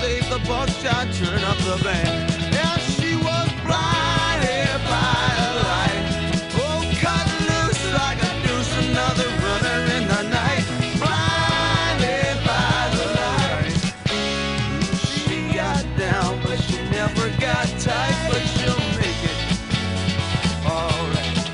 save the buckshot, turn up the band. Yeah, she was blinded by a light. Oh, cut loose like a noose, another runner in the night. Blinded by the light. She got down, but she never got tight, but she'll make it all right.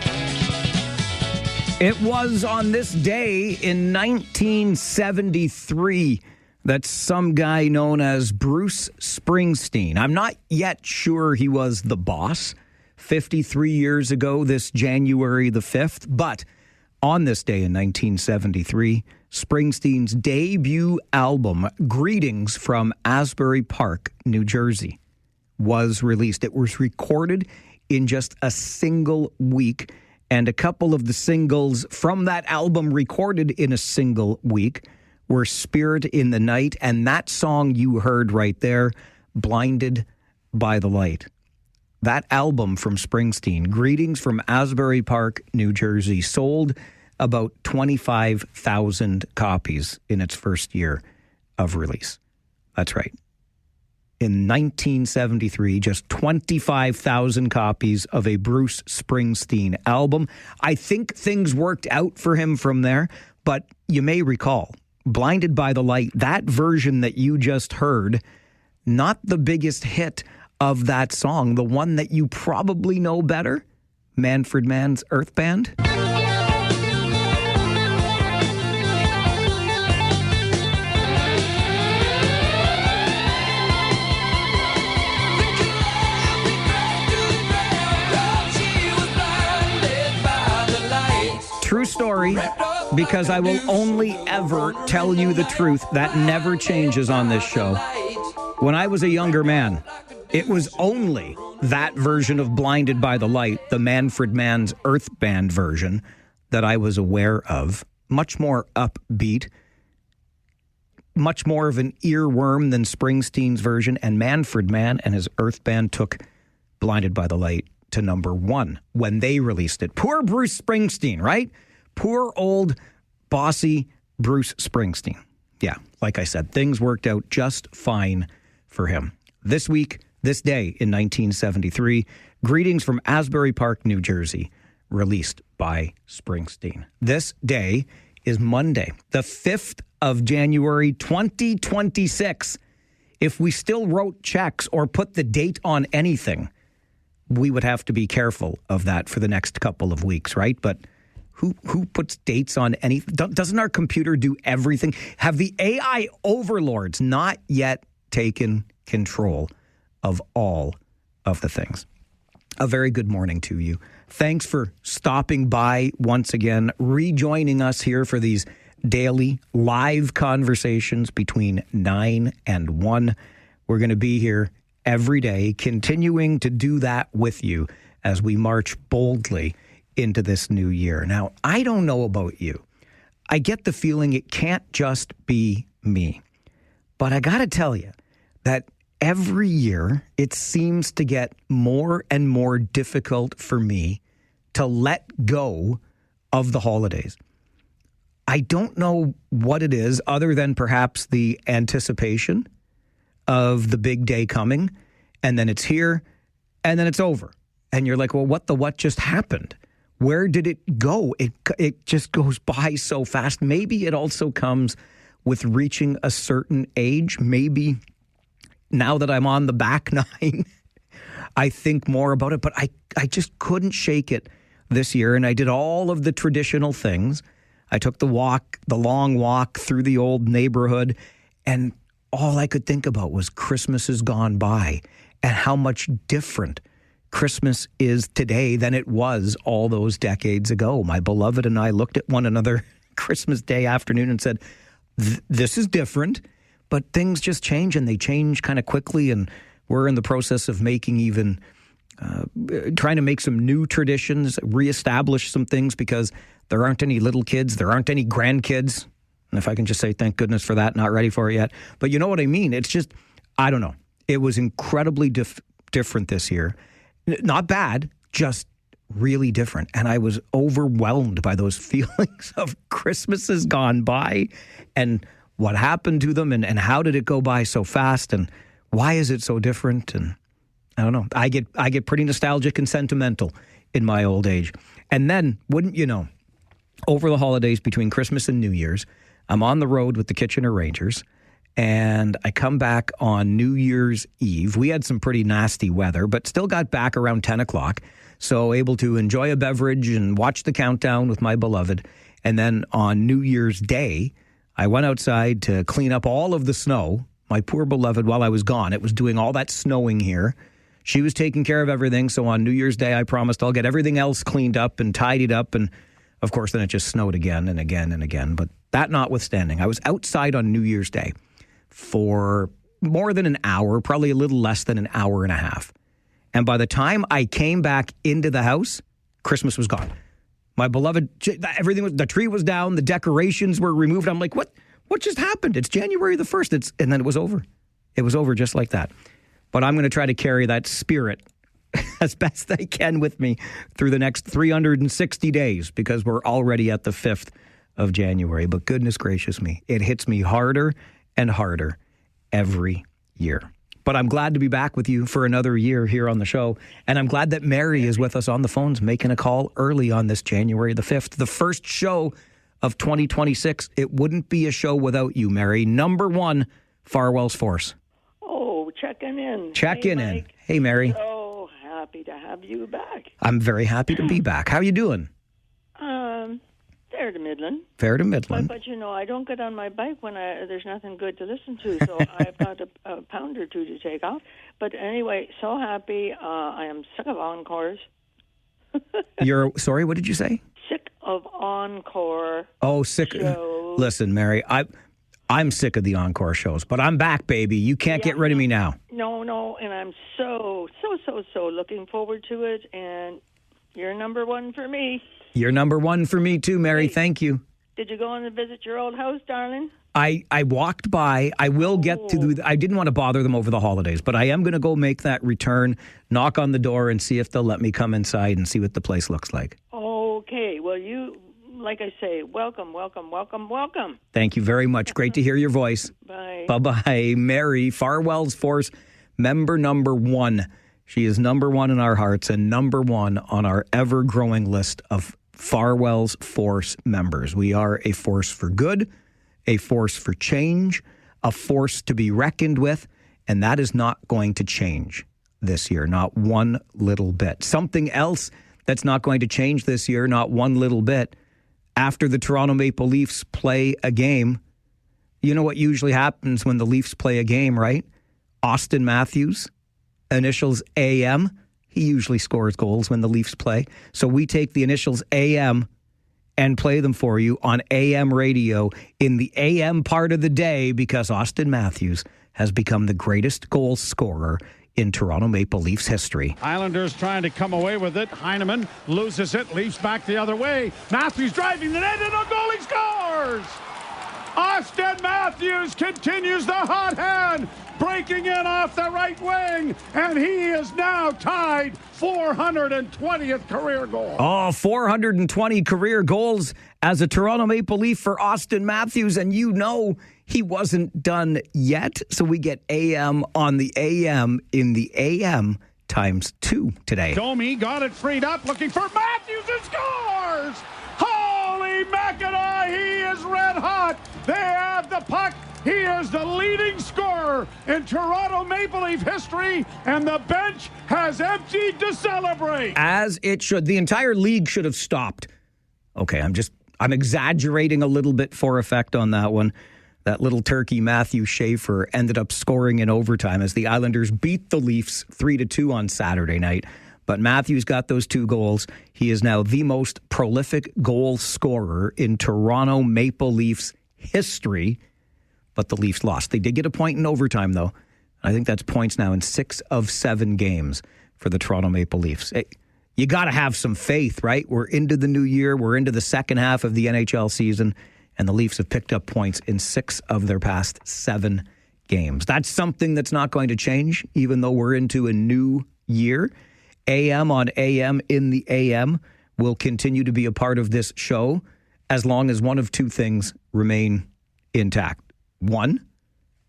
It was on this day in 1973 that some guy known as Bruce Springsteen, I'm not yet sure he was the boss, 53 years ago this January the 5th, but on this day in 1973, Springsteen's debut album, Greetings from Asbury Park, New Jersey, was released. It was recorded in just a single week, and a couple of the singles from that album recorded in a single week were Spirit in the Night, and that song you heard right there, Blinded by the Light. That album from Springsteen, Greetings from Asbury Park, New Jersey, sold about 25,000 copies in its first year of release. That's right. In 1973, just 25,000 copies of a Bruce Springsteen album. I think things worked out for him from there, but you may recall, Blinded by the Light, that version that you just heard, not the biggest hit of that song, the one that you probably know better, Manfred Mann's Earth Band. True story, because I will only ever tell you the truth. That never changes on this show. When I was a younger man, it was only that version of Blinded by the Light, the Manfred Mann's Earth Band version, that I was aware of. Much more upbeat, much more of an earworm than Springsteen's version, and Manfred Mann and his Earth Band took Blinded by the Light to number one when they released it. Poor Bruce Springsteen, right? Poor old bossy Bruce Springsteen. Yeah, like I said, things worked out just fine for him. This week, this day in 1973, Greetings from Asbury Park, New Jersey, released by Springsteen. This day is Monday, the 5th of January, 2026. If we still wrote checks or put the date on anything, we would have to be careful of that for the next couple of weeks, right? But who puts dates on anything? Doesn't our computer do everything? Have the AI overlords not yet taken control of all of the things? A very good morning to you. Thanks for stopping by once again, rejoining us here for these daily live conversations between 9 and 1. We're going to be here every day, continuing to do that with you as we march boldly into this new year. Now, I don't know about you. I get the feeling it can't just be me. But I got to tell you that every year it seems to get more and more difficult for me to let go of the holidays. I don't know what it is other than perhaps the anticipation of the big day coming, and then it's here, and then it's over. And you're like, well, what just happened? Where did it go? It just goes by so fast. Maybe it also comes with reaching a certain age. Maybe now that I'm on the back nine, I think more about it. But I just couldn't shake it this year. And I did all of the traditional things. I took the long walk through the old neighborhood. And all I could think about was Christmas has gone by and how much different Christmas is today than it was all those decades ago. My beloved and I looked at one another Christmas Day afternoon and said, this is different, but things just change, and they change kind of quickly, and we're in the process of making even, trying to make some new traditions, reestablish some things, because there aren't any little kids, there aren't any grandkids, and if I can just say thank goodness for that, not ready for it yet. But you know what I mean? It's just, I don't know. It was incredibly different this year. Not bad, just really different. And I was overwhelmed by those feelings of Christmas has gone by and what happened to them and how did it go by so fast and why is it so different? And I don't know. I get pretty nostalgic and sentimental in my old age. And then, wouldn't you know, over the holidays between Christmas and New Year's, I'm on the road with the Kitchener Rangers, and I come back on New Year's Eve. We had some pretty nasty weather, but still got back around 10 o'clock, so able to enjoy a beverage and watch the countdown with my beloved. And then on New Year's Day, I went outside to clean up all of the snow. My poor beloved, while I was gone, it was doing all that snowing here. She was taking care of everything, so on New Year's Day, I promised I'll get everything else cleaned up and tidied up, and of course, then it just snowed again and again and again. But that notwithstanding, I was outside on New Year's Day for more than an hour, probably a little less than an hour and a half. And by the time I came back into the house, Christmas was gone. My beloved, everything was, the tree was down, the decorations were removed. I'm like, what just happened? It's January the 1st. And then it was over. It was over just like that. But I'm going to try to carry that spirit as best I can with me through the next 360 days because we're already at the 5th of January. But goodness gracious me, it hits me harder and harder every year. But I'm glad to be back with you for another year here on the show. And I'm glad that Mary is with us on the phones making a call early on this January the 5th, the first show of 2026. It wouldn't be a show without you, Mary. Number one, Farwell's Force. Oh, checking in. Checking in. Hey, Mary. So happy to have you back. I'm very happy to be back. How are you doing? Fair to Midland. Fair to Midland. But you know, I don't get on my bike when there's nothing good to listen to, so I've got a pound or two to take off. But anyway, so happy. I am sick of encores. Sorry, what did you say? Sick of encore. Oh, sick. Shows. Listen, Mary, I'm sick of the encore shows, but I'm back, baby. You can't get rid of me now. No, and I'm so looking forward to it, and you're number one for me. You're number one for me too, Mary. Hey, thank you. Did you go in and visit your old house, darling? I walked by. I will get to I didn't want to bother them over the holidays, but I am going to go make that return, knock on the door, and see if they'll let me come inside and see what the place looks like. Okay. Well, you, like I say, welcome. Thank you very much. Great to hear your voice. Bye. Bye-bye. Mary, Farwell's Force, member number one. She is number one in our hearts and number one on our ever-growing list of Farwell's Force members. We are a force for good, a force for change, a force to be reckoned with, and that is not going to change this year, not one little bit. Something else that's not going to change this year, not one little bit, after the Toronto Maple Leafs play a game, you know what usually happens when the Leafs play a game, right? Austin Matthews, initials AM, he usually scores goals when the Leafs play. So we take the initials AM and play them for you on AM radio in the AM part of the day because Austin Matthews has become the greatest goal scorer in Toronto Maple Leafs history. Islanders trying to come away with it. Heineman loses it, Leafs back the other way. Matthews driving the net and a goalie scores! Austin Matthews continues the hot hand, breaking in off the right wing, and he is now tied 420th career goal. Oh, 420 career goals as a Toronto Maple Leaf for Austin Matthews, and you know he wasn't done yet, so we get AM on the AM in the AM times 2 today. Domi got it freed up, looking for Matthews and scores! Holy Mackinac, he is red hot. They have the puck. He is the leading scorer in Toronto Maple Leaf history, and the bench has emptied to celebrate. As it should. The entire league should have stopped. Okay, I'm exaggerating a little bit for effect on that one. That little turkey, Matthew Schaefer, ended up scoring in overtime as the Islanders beat the Leafs 3-2 on Saturday night. But Matthews got those 2 goals. He is now the most prolific goal scorer in Toronto Maple Leafs history. But the Leafs lost. They did get a point in overtime, though. I think that's points now in 6 of 7 games for the Toronto Maple Leafs. You got to have some faith, right? We're into the new year. We're into the second half of the NHL season. And the Leafs have picked up points in 6 of their past 7 games. That's something that's not going to change, even though we're into a new year. AM on AM in the AM will continue to be a part of this show as long as one of 2 things remain intact. One,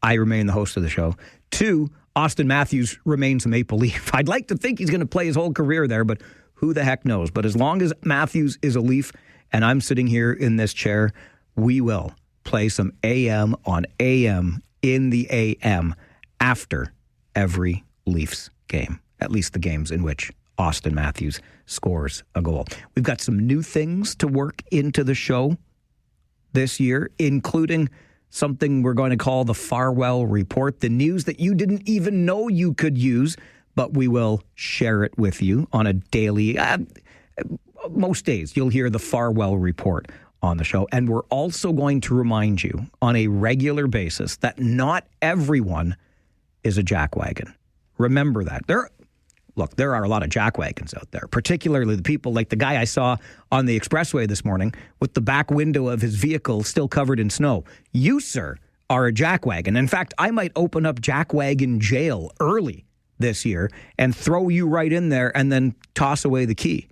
I remain the host of the show. Two, Austin Matthews remains a Maple Leaf. I'd like to think he's going to play his whole career there, but who the heck knows? But as long as Matthews is a Leaf and I'm sitting here in this chair, we will play some AM on AM in the AM after every Leafs game, at least the games in which Austin Matthews scores a goal. We've got some new things to work into the show this year, including something we're going to call the Farwell Report, the news that you didn't even know you could use, but we will share it with you on a daily, most days you'll hear the Farwell Report on the show. And we're also going to remind you on a regular basis that not everyone is a jackwagon. Remember that. There are a lot of jackwagons out there, particularly the people like the guy I saw on the expressway this morning with the back window of his vehicle still covered in snow. You, sir, are a jackwagon. In fact, I might open up jackwagon jail early this year and throw you right in there and then toss away the key.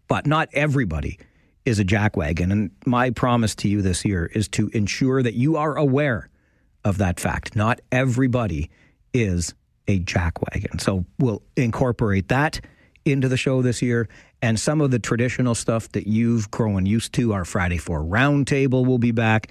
But not everybody is a jackwagon. And my promise to you this year is to ensure that you are aware of that fact. Not everybody is a jackwagon. So we'll incorporate that into the show this year. And some of the traditional stuff that you've grown used to, our Friday 4 Roundtable will be back.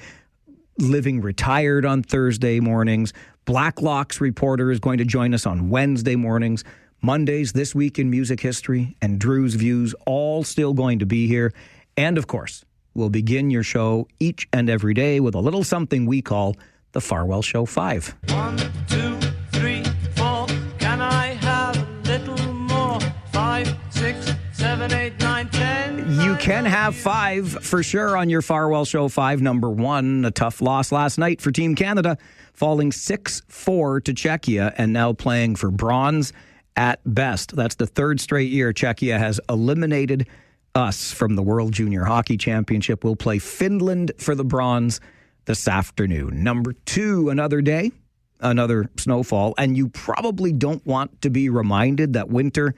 Living Retired on Thursday mornings. Blacklocks reporter is going to join us on Wednesday mornings. Mondays, This Week in Music History, and Drew's Views, all still going to be here. And of course, we'll begin your show each and every day with a little something we call the Farwell Show 5. 1, 2, 3, 4. Can I have a little more? 5, 6, 7, 8, 9, 10. You can have 5 for sure on your Farwell Show 5. Number 1, a tough loss last night for Team Canada, falling 6-4 to Czechia and now playing for bronze at best. That's the third straight year Czechia has eliminated us from the World Junior Hockey Championship. We'll play Finland for the bronze this afternoon. Number 2, another day, another snowfall, and you probably don't want to be reminded that winter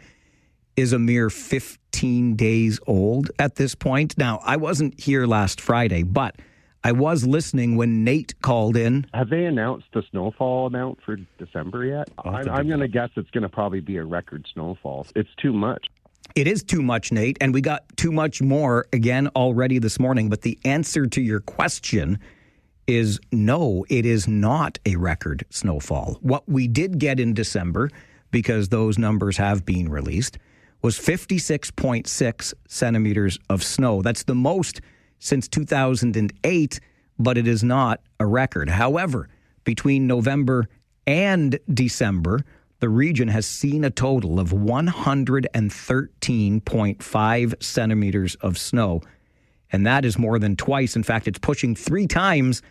is a mere 15 days old at this point. Now, I wasn't here last Friday, but I was listening when Nate called in. Have they announced the snowfall amount for December yet? I'm going to guess it's going to probably be a record snowfall. It's too much. It is too much, Nate, and we got too much more again already this morning. But the answer to your question is no, it is not a record snowfall. What we did get in December, because those numbers have been released, was 56.6 centimeters of snow. That's the most since 2008, but it is not a record. However, between November and December, the region has seen a total of 113.5 centimeters of snow. And that is more than twice. In fact, it's pushing 3 times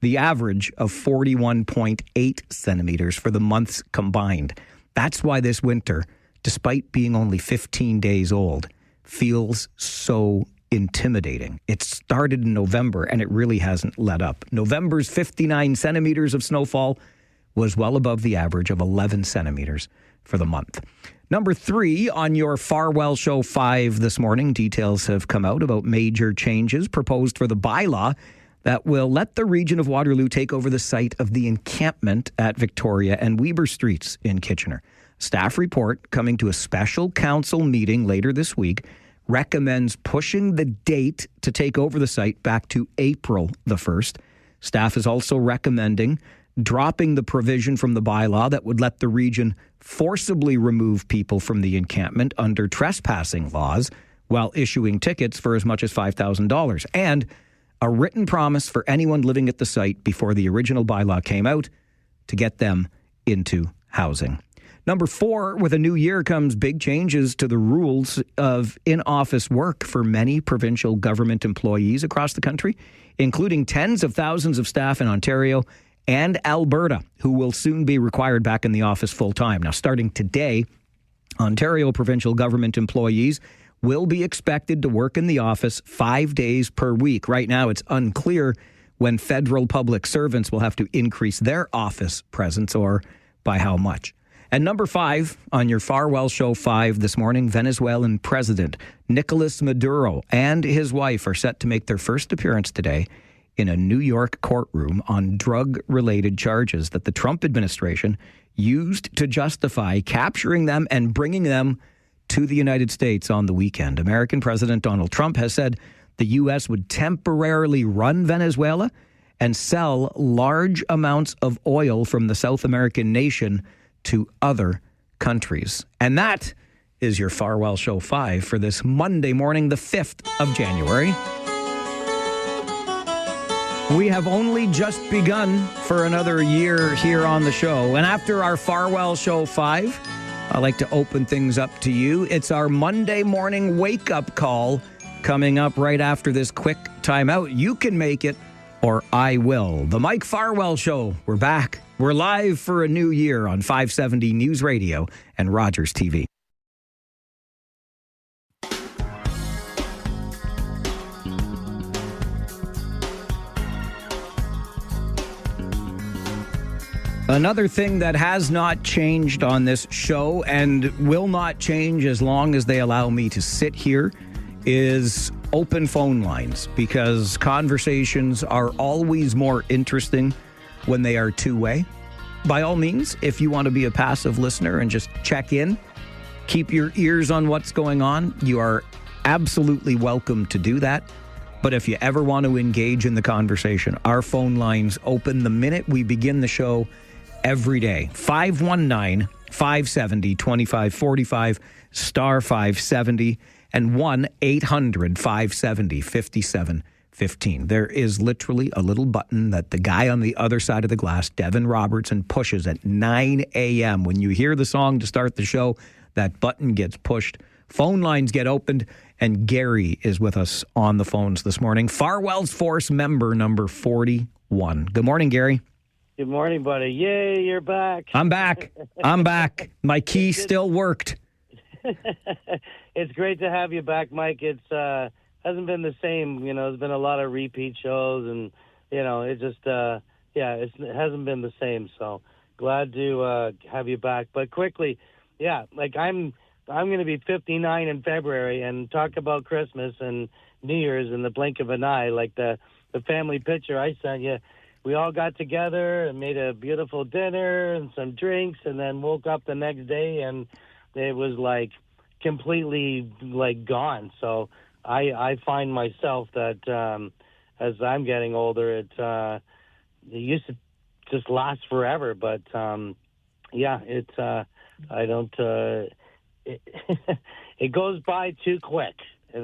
the average of 41.8 centimeters for the months combined. That's why this winter, despite being only 15 days old, feels so intimidating. It started in November and it really hasn't let up. November's 59 centimeters of snowfall was well above the average of 11 centimeters for the month. Number 3 on your Farwell Show 5 this morning, details have come out about major changes proposed for the bylaw that will let the region of Waterloo take over the site of the encampment at Victoria and Weber Streets in Kitchener. Staff report coming to a special council meeting later this week recommends pushing the date to take over the site back to April the 1st. Staff is also recommending dropping the provision from the bylaw that would let the region forcibly remove people from the encampment under trespassing laws while issuing tickets for as much as $5,000, and a written promise for anyone living at the site before the original bylaw came out to get them into housing. Number 4, with a new year comes big changes to the rules of in-office work for many provincial government employees across the country, including tens of thousands of staff in Ontario and Alberta, who will soon be required back in the office full-time. Now, starting today, Ontario provincial government employees will be expected to work in the office 5 days per week. Right now, it's unclear when federal public servants will have to increase their office presence or by how much. And number 5 on your Farwell Show 5 this morning, Venezuelan President Nicolas Maduro and his wife are set to make their first appearance today in a New York courtroom on drug-related charges that the Trump administration used to justify capturing them and bringing them to the United States on the weekend. American President Donald Trump has said the U.S. would temporarily run Venezuela and sell large amounts of oil from the South American nation to other countries. And that is your Farwell Show 5 for this Monday morning, the 5th of January. We have only just begun for another year here on the show. And after our Farwell Show 5, I like to open things up to you. It's our Monday morning wake-up call coming up right after this quick timeout. You can make it, or I will. The Mike Farwell Show. We're back. We're live for a new year on 570 News Radio and Rogers TV. Another thing that has not changed on this show and will not change as long as they allow me to sit here is open phone lines, because conversations are always more interesting when they are two-way. By all means, if you want to be a passive listener and just check in, keep your ears on what's going on, you are absolutely welcome to do that. But if you ever want to engage in the conversation, our phone lines open the minute we begin the show every day. 519-570-2545, star 570, and 1-800-570-5715. There is literally a little button that the guy on the other side of the glass, Devin Robertson, pushes at 9 a.m. When you hear the song to start the show, that button gets pushed, phone lines get opened, and Gary is with us on the phones this morning. Farwell's Force member number 41. Good morning, Gary. Good morning, buddy. Yay, you're back. I'm back. My key still worked. It's great to have you back, Mike. It's hasn't been the same. You know, there's been a lot of repeat shows, and you know, it just it hasn't been the same. So glad to have you back. But quickly, like I'm going to be 59 in February, and talk about Christmas and New Year's in the blink of an eye. Like the family picture I sent you. We all got together and made a beautiful dinner and some drinks, and then woke up the next day and it was like completely like gone. So I find myself that as I'm getting older, it used to just last forever. But I don't. It goes by too quick.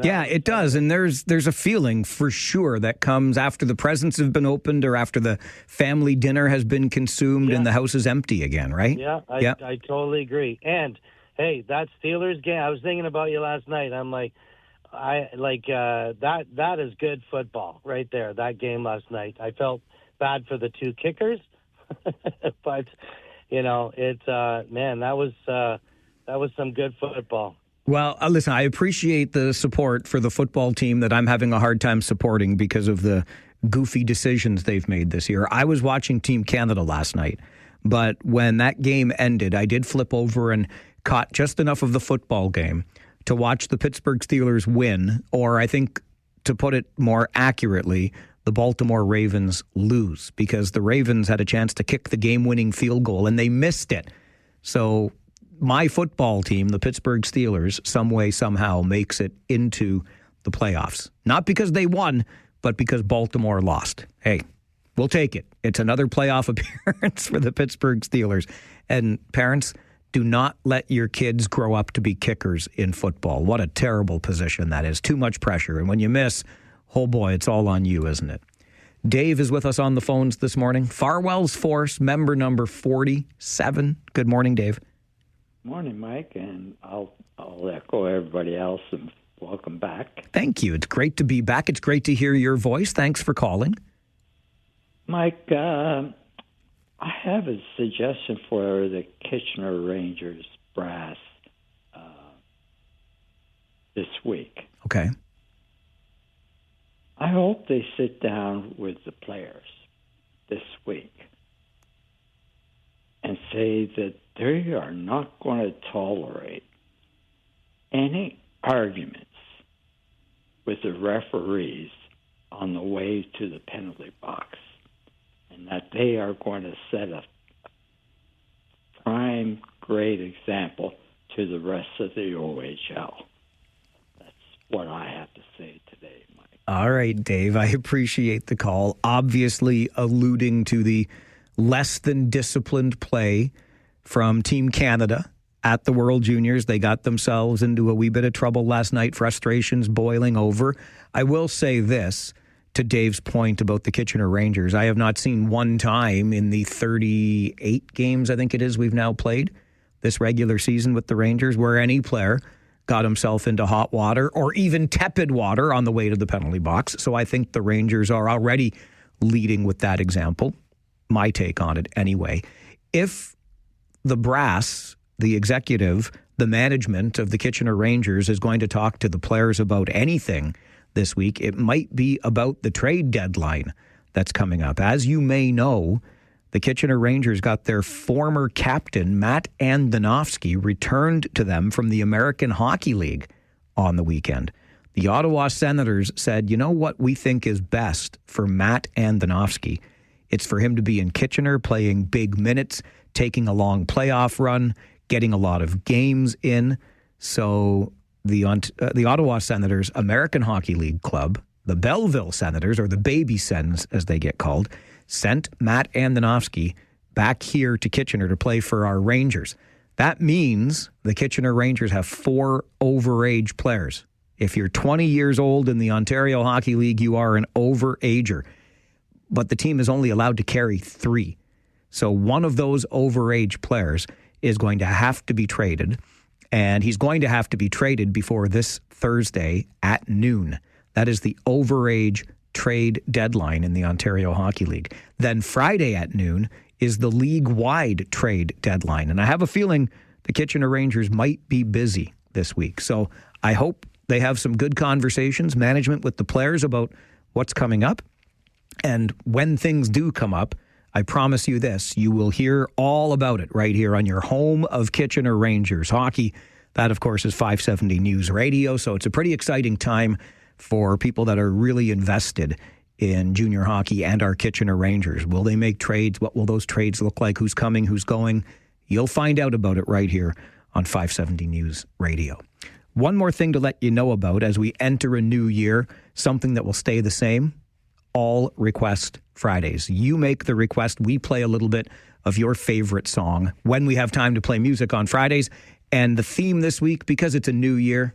Yeah, it does. And there's a feeling for sure that comes after the presents have been opened or after the family dinner has been consumed and the house is empty again, right? Yeah, I totally agree. And hey, that Steelers game, I was thinking about you last night. I'm like, that is good football right there. That game last night. I felt bad for the two kickers, but you know, that was some good football. Well, listen, I appreciate the support for the football team that I'm having a hard time supporting because of the goofy decisions they've made this year. I was watching Team Canada last night, but when that game ended, I did flip over and caught just enough of the football game to watch the Pittsburgh Steelers win, or I think, to put it more accurately, the Baltimore Ravens lose, because the Ravens had a chance to kick the game-winning field goal, and they missed it. So my football team, the Pittsburgh Steelers, some way, somehow makes it into the playoffs. Not because they won, but because Baltimore lost. Hey, we'll take it. It's another playoff appearance for the Pittsburgh Steelers. And parents, do not let your kids grow up to be kickers in football. What a terrible position that is. Too much pressure. And when you miss, oh boy, it's all on you, isn't it? Dave is with us on the phones this morning. Farwell's Force, member number 47. Good morning, Dave. Morning, Mike, and I'll echo everybody else and welcome back. Thank you. It's great to be back. It's great to hear your voice. Thanks for calling. Mike, I have a suggestion for the Kitchener Rangers brass this week. Okay. I hope they sit down with the players this week and say that they are not going to tolerate any arguments with the referees on the way to the penalty box, and that they are going to set a prime, great example to the rest of the OHL. That's what I have to say today, Mike. All right, Dave, I appreciate the call. Obviously alluding to the less than disciplined play from Team Canada at the World Juniors. They got themselves into a wee bit of trouble last night, frustrations boiling over. I will say this, to Dave's point about the Kitchener Rangers. I have not seen one time in the 38 games, I think it is, we've now played this regular season with the Rangers, where any player got himself into hot water or even tepid water on the way to the penalty box. So I think the Rangers are already leading with that example. My take on it anyway. If the brass, the executive, the management of the Kitchener Rangers is going to talk to the players about anything this week, it might be about the trade deadline that's coming up. As you may know, the Kitchener Rangers got their former captain, Matt Andonovski, returned to them from the American Hockey League on the weekend. The Ottawa Senators said, you know what we think is best for Matt Andonovski? It's for him to be in Kitchener, playing big minutes, taking a long playoff run, getting a lot of games in. So the Ottawa Senators, American Hockey League club, the Belleville Senators, or the Baby Sens as they get called, sent Matt Andonovski back here to Kitchener to play for our Rangers. That means the Kitchener Rangers have 4 overage players. If you're 20 years old in the Ontario Hockey League, you are an overager. But the team is only allowed to carry 3. So one of those overage players is going to have to be traded, and he's going to have to be traded before this Thursday at noon. That is the overage trade deadline in the Ontario Hockey League. Then Friday at noon is the league-wide trade deadline. And I have a feeling the Kitchener Rangers might be busy this week. So I hope they have some good conversations, management with the players, about what's coming up. And when things do come up, I promise you this, you will hear all about it right here on your home of Kitchener Rangers hockey. That, of course, is 570 News Radio. So it's a pretty exciting time for people that are really invested in junior hockey and our Kitchener Rangers. Will they make trades? What will those trades look like? Who's coming? Who's going? You'll find out about it right here on 570 News Radio. One more thing to let you know about as we enter a new year, something that will stay the same, all Request Fridays. You make the request. We play a little bit of your favorite song when we have time to play music on Fridays. And the theme this week, because it's a new year,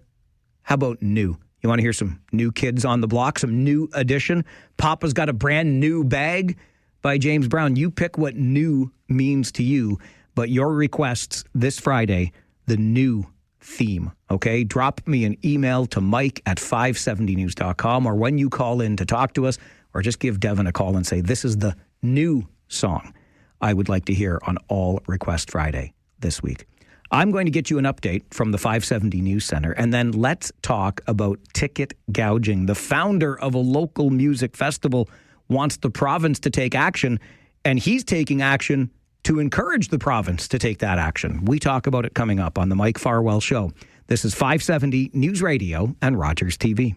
how about new? You want to hear some New Kids on the Block, some New Edition? Papa's Got a Brand New Bag by James Brown. You pick what new means to you, but your requests this Friday, the new theme, okay? Drop me an email to mike@570news.com, or when you call in to talk to us, or just give Devin a call and say, this is the new song I would like to hear on All Request Friday this week. I'm going to get you an update from the 570 News Center, and then let's talk about ticket gouging. The founder of a local music festival wants the province to take action, and he's taking action to encourage the province to take that action. We talk about it coming up on the Mike Farwell Show. This is 570 News Radio and Rogers TV.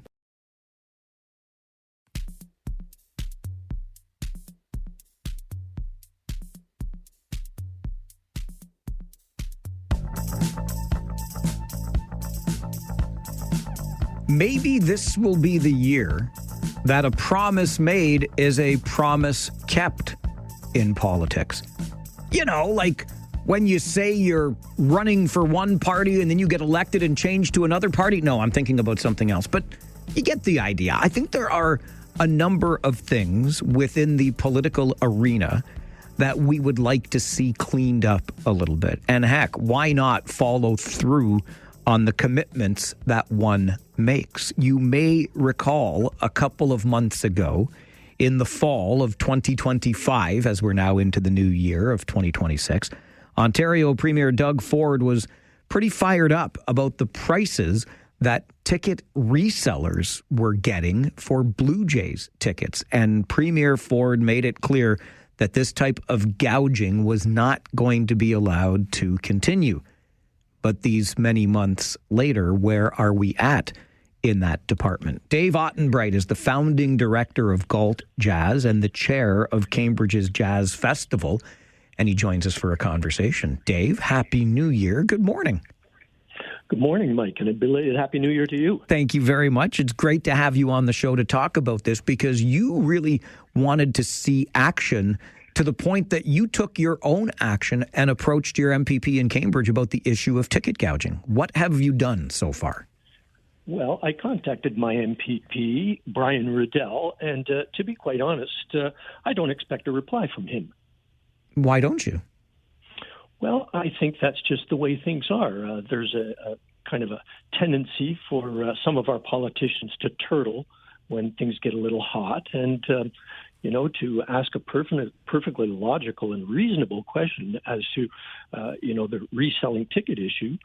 Maybe this will be the year that a promise made is a promise kept in politics. You know, like when you say you're running for one party and then you get elected and change to another party. No, I'm thinking about something else, but you get the idea. I think there are a number of things within the political arena that we would like to see cleaned up a little bit. And heck, why not follow through on the commitments that one makes? You may recall a couple of months ago, in the fall of 2025, as we're now into the new year of 2026, Ontario Premier Doug Ford was pretty fired up about the prices that ticket resellers were getting for Blue Jays tickets. And Premier Ford made it clear that this type of gouging was not going to be allowed to continue. But these many months later, where are we at in that department. Dave Ottenbright is the founding director of Galt Jazz and the chair of Cambridge's Jazz Festival, and he joins us for a conversation. Dave, Happy New Year. Good morning. Good morning, Mike, and a belated Happy New Year to you. Thank you very much. It's great to have you on the show to talk about this because you really wanted to see action to the point that you took your own action and approached your MPP in Cambridge about the issue of ticket gouging. What have you done so far? Well, I contacted my MPP, Brian Riddell, and to be quite honest, I don't expect a reply from him. Why don't you? Well, I think that's just the way things are. There's a kind of a tendency for some of our politicians to turtle when things get a little hot and, to ask a perfectly logical and reasonable question as to, the reselling ticket issue,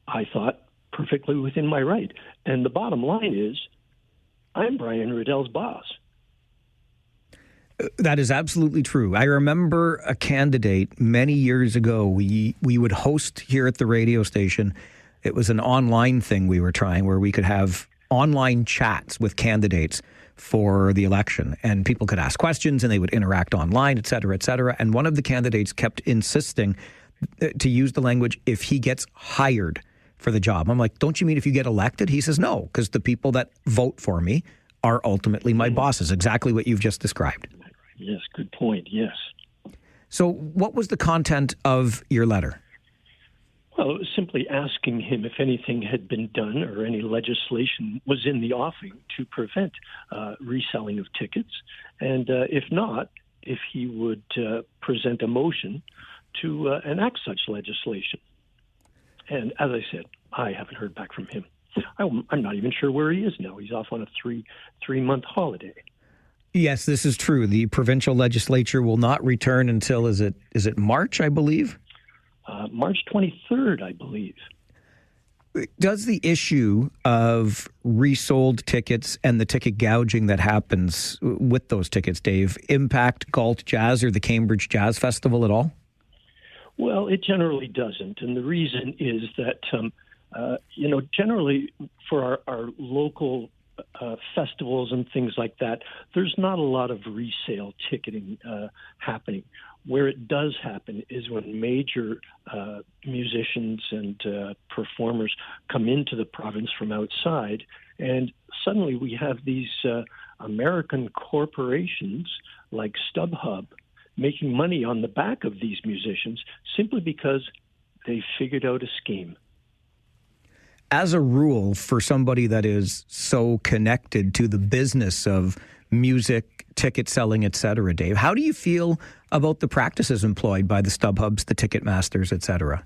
I thought perfectly within my right. And the bottom line is, I'm Brian Riddell's boss. That is absolutely true. I remember a candidate many years ago. We would host here at the radio station. It was an online thing we were trying where we could have online chats with candidates for the election, and people could ask questions and they would interact online, et cetera, et cetera. And one of the candidates kept insisting to use the language, if he gets hired for the job. I'm like, don't you mean if you get elected? He says, no, because the people that vote for me are ultimately my bosses. Exactly what you've just described. Yes, good point, yes. So what was the content of your letter? Well, it was simply asking him if anything had been done or any legislation was in the offing to prevent reselling of tickets. And if not, if he would present a motion to enact such legislation. And as I said, I haven't heard back from him. I'm not even sure where he is now. He's off on a three-month holiday. Yes, this is true. The provincial legislature will not return until, is it March, I believe? March 23rd, I believe. Does the issue of resold tickets and the ticket gouging that happens with those tickets, Dave, impact Galt Jazz or the Cambridge Jazz Festival at all? Well, it generally doesn't. And the reason is that, generally for our local festivals and things like that, there's not a lot of resale ticketing happening. Where it does happen is when major musicians and performers come into the province from outside, and suddenly we have these American corporations like StubHub making money on the back of these musicians simply because they figured out a scheme. As a rule, for somebody that is so connected to the business of music, ticket selling, et cetera, Dave, how do you feel about the practices employed by the StubHubs, the Ticketmasters, et cetera?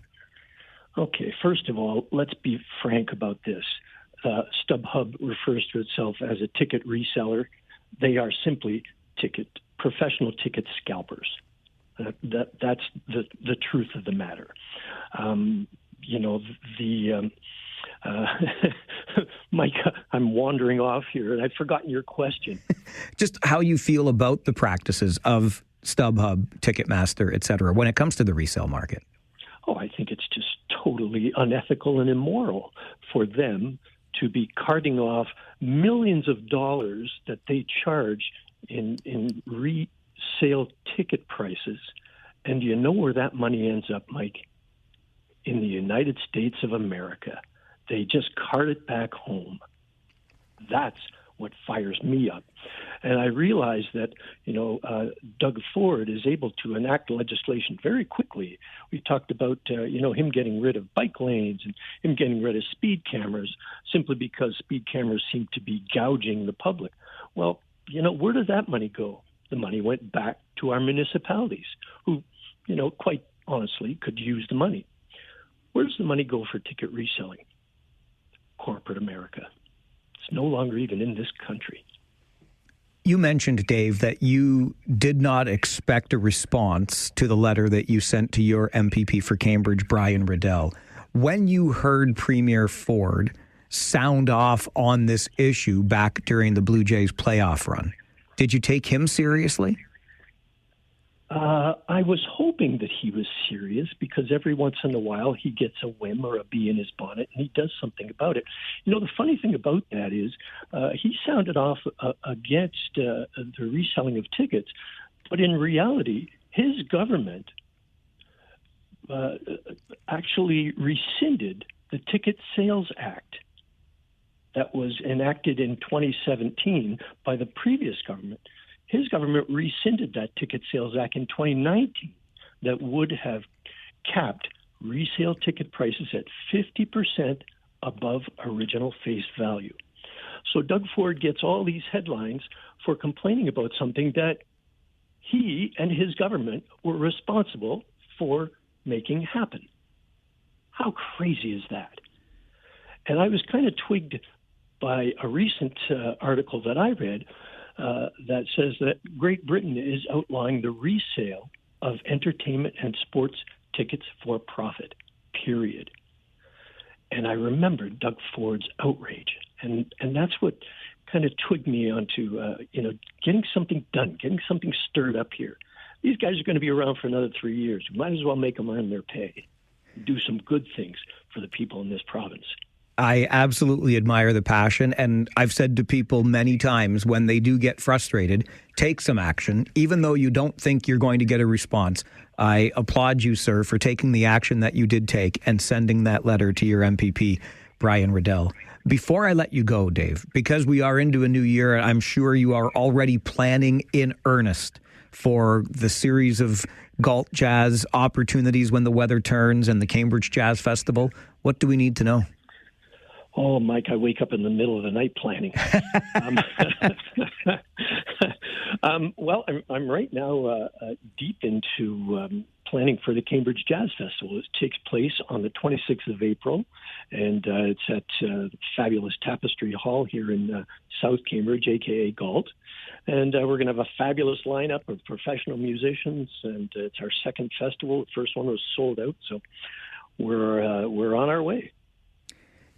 Okay, first of all, let's be frank about this. StubHub refers to itself as a ticket reseller. They are simply professional ticket scalpers. That's the truth of the matter. Mike, I'm wandering off here, and I've forgotten your question. Just how you feel about the practices of StubHub, Ticketmaster, et cetera, when it comes to the resale market. Oh, I think it's just totally unethical and immoral for them to be carting off millions of dollars that they charge in resale ticket prices. And do you know where that money ends up, Mike? In the United States of America. They just cart it back home. That's what fires me up. And I realize that, Doug Ford is able to enact legislation very quickly. We talked about, him getting rid of bike lanes and him getting rid of speed cameras simply because speed cameras seem to be gouging the public. Well, where did that money go? The money went back to our municipalities who, quite honestly could use the money. Where does the money go for ticket reselling? Corporate America. It's no longer even in this country. You mentioned, Dave, that you did not expect a response to the letter that you sent to your MPP for Cambridge, Brian Riddell. When you heard Premier Ford sound off on this issue back during the Blue Jays playoff run, did you take him seriously? I was hoping that he was serious because every once in a while he gets a whim or a bee in his bonnet and he does something about it. You know, the funny thing about that is he sounded off against the reselling of tickets, but in reality, his government actually rescinded the Ticket Sales Act that was enacted in 2017 by the previous government. His government rescinded that Ticket Sales Act in 2019 that would have capped resale ticket prices at 50% above original face value. So Doug Ford gets all these headlines for complaining about something that he and his government were responsible for making happen. How crazy is that? And I was kind of twigged by a recent article that I read that says that Great Britain is outlawing the resale of entertainment and sports tickets for profit, period. And I remembered Doug Ford's outrage. And that's what kind of twigged me onto, getting something done, getting something stirred up here. These guys are going to be around for another 3 years. We might as well make them earn their pay, do some good things for the people in this province. I absolutely admire the passion, and I've said to people many times when they do get frustrated, take some action, even though you don't think you're going to get a response. I applaud you, sir, for taking the action that you did take and sending that letter to your MPP, Brian Riddell. Before I let you go, Dave, because we are into a new year, I'm sure you are already planning in earnest for the series of Galt Jazz opportunities when the weather turns and the Cambridge Jazz Festival. What do we need to know? Oh, Mike, I wake up in the middle of the night planning. Well, I'm right now deep into planning for the Cambridge Jazz Festival. It takes place on the 26th of April, and it's at the fabulous Tapestry Hall here in South Cambridge, a.k.a. Galt. And we're going to have a fabulous lineup of professional musicians, and it's our second festival. The first one was sold out, so we're on our way.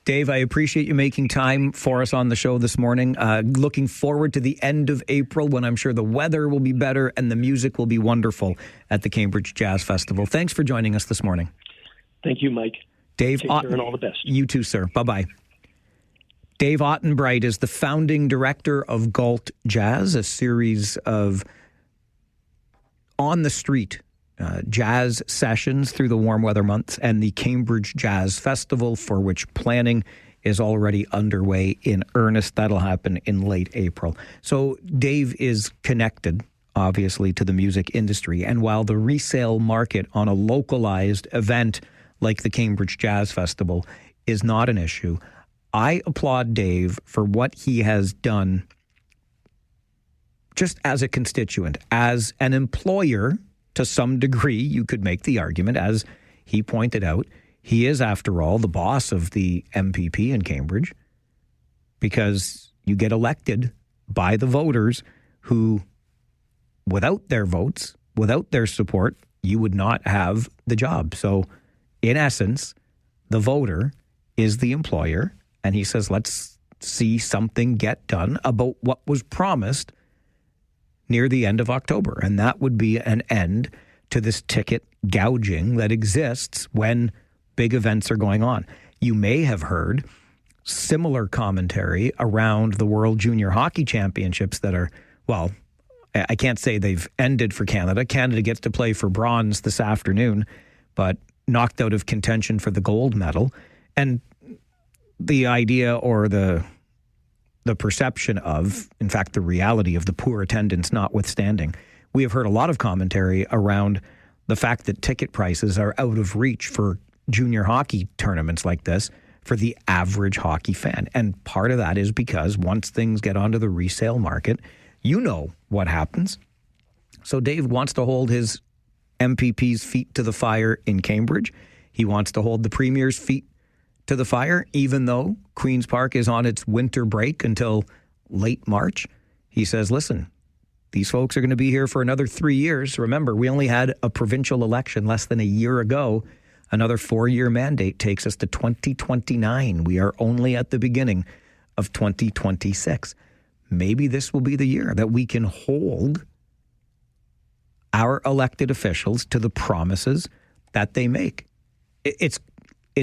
Dave, I appreciate you making time for us on the show this morning. Looking forward to the end of April when I'm sure the weather will be better and the music will be wonderful at the Cambridge Jazz Festival. Thanks for joining us this morning. Thank you, Mike. Dave, take care and all the best. You too, sir. Bye-bye. Dave Ottenbright is the founding director of Galt Jazz, a series of on-the-street jazz sessions through the warm weather months, and the Cambridge Jazz Festival, for which planning is already underway in earnest. That'll happen in late April. So Dave is connected, obviously, to the music industry. And while the resale market on a localized event like the Cambridge Jazz Festival is not an issue, I applaud Dave for what he has done just as a constituent, as an employer. To some degree, you could make the argument, as he pointed out, he is, after all, the boss of the MPP in Cambridge, because you get elected by the voters who, without their votes, without their support, you would not have the job. So, in essence, the voter is the employer, and he says, let's see something get done about what was promised near the end of October. And that would be an end to this ticket gouging that exists when big events are going on. You may have heard similar commentary around the World Junior Hockey Championships that are, well, I can't say they've ended for Canada. Canada gets to play for bronze this afternoon, but knocked out of contention for the gold medal. And the idea or the perception of, in fact, the reality of the poor attendance notwithstanding, we have heard a lot of commentary around the fact that ticket prices are out of reach for junior hockey tournaments like this for the average hockey fan. And part of that is because once things get onto the resale market, you know what happens. So Dave wants to hold his MPP's feet to the fire in Cambridge. He wants to hold the Premier's feet to the fire, even though Queen's Park is on its winter break until late March. He says, listen, these folks are going to be here for another 3 years. Remember, we only had a provincial election less than a year ago. Another 4-year mandate takes us to 2029. We are only at the beginning of 2026. Maybe this will be the year that we can hold our elected officials to the promises that they make. It's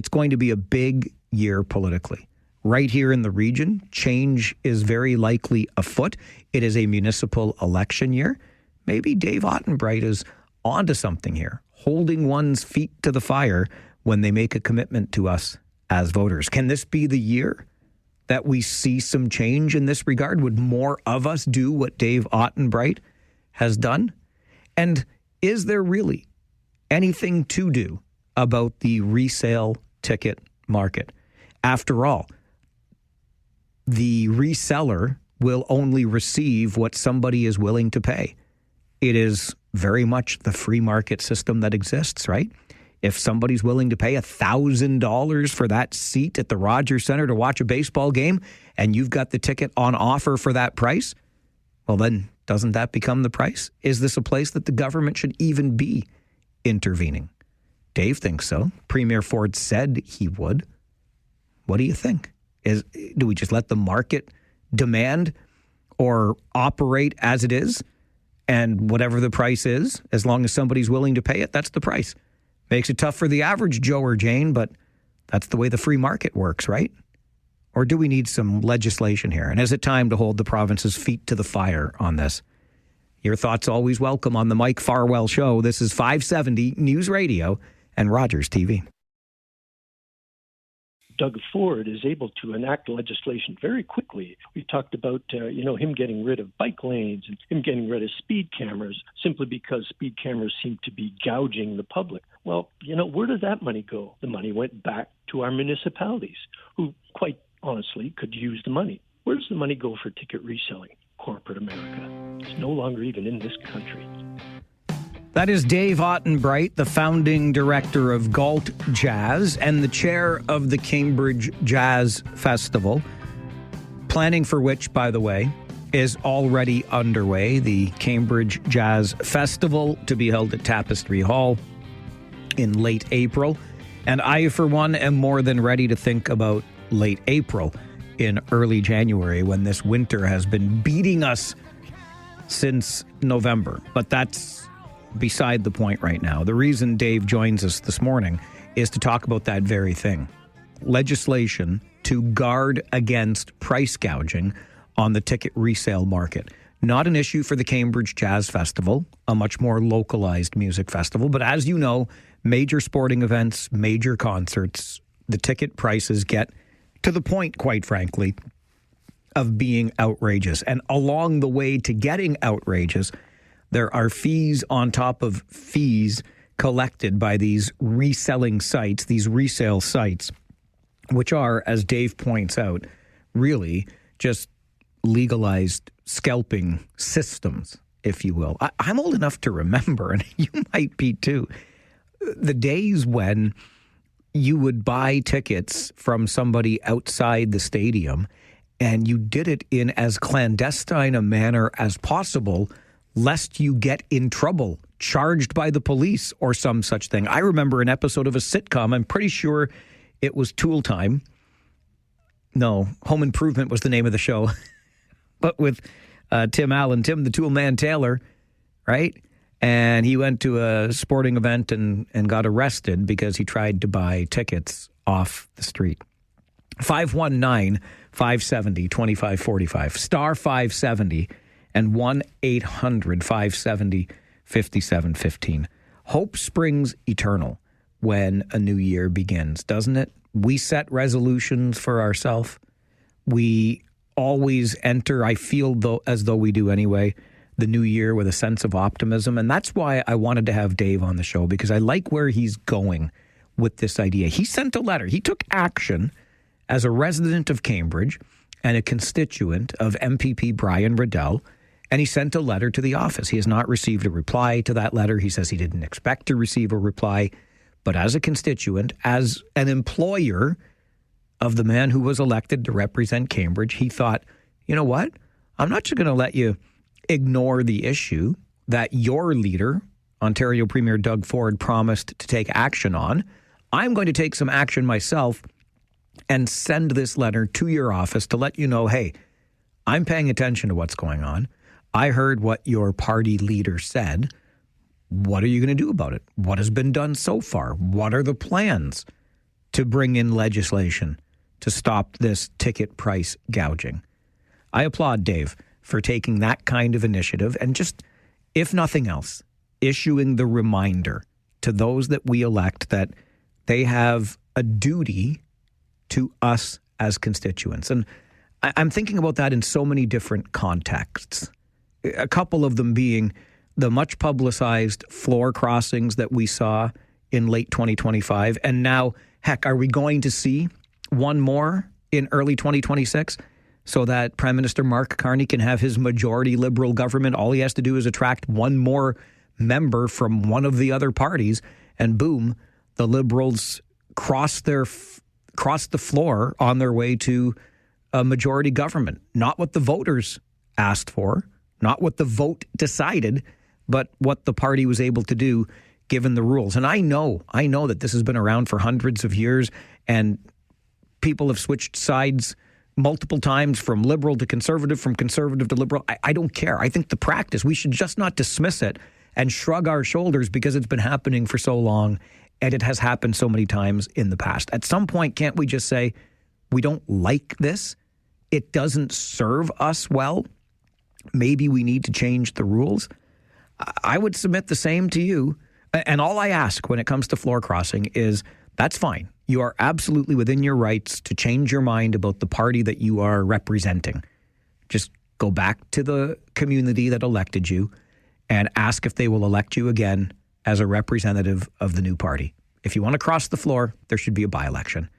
going to be a big year politically. Right here in the region, change is very likely afoot. It is a municipal election year. Maybe Dave Ottenbright is onto something here, holding one's feet to the fire when they make a commitment to us as voters. Can this be the year that we see some change in this regard? Would more of us do what Dave Ottenbright has done? And is there really anything to do about the resale ticket market? After all, the reseller will only receive what somebody is willing to pay. It is very much the free market system that exists, right? If somebody's willing to pay $1,000 for that seat at the Rogers Centre to watch a baseball game, and you've got the ticket on offer for that price, well then, doesn't that become the price? Is this a place that the government should even be intervening? Dave thinks so. Premier Ford said he would. What do you think? Do we just let the market demand or operate as it is? And whatever the price is, as long as somebody's willing to pay it, that's the price. Makes it tough for the average Joe or Jane, but that's the way the free market works, right? Or do we need some legislation here? And is it time to hold the province's feet to the fire on this? Your thoughts always welcome on the Mike Farwell Show. This is 570 News Radio and Rogers TV. Doug Ford is able to enact legislation very quickly. We talked about, him getting rid of bike lanes and him getting rid of speed cameras simply because speed cameras seem to be gouging the public. Well, where did that money go? The money went back to our municipalities, who quite honestly could use the money. Where does the money go for ticket reselling? Corporate America. It's no longer even in this country. That is Dave Ottenbright, the founding director of Galt Jazz and the chair of the Cambridge Jazz Festival, planning for which, by the way, is already underway. The Cambridge Jazz Festival to be held at Tapestry Hall in late April. And I, for one, am more than ready to think about late April in early January when this winter has been beating us since November. But that's beside the point right now. The reason Dave joins us this morning is to talk about that very thing. Legislation to guard against price gouging on the ticket resale market. Not an issue for the Cambridge Jazz Festival, a much more localized music festival. But as you know, major sporting events, major concerts, the ticket prices get to the point, quite frankly, of being outrageous. And along the way to getting outrageous, there are fees on top of fees collected by these reselling sites, these resale sites, which are, as Dave points out, really just legalized scalping systems, if you will. I'm old enough to remember, and you might be too, the days when you would buy tickets from somebody outside the stadium and you did it in as clandestine a manner as possible, lest you get in trouble, charged by the police or some such thing. I remember an episode of a sitcom, I'm pretty sure it was Tool Time. No, Home Improvement was the name of the show. But with Tim Allen, Tim the Tool Man Taylor, right? And he went to a sporting event and got arrested because he tried to buy tickets off the street. 519-570-2545, star 570, and 1-800-570-5715. Hope springs eternal when a new year begins, doesn't it? We set resolutions for ourselves. We always enter, I feel as though we do anyway, the new year with a sense of optimism. And that's why I wanted to have Dave on the show, because I like where he's going with this idea. He sent a letter. He took action as a resident of Cambridge and a constituent of MPP Brian Riddell, and he sent a letter to the office. He has not received a reply to that letter. He says he didn't expect to receive a reply. But as a constituent, as an employer of the man who was elected to represent Cambridge, he thought, you know what? I'm not just going to let you ignore the issue that your leader, Ontario Premier Doug Ford, promised to take action on. I'm going to take some action myself and send this letter to your office to let you know, hey, I'm paying attention to what's going on. I heard what your party leader said, What are you going to do about it? What has been done so far? What are the plans to bring in legislation to stop this ticket price gouging? I applaud Dave for taking that kind of initiative and just, if nothing else, issuing the reminder to those that we elect that they have a duty to us as constituents. And I'm thinking about that in so many different contexts. A couple of them being the much publicized floor crossings that we saw in late 2025. And now, heck, are we going to see one more in early 2026 so that Prime Minister Mark Carney can have his majority Liberal government? All he has to do is attract one more member from one of the other parties, and boom, the Liberals cross the floor on their way to a majority government. Not what the voters asked for, not what the vote decided, but what the party was able to do given the rules. And I know that this has been around for hundreds of years, and people have switched sides multiple times from Liberal to Conservative, from Conservative to Liberal. I don't care. I think the practice, we should just not dismiss it and shrug our shoulders because it's been happening for so long and it has happened so many times in the past. At some point, can't we just say, we don't like this? It doesn't serve us well. Maybe we need to change the rules. I would submit the same to you. And all I ask when it comes to floor crossing is, that's fine. You are absolutely within your rights to change your mind about the party that you are representing. Just go back to the community that elected you and ask if they will elect you again as a representative of the new party. If you want to cross the floor, there should be a by-election.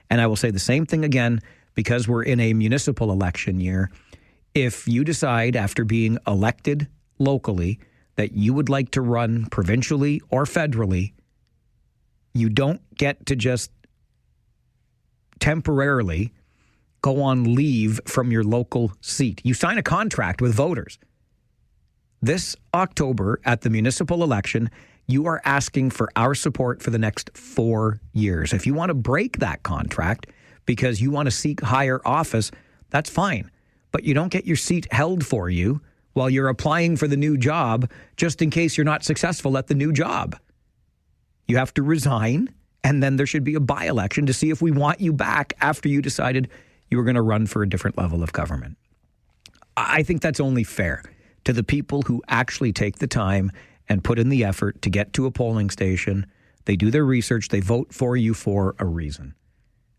And I will say the same thing again, because we're in a municipal election year. If you decide after being elected locally that you would like to run provincially or federally, you don't get to just temporarily go on leave from your local seat. You sign a contract with voters. This October at the municipal election, you are asking for our support for the next 4 years. If you want to break that contract because you want to seek higher office, that's fine. But you don't get your seat held for you while you're applying for the new job just in case you're not successful at the new job. You have to resign, and then there should be a by-election to see if we want you back after you decided you were going to run for a different level of government. I think that's only fair to the people who actually take the time and put in the effort to get to a polling station. They do their research. They vote for you for a reason.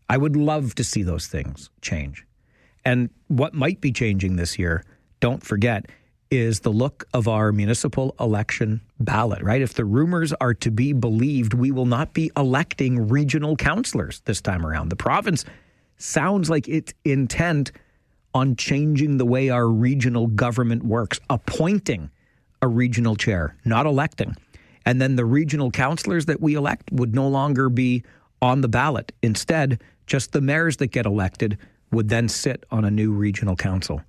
I would love to see those things change. And what might be changing this year, don't forget, is the look of our municipal election ballot, right? If the rumors are to be believed, we will not be electing regional councillors this time around. The province sounds like it's intent on changing the way our regional government works, appointing a regional chair, not electing. And then the regional councillors that we elect would no longer be on the ballot. Instead, just the mayors that get elected would then sit on a new regional council.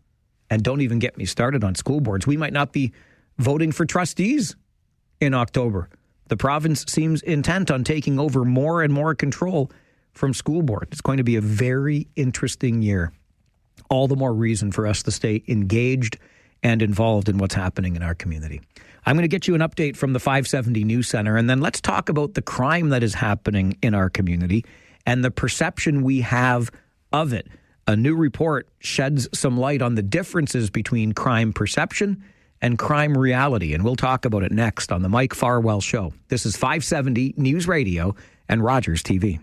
And don't even get me started on school boards. We might not be voting for trustees in October. The province seems intent on taking over more and more control from school board. It's going to be a very interesting year. All the more reason for us to stay engaged and involved in what's happening in our community. I'm going to get you an update from the 570 News Center, and then let's talk about the crime that is happening in our community and the perception we have of it. A new report sheds some light on the differences between crime perception and crime reality, and we'll talk about it next on the Mike Farwell Show. This is 570 News Radio and Rogers TV.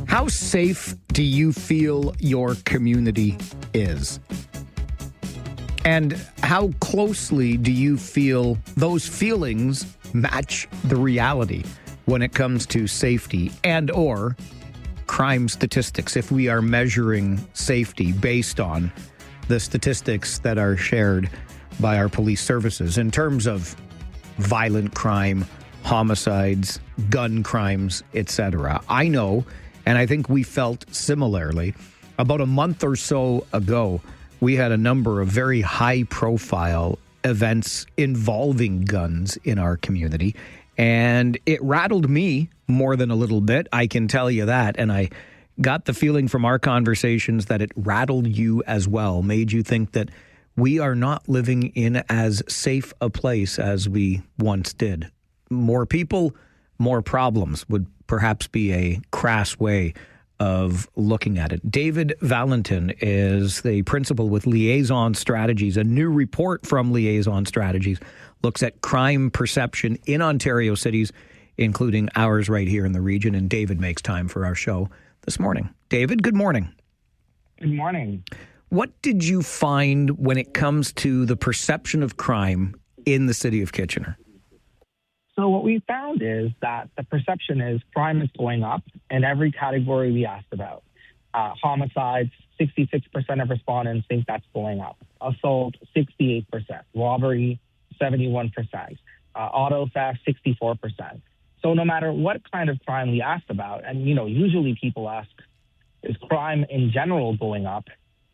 How safe do you feel your community is? And how closely do you feel those feelings match the reality when it comes to safety and or crime statistics, if we are measuring safety based on the statistics that are shared by our police services in terms of violent crime, homicides, gun crimes, etc. I know, and I think we felt similarly, about a month or so ago, we had a number of very high-profile events involving guns in our community. And it rattled me more than a little bit, I can tell you that. And I got the feeling from our conversations that it rattled you as well, made you think that we are not living in as safe a place as we once did. More people, more problems would perhaps be a crass way of looking at it. David Valentin is the principal with Liaison Strategies. A new report from Liaison Strategies looks at crime perception in Ontario cities, including ours right here in the region. And David makes time for our show this morning. David, good morning. Good morning. What did you find when it comes to the perception of crime in the city of Kitchener? So what we found is that the perception is crime is going up in every category we asked about. Homicides, 66% of respondents think that's going up. Assault, 68%. Robbery, 71%. Auto theft, 64%. So no matter what kind of crime we asked about, and, usually people ask, is crime in general going up?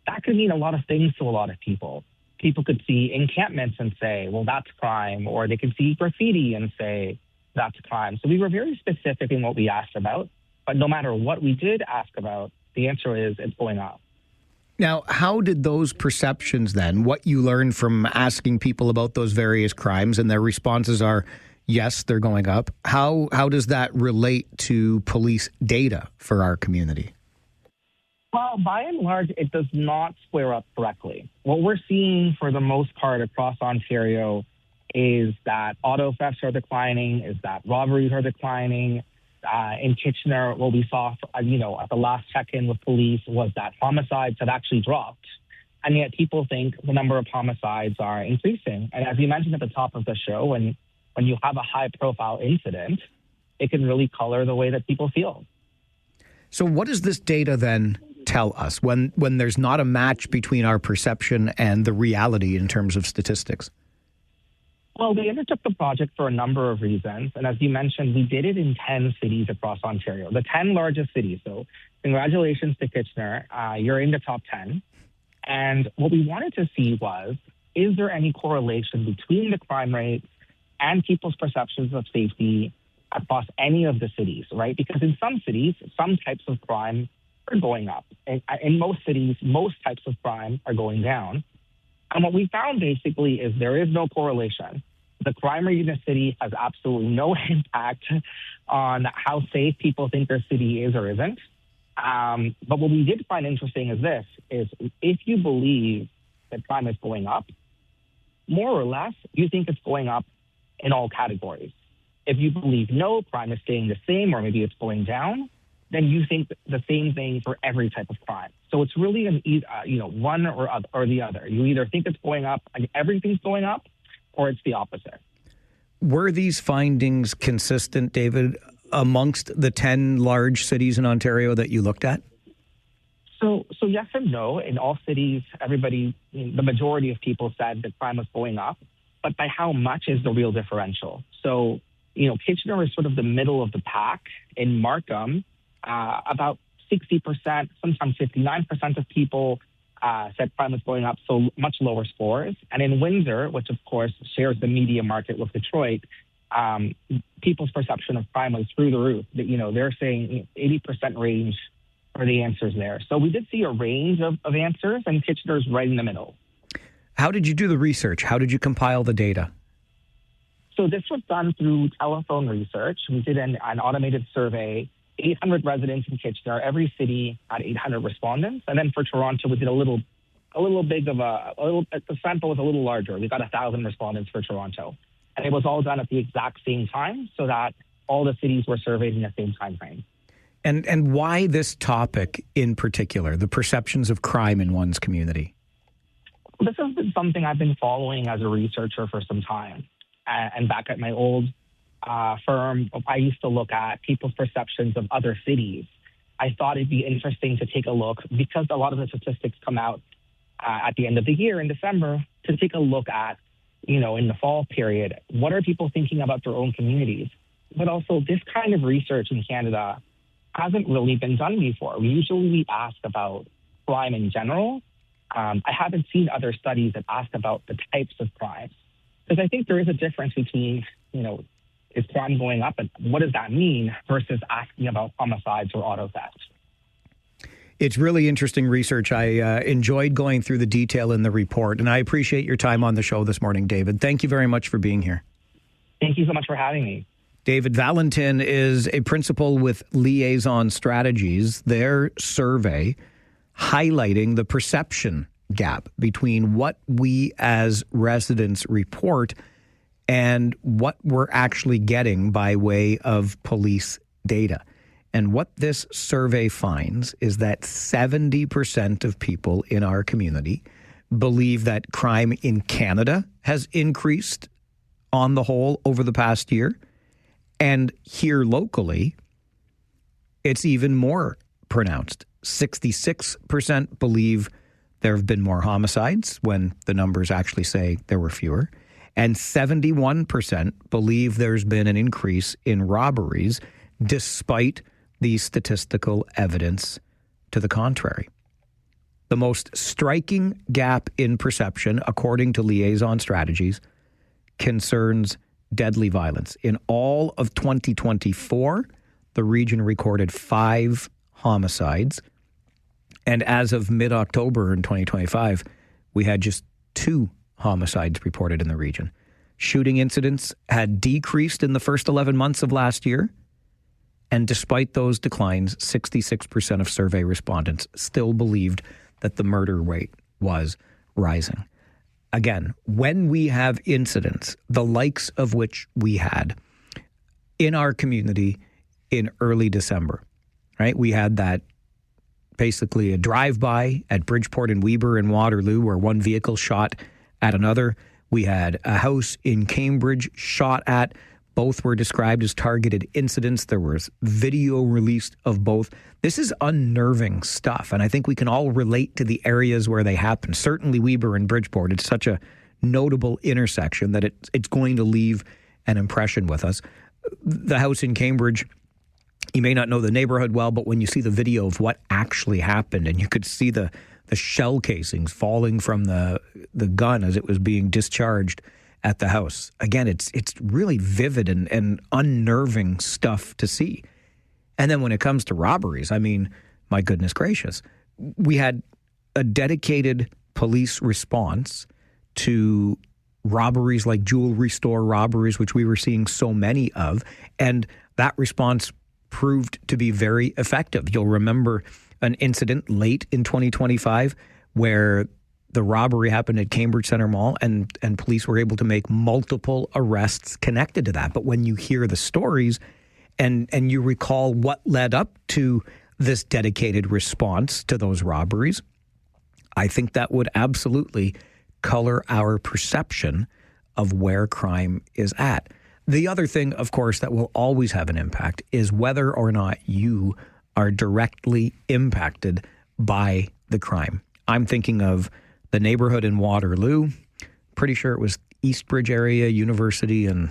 That could mean a lot of things to a lot of people. People could see encampments and say, well, that's crime, or they could see graffiti and say, that's crime. So we were very specific in what we asked about, but no matter what we did ask about, the answer is it's going up. Now, how did those perceptions then, what you learned from asking people about those various crimes and their responses are, yes, they're going up, how does that relate to police data for our community? Well, by and large, it does not square up correctly. What we're seeing for the most part across Ontario is that auto thefts are declining, is that robberies are declining. In Kitchener, what we saw, at the last check-in with police was that homicides had actually dropped. And yet people think the number of homicides are increasing. And as you mentioned at the top of the show, when you have a high-profile incident, it can really color the way that people feel. So what does this data then tell us when there's not a match between our perception and the reality in terms of statistics? Well, we undertook the project for a number of reasons. And as you mentioned, we did it in 10 cities across Ontario, the 10 largest cities. So congratulations to Kitchener. You're in the top 10. And what we wanted to see was, is there any correlation between the crime rates and people's perceptions of safety across any of the cities, right? Because in some cities, some types of crime are going up. In most cities, most types of crime are going down. And what we found basically is there is no correlation. The crime rate in a city has absolutely no impact on how safe people think their city is or isn't. But what we did find interesting is this, is if you believe that crime is going up, more or less, you think it's going up in all categories. If you believe no, crime is staying the same, or maybe it's going down, then you think the same thing for every type of crime. So it's really one or the other. You either think it's going up and everything's going up, or it's the opposite. Were these findings consistent, David, amongst the 10 large cities in Ontario that you looked at? So yes and no. In all cities, the majority of people said that crime was going up, but by how much is the real differential? So, Kitchener is sort of the middle of the pack. In Markham, about 60%, sometimes 59% of people said crime was going up, so much lower scores. And in Windsor, which of course shares the media market with Detroit, people's perception of crime was through the roof. They're saying 80% range for the answers there. So we did see a range of answers, and Kitchener's right in the middle. How did you do the research? How did you compile the data? So this was done through telephone research. We did an automated survey, 800 residents in Kitchener. Every city had 800 respondents. And then for Toronto, we did the sample was a little larger. We got 1,000 respondents for Toronto. And it was all done at the exact same time so that all the cities were surveyed in the same time frame. And why this topic in particular, the perceptions of crime in one's community? This has been something I've been following as a researcher for some time. And back at my old firm, I used to look at people's perceptions of other cities. I thought it'd be interesting to take a look, because a lot of the statistics come out at the end of the year in December, to take a look at, in the fall period, what are people thinking about their own communities? But also, this kind of research in Canada hasn't really been done before. We ask about crime in general. I haven't seen other studies that ask about the types of crimes. Because I think there is a difference between, is crime going up? And what does that mean versus asking about homicides or auto theft? It's really interesting research. I enjoyed going through the detail in the report, and I appreciate your time on the show this morning, David. Thank you very much for being here. Thank you so much for having me. David Valentin is a principal with Liaison Strategies. Their survey highlighting the perception gap between what we as residents report and what we're actually getting by way of police data. And what this survey finds is that 70% of people in our community believe that crime in Canada has increased on the whole over the past year. And here locally, it's even more pronounced. 66% believe there have been more homicides when the numbers actually say there were fewer. And 71% believe there's been an increase in robberies despite the statistical evidence to the contrary. The most striking gap in perception, according to Liaison Strategies, concerns deadly violence. In all of 2024, the region recorded 5 homicides. And as of mid-October in 2025, we had just 2 homicides reported in the region. Shooting incidents had decreased in the first 11 months of last year. And despite those declines, 66% of survey respondents still believed that the murder rate was rising. Again, when we have incidents, the likes of which we had in our community in early December, right? We had that basically a drive-by at Bridgeport and Weber and Waterloo where one vehicle shot at another. We had a house in Cambridge shot at. Both were described as targeted incidents. There was video released of both. This is unnerving stuff, and I think we can all relate to the areas where they happen. Certainly Weber and Bridgeport, it's such a notable intersection that it's going to leave an impression with us. The house in Cambridge, you may not know the neighborhood well, but when you see the video of what actually happened, and you could see the shell casings falling from the gun as it was being discharged at the house. Again, it's really vivid and unnerving stuff to see. And then when it comes to robberies, I mean, my goodness gracious, we had a dedicated police response to robberies like jewelry store robberies, which we were seeing so many of. And that response proved to be very effective. You'll remember an incident late in 2025 where the robbery happened at Cambridge Centre Mall, and police were able to make multiple arrests connected to that. But when you hear the stories and you recall what led up to this dedicated response to those robberies, I think that would absolutely color our perception of where crime is at. The other thing, of course, that will always have an impact is whether or not you are directly impacted by the crime. I'm thinking of the neighborhood in Waterloo. Pretty sure it was Eastbridge area, University and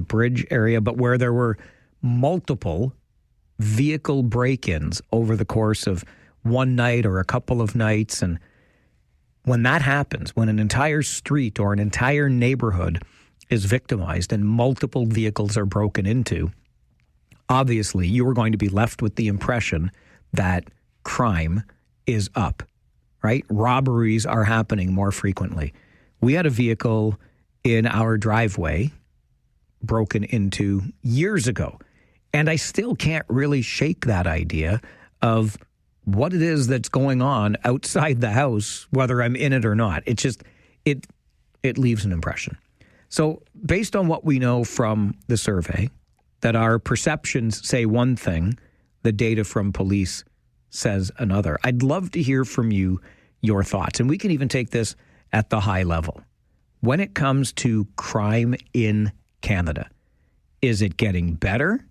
Bridge area, but where there were multiple vehicle break-ins over the course of one night or a couple of nights. And when that happens, when an entire street or an entire neighborhood is victimized and multiple vehicles are broken into, obviously you are going to be left with the impression that crime is up. Right? Robberies are happening more frequently. We had a vehicle in our driveway broken into years ago, and I still can't really shake that idea of what it is that's going on outside the house, whether I'm in it or not. It's just, it leaves an impression. So based on what we know from the survey, that our perceptions say one thing, the data from police says another. I'd love to hear from you your thoughts, and we can even take this at the high level. When it comes to crime in Canada, is it getting better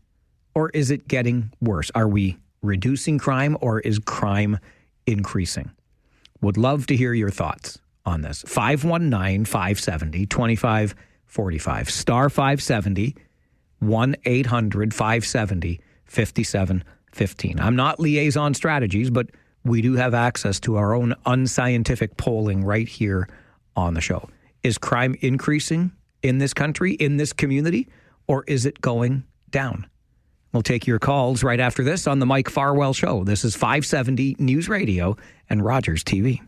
or is it getting worse? Are we reducing crime or is crime increasing? Would love to hear your thoughts on this. 519-570-2545. Star 570, 1-800-570-5715. I'm not Liaison Strategies, but we do have access to our own unscientific polling right here on the show. Is crime increasing in this country, in this community, or is it going down? We'll take your calls right after this on the Mike Farwell Show. This is 570 News Radio and Rogers TV.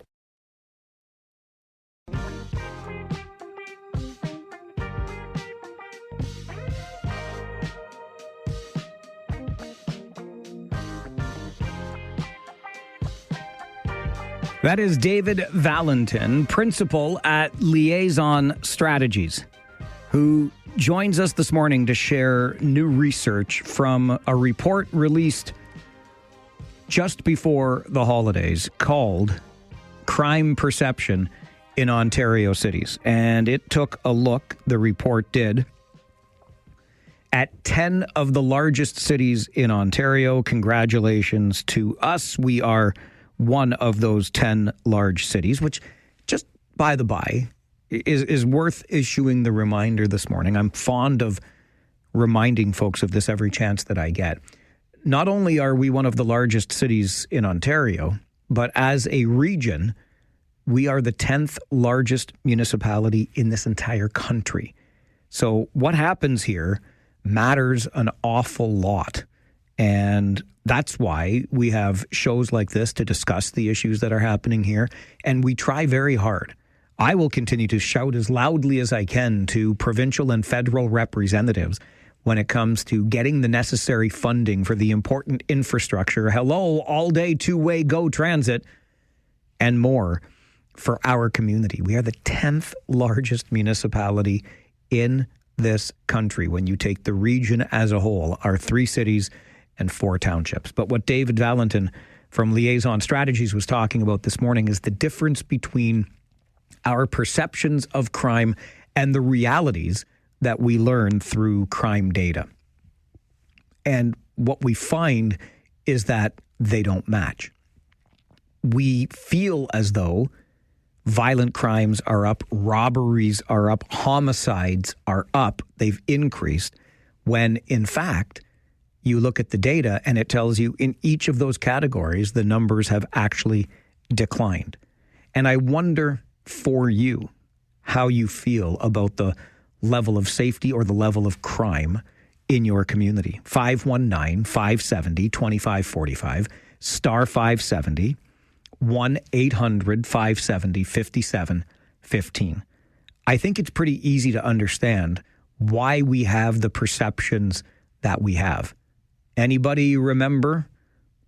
That is David Valentin, principal at Liaison Strategies, who joins us this morning to share new research from a report released just before the holidays called Crime Perception in Ontario Cities. And it took a look, the report did, at 10 of the largest cities in Ontario. Congratulations to us. We are one of those 10 large cities, which, just by the by, is worth issuing the reminder this morning. I'm fond of reminding folks of this every chance that I get. Not only are we one of the largest cities in Ontario, but as a region, we are the 10th largest municipality in this entire country. So what happens here matters an awful lot. And that's why we have shows like this to discuss the issues that are happening here. And we try very hard. I will continue to shout as loudly as I can to provincial and federal representatives when it comes to getting the necessary funding for the important infrastructure. Hello, all-day two-way GO transit and more for our community. We are the 10th largest municipality in this country when you take the region as a whole, our 3 cities and 4 townships. But what David Valentin from Liaison Strategies was talking about this morning is the difference between our perceptions of crime and the realities that we learn through crime data. And what we find is that they don't match. We feel as though violent crimes are up, robberies are up, homicides are up, they've increased, when in fact, you look at the data and it tells you in each of those categories, the numbers have actually declined. And I wonder for you how you feel about the level of safety or the level of crime in your community. 519-570-2545, star 570, 1-800-570-5715. I think it's pretty easy to understand why we have the perceptions that we have. Anybody remember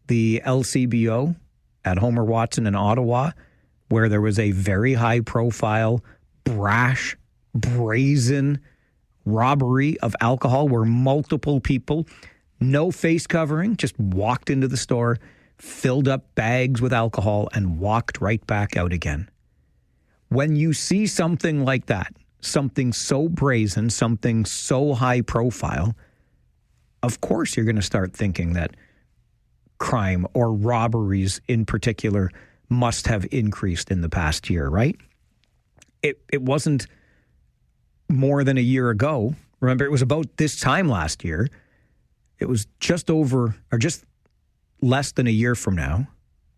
the LCBO at Homer Watson in Ottawa, where there was a very high-profile, brash, brazen robbery of alcohol where multiple people, no face covering, just walked into the store, filled up bags with alcohol, and walked right back out again? When you see something like that, something so brazen, something so high-profile, of course you're going to start thinking that crime or robberies in particular must have increased in the past year, right? It wasn't more than a year ago. Remember, it was about this time last year. It was just over, or just less than a year from now,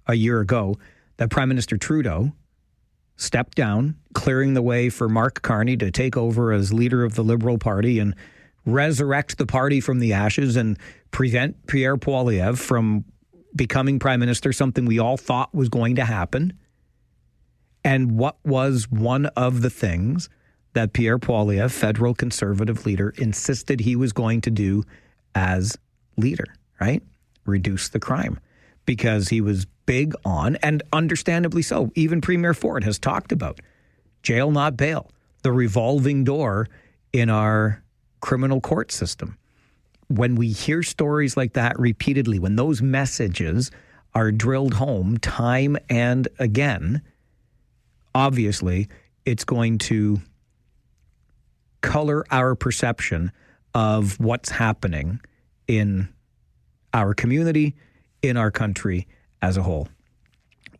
a year ago, that Prime Minister Trudeau stepped down, clearing the way for Mark Carney to take over as leader of the Liberal Party and resurrect the party from the ashes and prevent Pierre Poilievre from becoming prime minister, something we all thought was going to happen. And what was one of the things that Pierre Poilievre, federal conservative leader, insisted he was going to do as leader, right? Reduce the crime. Because he was big on, and understandably so, even Premier Ford has talked about jail, not bail, the revolving door in our criminal court system. When we hear stories like that repeatedly, when those messages are drilled home time and again, obviously it's going to color our perception of what's happening in our community, in our country as a whole.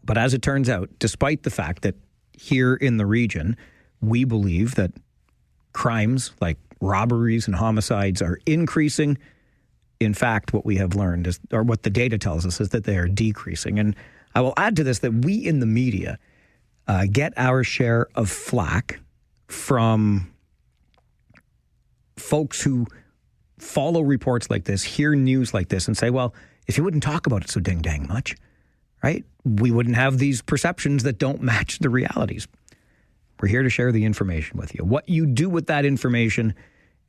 But as it turns out, despite the fact that here in the region, we believe that crimes like robberies and homicides are increasing, in fact, what we have learned is, or what the data tells us, is that they are decreasing. And I will add to this that we in the media get our share of flack from folks who follow reports like this, hear news like this, and say, well, if you wouldn't talk about it so dang much, right, we wouldn't have these perceptions that don't match the realities. We're here to share the information with you. What you do with that information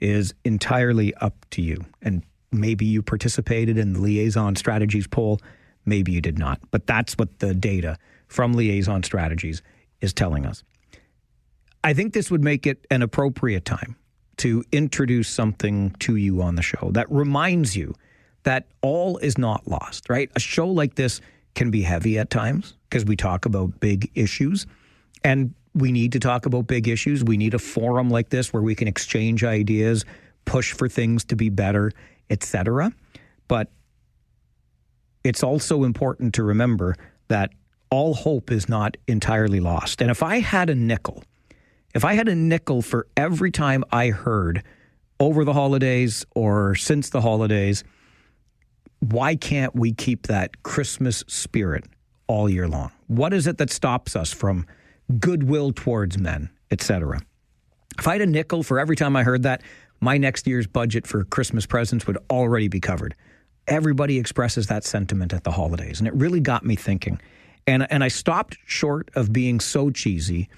is entirely up to you. And maybe you participated in the Liaison Strategies poll. Maybe you did not. But that's what the data from Liaison Strategies is telling us. I think this would make it an appropriate time to introduce something to you on the show that reminds you that all is not lost, right? A show like this can be heavy at times because we talk about big issues, and we need to talk about big issues. We need a forum like this where we can exchange ideas, push for things to be better, etc. But it's also important to remember that all hope is not entirely lost. And if I had a nickel for every time I heard over the holidays or since the holidays, why can't we keep that Christmas spirit all year long? What is it that stops us from goodwill towards men, etc.? If I had a nickel for every time I heard that, my next year's budget for Christmas presents would already be covered. Everybody expresses that sentiment at the holidays, and it really got me thinking. And I stopped short of being so cheesy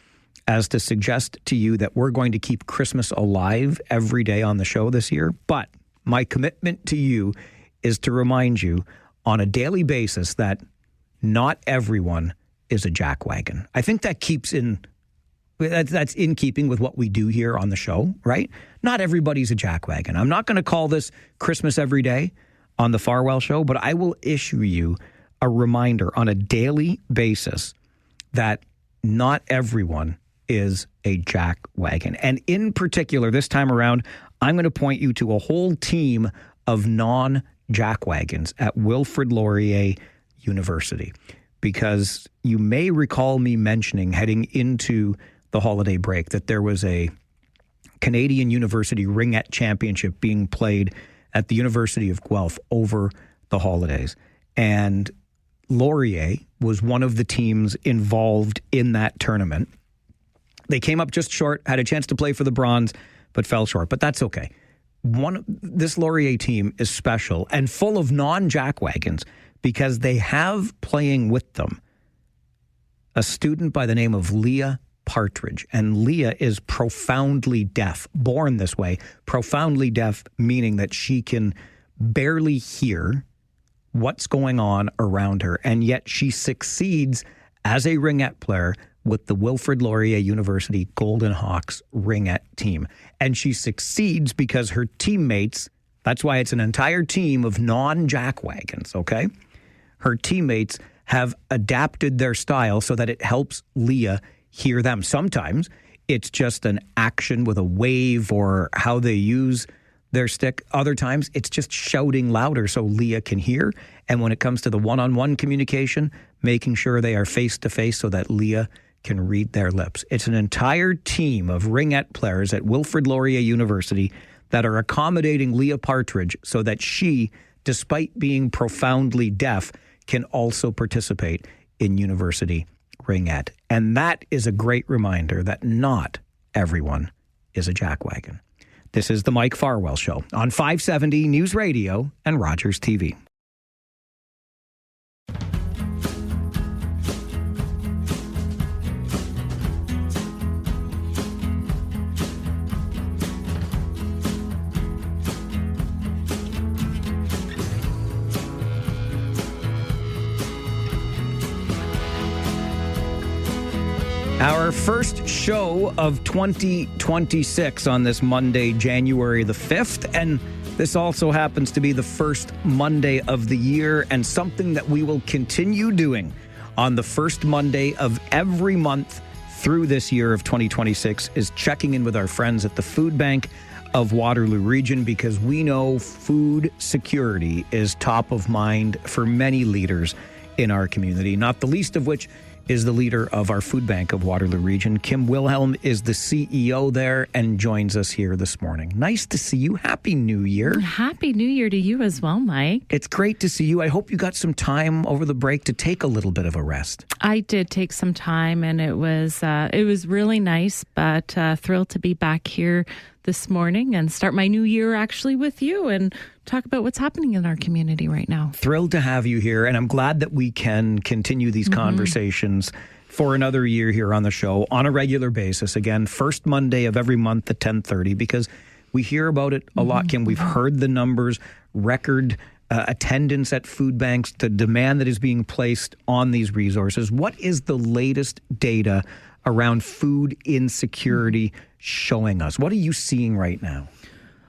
as to suggest to you that we're going to keep Christmas alive every day on the show this year. But my commitment to you is to remind you on a daily basis that not everyone is a jackwagon. I think that that's in keeping with what we do here on the show, right? Not everybody's a jackwagon. I'm not going to call this Christmas every day on the Farwell show, but I will issue you a reminder on a daily basis that not everyone is a jackwagon. And in particular, this time around, I'm going to point you to a whole team of non-jackwagons at Wilfrid Laurier University, because you may recall me mentioning heading into the holiday break that there was a Canadian University Ringette Championship being played at the University of Guelph over the holidays. And Laurier was one of the teams involved in that tournament. They came up just short, had a chance to play for the bronze, but fell short. But that's okay. This Laurier team is special and full of non-jackwagons because they have playing with them a student by the name of Leah Partridge. And Leah is profoundly deaf, born this way, profoundly deaf, meaning that she can barely hear what's going on around her. And yet she succeeds as a ringette player with the Wilfrid Laurier University Golden Hawks ringette team. And she succeeds because her teammates, that's why it's an entire team of non-jackwagons, okay? Her teammates have adapted their style so that it helps Leah hear them. Sometimes it's just an action with a wave or how they use their stick. Other times it's just shouting louder so Leah can hear. And when it comes to the one-on-one communication, making sure they are face-to-face so that Leah can read their lips. It's an entire team of ringette players at Wilfrid Laurier University that are accommodating Leah Partridge so that she, despite being profoundly deaf, can also participate in university ringette. And that is a great reminder that not everyone is a jackwagon. This is the Mike Farwell Show on 570 News Radio and Rogers TV. Our first show of 2026 on this Monday, January the 5th. And this also happens to be the first Monday of the year, and something that we will continue doing on the first Monday of every month through this year of 2026 is checking in with our friends at the Food Bank of Waterloo Region, because we know food security is top of mind for many leaders in our community, not the least of which is the leader of our Food Bank of Waterloo Region. Kim Wilhelm is the CEO there and joins us here this morning. Nice to see you. Happy New Year. Happy New Year to you as well, Mike. It's great to see you. I hope you got some time over the break to take a little bit of a rest. I did take some time, and it was really nice, but thrilled to be back here this morning and start my new year actually with you and talk about what's happening in our community right now. Thrilled to have you here, and I'm glad that we can continue these conversations for another year here on the show on a regular basis. Again, first Monday of every month at 10:30, because we hear about it a lot, Kim. We've heard the numbers, record attendance at food banks, the demand that is being placed on these resources. What is the latest data around food insecurity showing us? What are you seeing right now?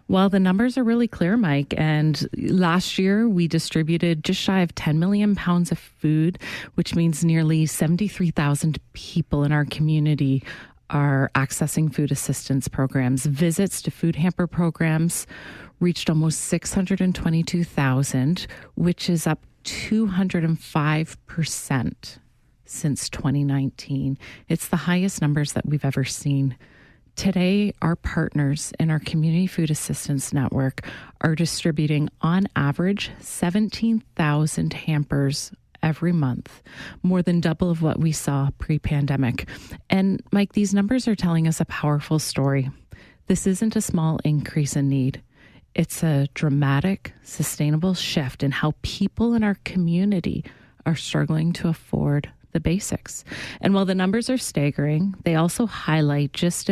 Well, the numbers are really clear, Mike. And last year, we distributed just shy of 10 million pounds of food, which means nearly 73,000 people in our community are accessing food assistance programs. Visits to food hamper programs reached almost 622,000, which is up 205% since 2019. It's the highest numbers that we've ever seen. Today, our partners in our Community Food Assistance Network are distributing, on average, 17,000 hampers every month, more than double of what we saw pre-pandemic. And Mike, these numbers are telling us a powerful story. This isn't a small increase in need. It's a dramatic, sustainable shift in how people in our community are struggling to afford the basics. And while the numbers are staggering, they also highlight just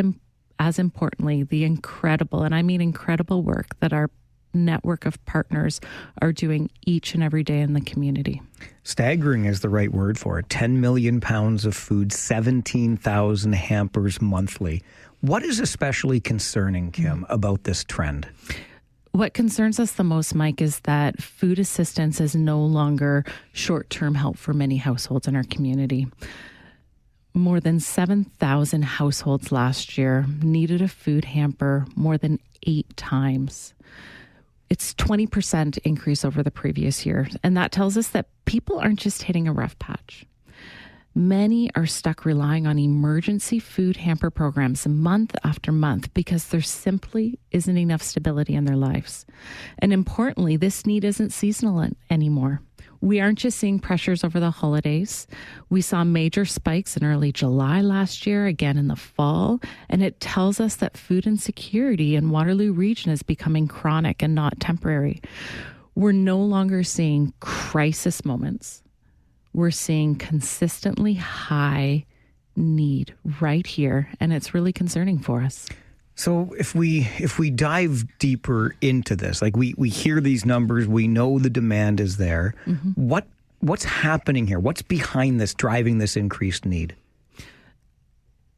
as importantly, the incredible, and I mean incredible work that our network of partners are doing each and every day in the community. Staggering is the right word for it. 10 million pounds of food, 17,000 hampers monthly. What is especially concerning, Kim, about this trend? What concerns us the most, Mike, is that food assistance is no longer short-term help for many households in our community. More than 7,000 households last year needed a food hamper more than 8 times. It's 20% increase over the previous year. And that tells us that people aren't just hitting a rough patch. Many are stuck relying on emergency food hamper programs month after month because there simply isn't enough stability in their lives. And importantly, this need isn't seasonal anymore. We aren't just seeing pressures over the holidays. We saw major spikes in early July last year, again in the fall, and it tells us that food insecurity in Waterloo Region is becoming chronic and not temporary. We're no longer seeing crisis moments. We're seeing consistently high need right here, and it's really concerning for us. So if we dive deeper into this, like we hear these numbers, we know the demand is there. What's happening here? What's behind this, driving this increased need?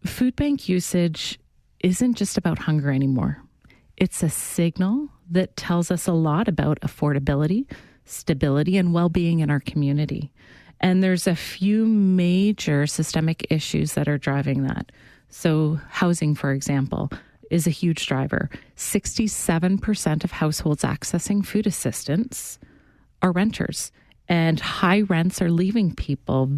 Food bank usage isn't just about hunger anymore. It's a signal that tells us a lot about affordability, stability, and well-being in our community. And there's a few major systemic issues that are driving that. So housing, for example, is a huge driver. 67% of households accessing food assistance are renters, and high rents are leaving people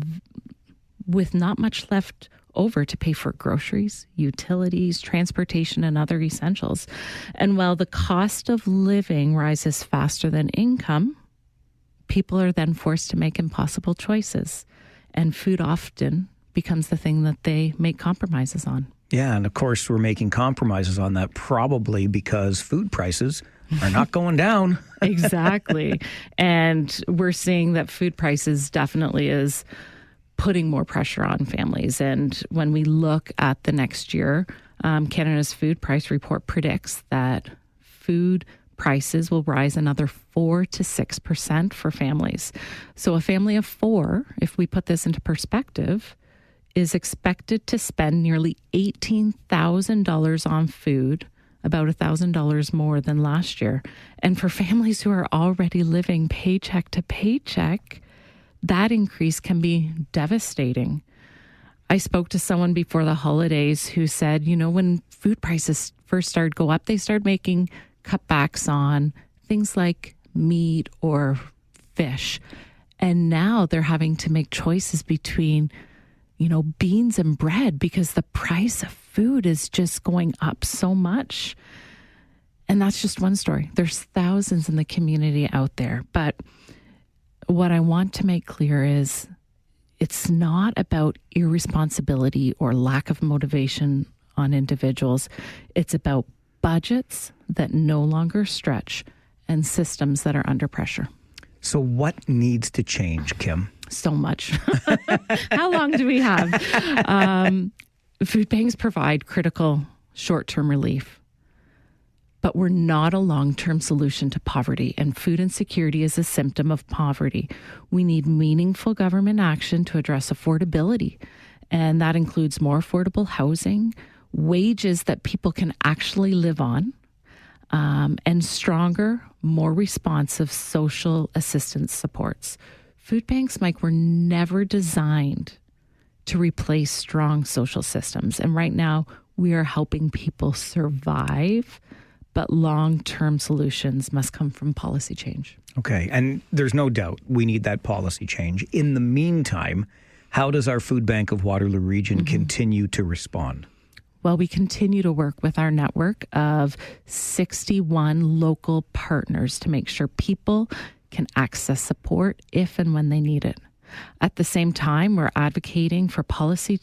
with not much left over to pay for groceries, utilities, transportation, and other essentials. And while the cost of living rises faster than income, people are then forced to make impossible choices, and food often becomes the thing that they make compromises on. Yeah, and of course, we're making compromises on that probably because food prices are not going down. Exactly. And we're seeing that food prices definitely is putting more pressure on families. And when we look at the next year, Canada's food price report predicts that food prices will rise another 4 to 6% for families. So a family of 4, if we put this into perspective, is expected to spend nearly $18,000 on food, about $1,000 more than last year. And for families who are already living paycheck to paycheck, that increase can be devastating. I spoke to someone before the holidays who said, when food prices first started to go up, they started making cutbacks on things like meat or fish. And now they're having to make choices between, beans and bread because the price of food is just going up so much. And that's just one story. There's thousands in the community out there. But what I want to make clear is it's not about irresponsibility or lack of motivation on individuals. It's about budgets that no longer stretch, and systems that are under pressure. So what needs to change, Kim? So much. How long do we have? Food banks provide critical short-term relief, but we're not a long-term solution to poverty, and food insecurity is a symptom of poverty. We need meaningful government action to address affordability, and that includes more affordable housing, wages that people can actually live on, and stronger, more responsive social assistance supports. Food banks, Mike, were never designed to replace strong social systems. And right now, we are helping people survive, but long-term solutions must come from policy change. Okay, and there's no doubt we need that policy change. In the meantime, how does our Food Bank of Waterloo Region continue to respond? Well, we continue to work with our network of 61 local partners to make sure people can access support if and when they need it. At the same time, we're advocating for policy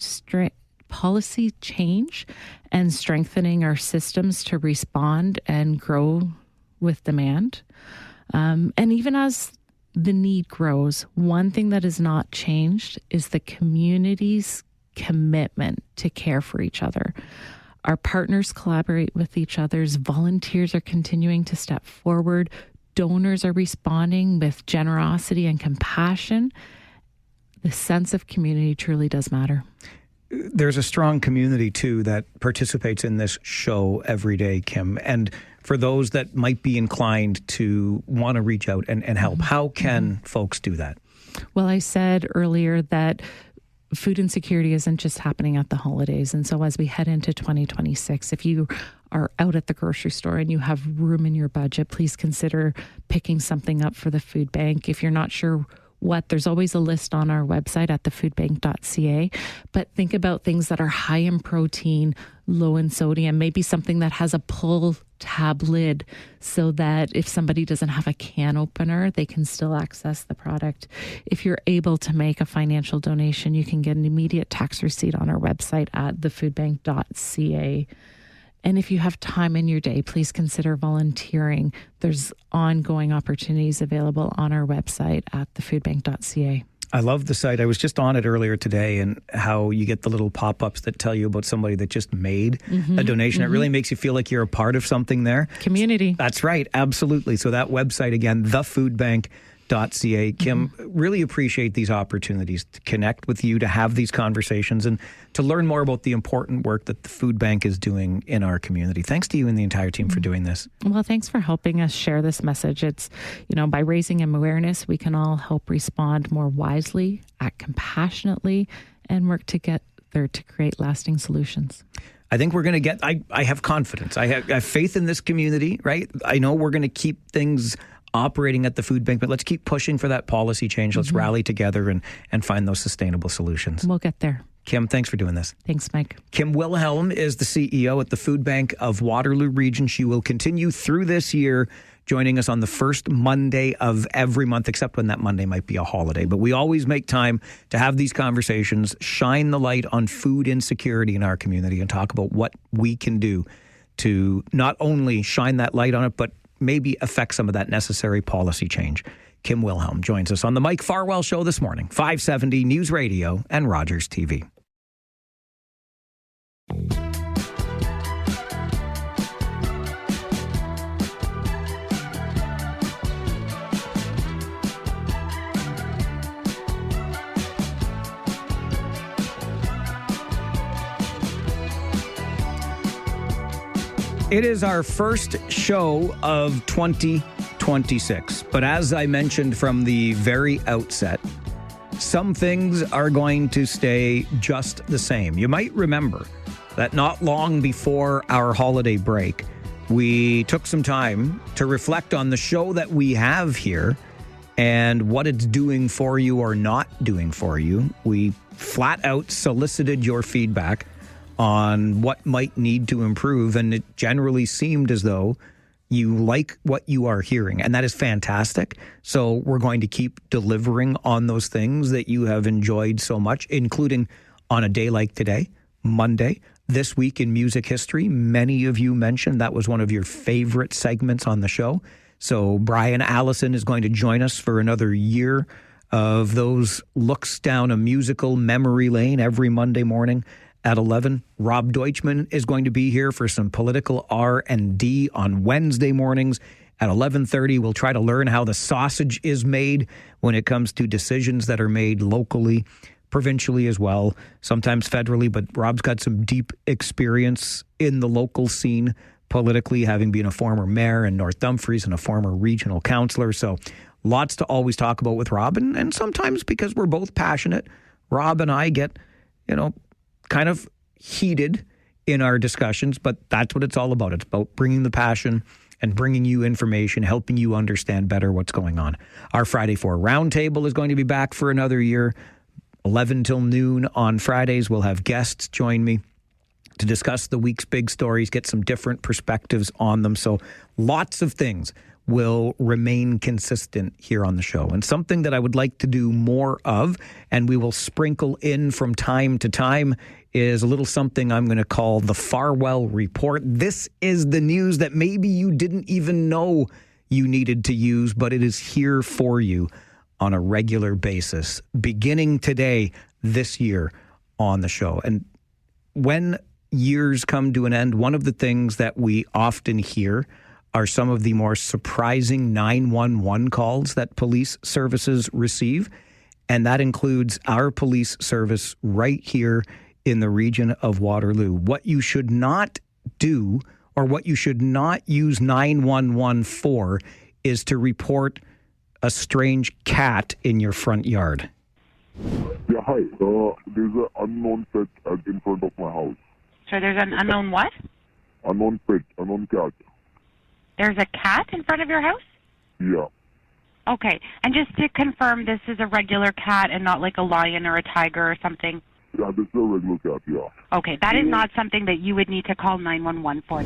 change and strengthening our systems to respond and grow with demand. And even as the need grows, one thing that has not changed is the community's commitment to care for each other. Our partners collaborate with each other's volunteers are continuing to step forward. Donors are responding with generosity and compassion. The sense of community truly does matter. There's a strong community, too, that participates in this show every day, Kim. And for those that might be inclined to want to reach out and help, how can folks do that? Well, I said earlier that food insecurity isn't just happening at the holidays. And so as we head into 2026, if you are out at the grocery store and you have room in your budget, please consider picking something up for the food bank. If you're not sure what, there's always a list on our website at thefoodbank.ca. But think about things that are high in protein, low in sodium, maybe something that has a pull tab lid so that if somebody doesn't have a can opener, they can still access the product. If you're able to make a financial donation, you can get an immediate tax receipt on our website at thefoodbank.ca. And if you have time in your day, please consider volunteering. There's ongoing opportunities available on our website at thefoodbank.ca. I love the site. I was just on it earlier today, and how you get the little pop-ups that tell you about somebody that just made a donation. It really makes you feel like you're a part of something there. Community. That's right. Absolutely. So that website again, thefoodbank.ca. Kim, really appreciate these opportunities to connect with you, to have these conversations, and to learn more about the important work that the food bank is doing in our community. Thanks to you and the entire team for doing this. Well, thanks for helping us share this message. It's, by raising awareness, we can all help respond more wisely, act compassionately, and work together to create lasting solutions. I think we're going to get, I have confidence. I have faith in this community, right? I know we're going to keep things operating at the food bank, but let's keep pushing for that policy change. Let's rally together and find those sustainable solutions. We'll get there. Kim, thanks for doing this. Thanks, Mike. Kim Wilhelm is the CEO at the Food Bank of Waterloo Region. She will continue through this year, joining us on the first Monday of every month, except when that Monday might be a holiday. But we always make time to have these conversations, shine the light on food insecurity in our community, and talk about what we can do to not only shine that light on it, but maybe affect some of that necessary policy change. Kim Wilhelm joins us on the Mike Farwell Show this morning, 570 News Radio and Rogers TV. It is our first show of 2026, but as I mentioned from the very outset, some things are going to stay just the same. You might remember that not long before our holiday break, we took some time to reflect on the show that we have here and what it's doing for you or not doing for you. We flat out solicited your feedback on what might need to improve, and it generally seemed as though you like what you are hearing, and that is fantastic. So we're going to keep delivering on those things that you have enjoyed so much, including on a day like today, Monday, This Week in Music History. Many of you mentioned that was one of your favorite segments on the show. So Brian Allison is going to join us for another year of those looks down a musical memory lane every Monday morning at 11. Rob Deutschman is going to be here for some political R&D on Wednesday mornings at 11:30. We'll try to learn how the sausage is made when it comes to decisions that are made locally, provincially as well, sometimes federally. But Rob's got some deep experience in the local scene politically, having been a former mayor in North Dumfries and a former regional councillor. So lots to always talk about with Rob. And sometimes because we're both passionate, Rob and I get, kind of heated in our discussions, but that's what it's all about. It's about bringing the passion and bringing you information, helping you understand better what's going on. Our Friday 4 Roundtable is going to be back for another year, 11 till noon on Fridays. We'll have guests join me to discuss the week's big stories, get some different perspectives on them. So lots of things will remain consistent here on the show. And something that I would like to do more of, and we will sprinkle in from time to time, is a little something I'm going to call the Farwell Report. This is the news that maybe you didn't even know you needed to use, but it is here for you on a regular basis, beginning today, this year on the show. And when years come to an end, one of the things that we often hear are some of the more surprising 911 calls that police services receive. And that includes our police service right here in the region of Waterloo. What you should not do, or what you should not use 911 for, is to report a strange cat in your front yard. Yeah, hi. There's an unknown pet in front of my house. So there's an unknown what? Unknown pet, unknown cat. There's a cat in front of your house? Yeah. Okay. And just to confirm, this is a regular cat and not like a lion or a tiger or something? Yeah, this is a regular cat, yeah. Okay. That is not something that you would need to call 911 for.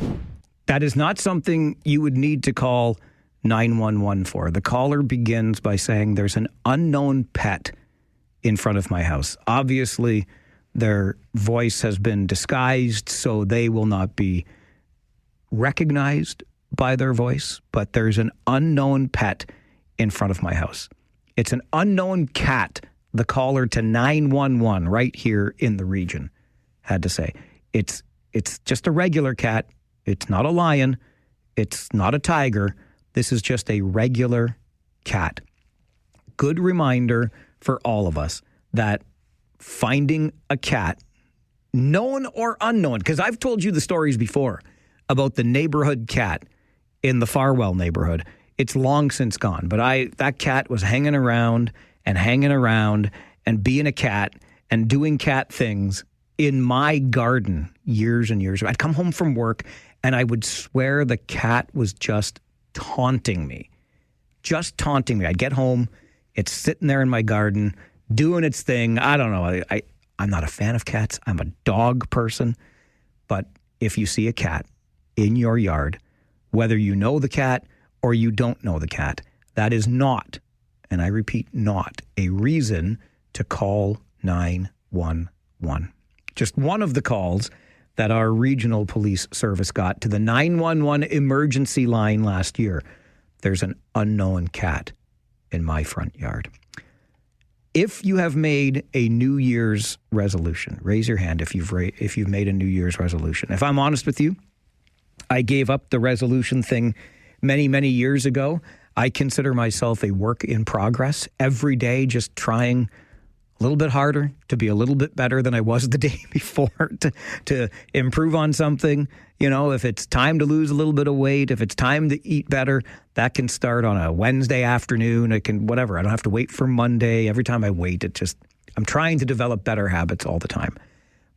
That is not something you would need to call 911 for. The caller begins by saying there's an unknown pet in front of my house. Obviously, their voice has been disguised, so they will not be recognized by their voice, but there's an unknown pet in front of my house. It's an unknown cat, the caller to 911 right here in the region had to say. It's just a regular cat. It's not a lion. It's not a tiger. This is just a regular cat. Good reminder for all of us that finding a cat, known or unknown, because I've told you the stories before about the neighborhood cat in the Farwell neighborhood. It's long since gone, but that cat was hanging around and being a cat and doing cat things in my garden years and years ago. I'd come home from work and I would swear the cat was just taunting me. I'd get home, it's sitting there in my garden doing its thing. I don't know. I'm not a fan of cats. I'm a dog person. But if you see a cat in your yard, whether you know the cat or you don't know the cat, that is not, and I repeat, not a reason to call 911. Just one of the calls that our regional police service got to the 911 emergency line last year. There's an unknown cat in my front yard. If you have made a New Year's resolution, raise your hand if you've made a New Year's resolution. If I'm honest with you, I gave up the resolution thing many, many years ago. I consider myself a work in progress. Every day just trying a little bit harder to be a little bit better than I was the day before, to improve on something. If it's time to lose a little bit of weight, if it's time to eat better, that can start on a Wednesday afternoon. It can, whatever. I don't have to wait for Monday. Every time I wait, I'm trying to develop better habits all the time.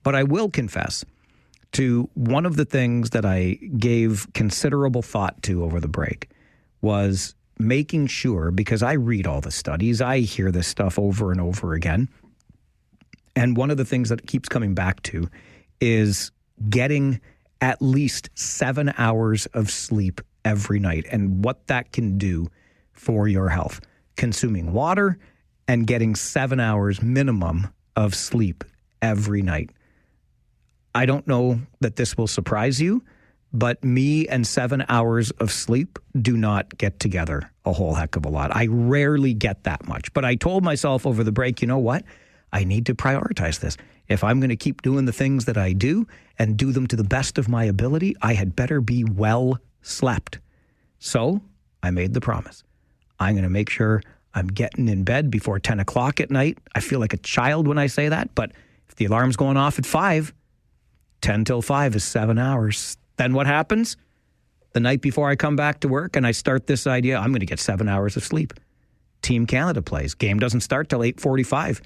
But I will confess to one of the things that I gave considerable thought to over the break was making sure, because I read all the studies, I hear this stuff over and over again. And one of the things that it keeps coming back to is getting at least 7 hours of sleep every night and what that can do for your health. Consuming water and getting 7 hours minimum of sleep every night. I don't know that this will surprise you, but me and 7 hours of sleep do not get together a whole heck of a lot. I rarely get that much. But I told myself over the break, you know what? I need to prioritize this. If I'm going to keep doing the things that I do and do them to the best of my ability, I had better be well slept. So I made the promise. I'm going to make sure I'm getting in bed before 10 o'clock at night. I feel like a child when I say that, but if the alarm's going off at 5, 10 till 5 is 7 hours. Then what happens? The night before I come back to work and I start this idea, I'm going to get 7 hours of sleep. Team Canada plays. Game doesn't start till 8:45.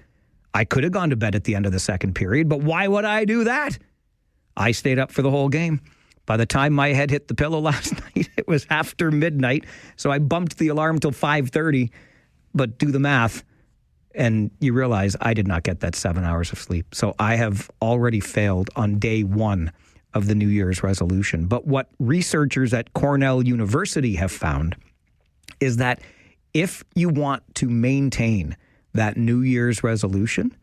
I could have gone to bed at the end of the second period, but why would I do that? I stayed up for the whole game. By the time my head hit the pillow last night, it was after midnight, so I bumped the alarm till 5:30. But do the math, and you realize I did not get that 7 hours of sleep. So I have already failed on day one of the New Year's resolution. But what researchers at Cornell University have found is that if you want to maintain that New Year's resolution,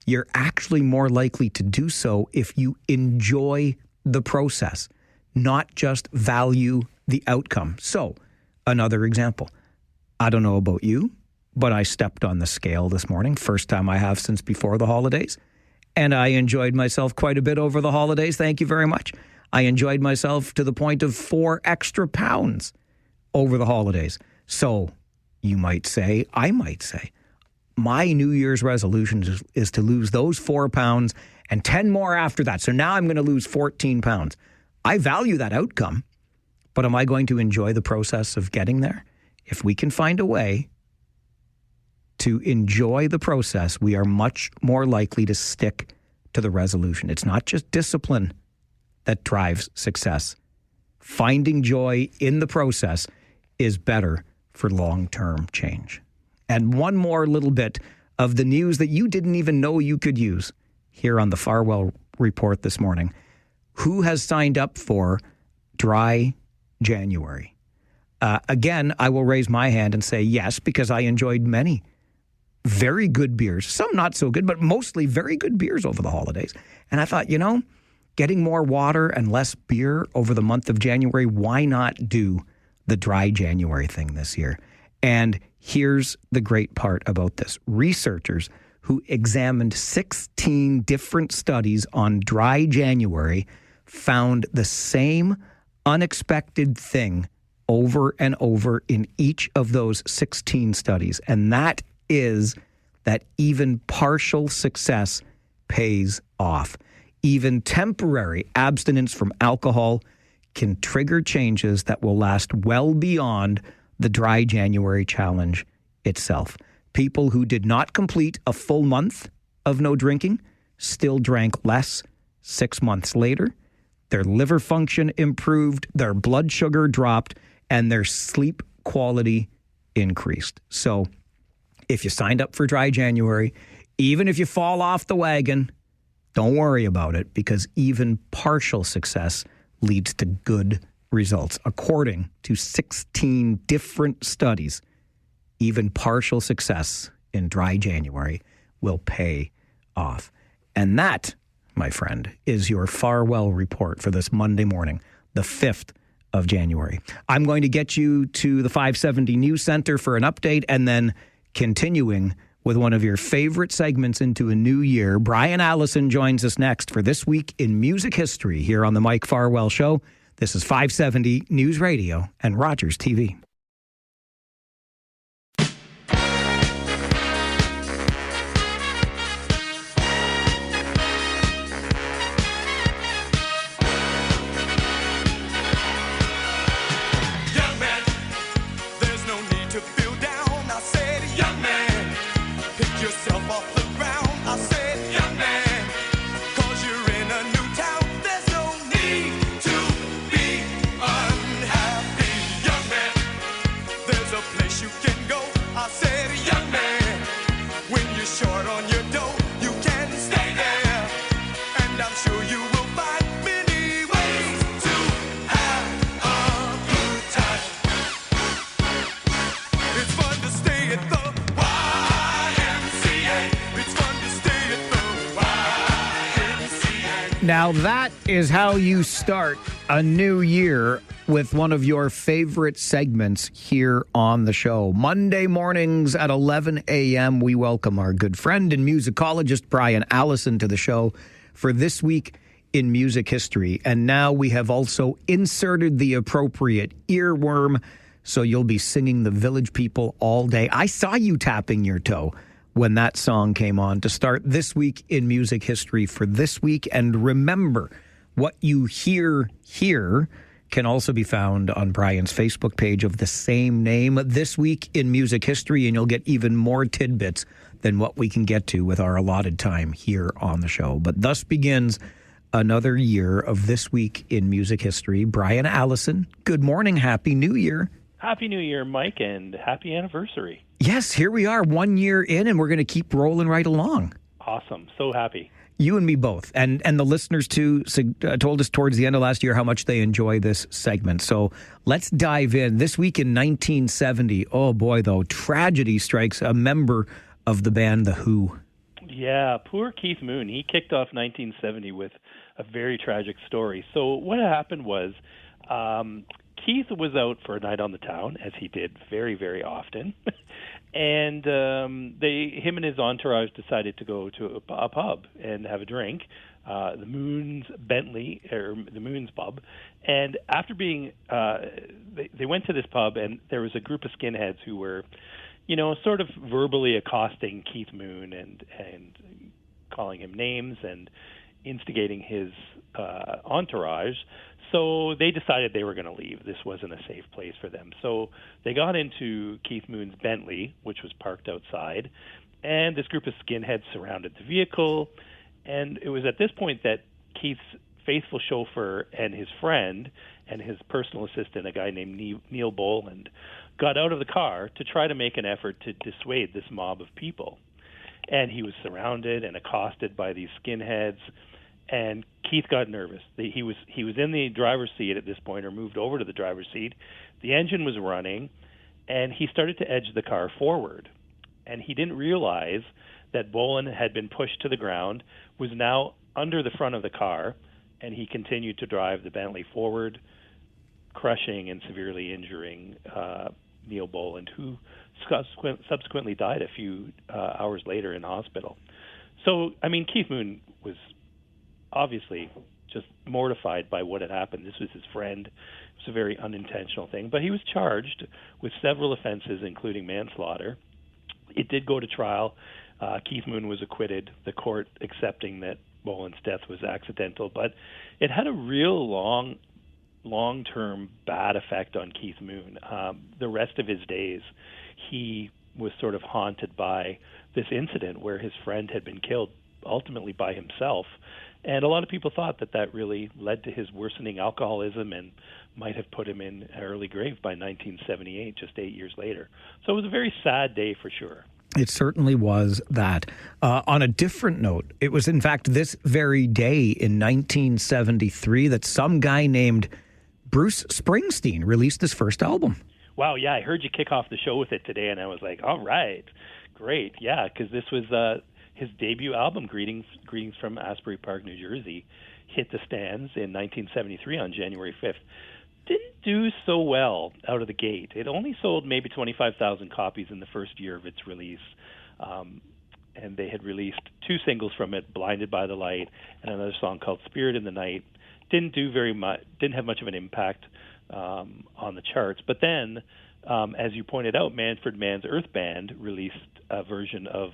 you're actually more likely to do so if you enjoy the process, not just value the outcome. So, another example. I don't know about you, but I stepped on the scale this morning, first time I have since before the holidays, and I enjoyed myself quite a bit over the holidays. Thank you very much. I enjoyed myself to the point of 4 extra pounds over the holidays. So, you might say, I might say, my New Year's resolution is to lose those 4 pounds and 10 more after that. So now I'm going to lose 14 pounds. I value that outcome, but am I going to enjoy the process of getting there? If we can find a way to enjoy the process, we are much more likely to stick to the resolution. It's not just discipline that drives success. Finding joy in the process is better for long-term change. And one more little bit of the news that you didn't even know you could use here on the Farwell Report this morning. Who has signed up for Dry January? Again, I will raise my hand and say yes, because I enjoyed many very good beers. Some not so good, but mostly very good beers over the holidays. And I thought, getting more water and less beer over the month of January, why not do the Dry January thing this year? And here's the great part about this. Researchers who examined 16 different studies on Dry January found the same unexpected thing over and over in each of those 16 studies. And that is that even partial success pays off. Even temporary abstinence from alcohol can trigger changes that will last well beyond the Dry January challenge itself. People who did not complete a full month of no drinking still drank less 6 months later. Their liver function improved, their blood sugar dropped, and their sleep quality increased. So if you signed up for Dry January, even if you fall off the wagon, don't worry about it, because even partial success leads to good results. According to 16 different studies, even partial success in Dry January will pay off. And that, my friend, is your Farwell Report for this Monday morning, the 5th of January. I'm going to get you to the 570 News Center for an update, and then continuing with one of your favorite segments into a new year. Brian Allison joins us next for This Week in Music History here on the Mike Farwell Show. This is 570 News Radio and Rogers TV. Now that is how you start a new year with one of your favorite segments here on the show. Monday mornings at 11 a.m., we welcome our good friend and musicologist Brian Allison to the show for This Week in Music History. And now we have also inserted the appropriate earworm, so you'll be singing The Village People all day. I saw you tapping your toe when that song came on to start This Week in Music History for this week. And remember, what you hear here can also be found on Brian's Facebook page of the same name, This Week in Music History, and you'll get even more tidbits than what we can get to with our allotted time here on the show. But thus begins another year of This Week in Music History. Brian Allison, good morning. Happy New Year. Happy New Year, Mike, and happy anniversary. Yes, here we are 1 year in, and we're going to keep rolling right along. Awesome. So happy. You and me both. And the listeners, too, told us towards the end of last year how much they enjoy this segment. So let's dive in. This week in 1970, oh boy, though, tragedy strikes a member of the band The Who. Yeah, poor Keith Moon. He kicked off 1970 with a very tragic story. So what happened was Keith was out for a night on the town, as he did very, very often. And him and his entourage decided to go to a pub and have a drink, the Moon's Pub. And after being, they went to this pub, and there was a group of skinheads who were, sort of verbally accosting Keith Moon and calling him names and instigating his entourage. So they decided they were going to leave. This wasn't a safe place for them. So they got into Keith Moon's Bentley, which was parked outside, and this group of skinheads surrounded the vehicle. And it was at this point that Keith's faithful chauffeur and his friend and his personal assistant, a guy named Neil Boland, got out of the car to try to make an effort to dissuade this mob of people. And he was surrounded and accosted by these skinheads. And Keith got nervous. He was in the driver's seat at this point, or moved over to the driver's seat. The engine was running, and he started to edge the car forward. And he didn't realize that Boland had been pushed to the ground, was now under the front of the car, and he continued to drive the Bentley forward, crushing and severely injuring Neil Boland, who subsequently died a few hours later in hospital. So, Keith Moon was obviously just mortified by what had happened. This was his friend. It was a very unintentional thing. But he was charged with several offenses, including manslaughter. It did go to trial. Keith Moon was acquitted, the court accepting that Boland's death was accidental. But it had a real long-term bad effect on Keith Moon. The rest of his days, he was sort of haunted by this incident where his friend had been killed, ultimately by himself. And a lot of people thought that really led to his worsening alcoholism and might have put him in an early grave by 1978, just 8 years later. So it was a very sad day for sure. It certainly was that. On a different note, it was in fact this very day in 1973 that some guy named Bruce Springsteen released his first album. Wow, yeah, I heard you kick off the show with it today, and I was like, all right, great, yeah, because this was his debut album, Greetings from Asbury Park, New Jersey, hit the stands in 1973 on January 5th. Didn't do so well out of the gate. It only sold maybe 25,000 copies in the first year of its release. And they had released two singles from it, Blinded by the Light and another song called Spirit in the Night. Didn't do very much, didn't have much of an impact on the charts. But then, as you pointed out, Manfred Mann's Earth Band released a version of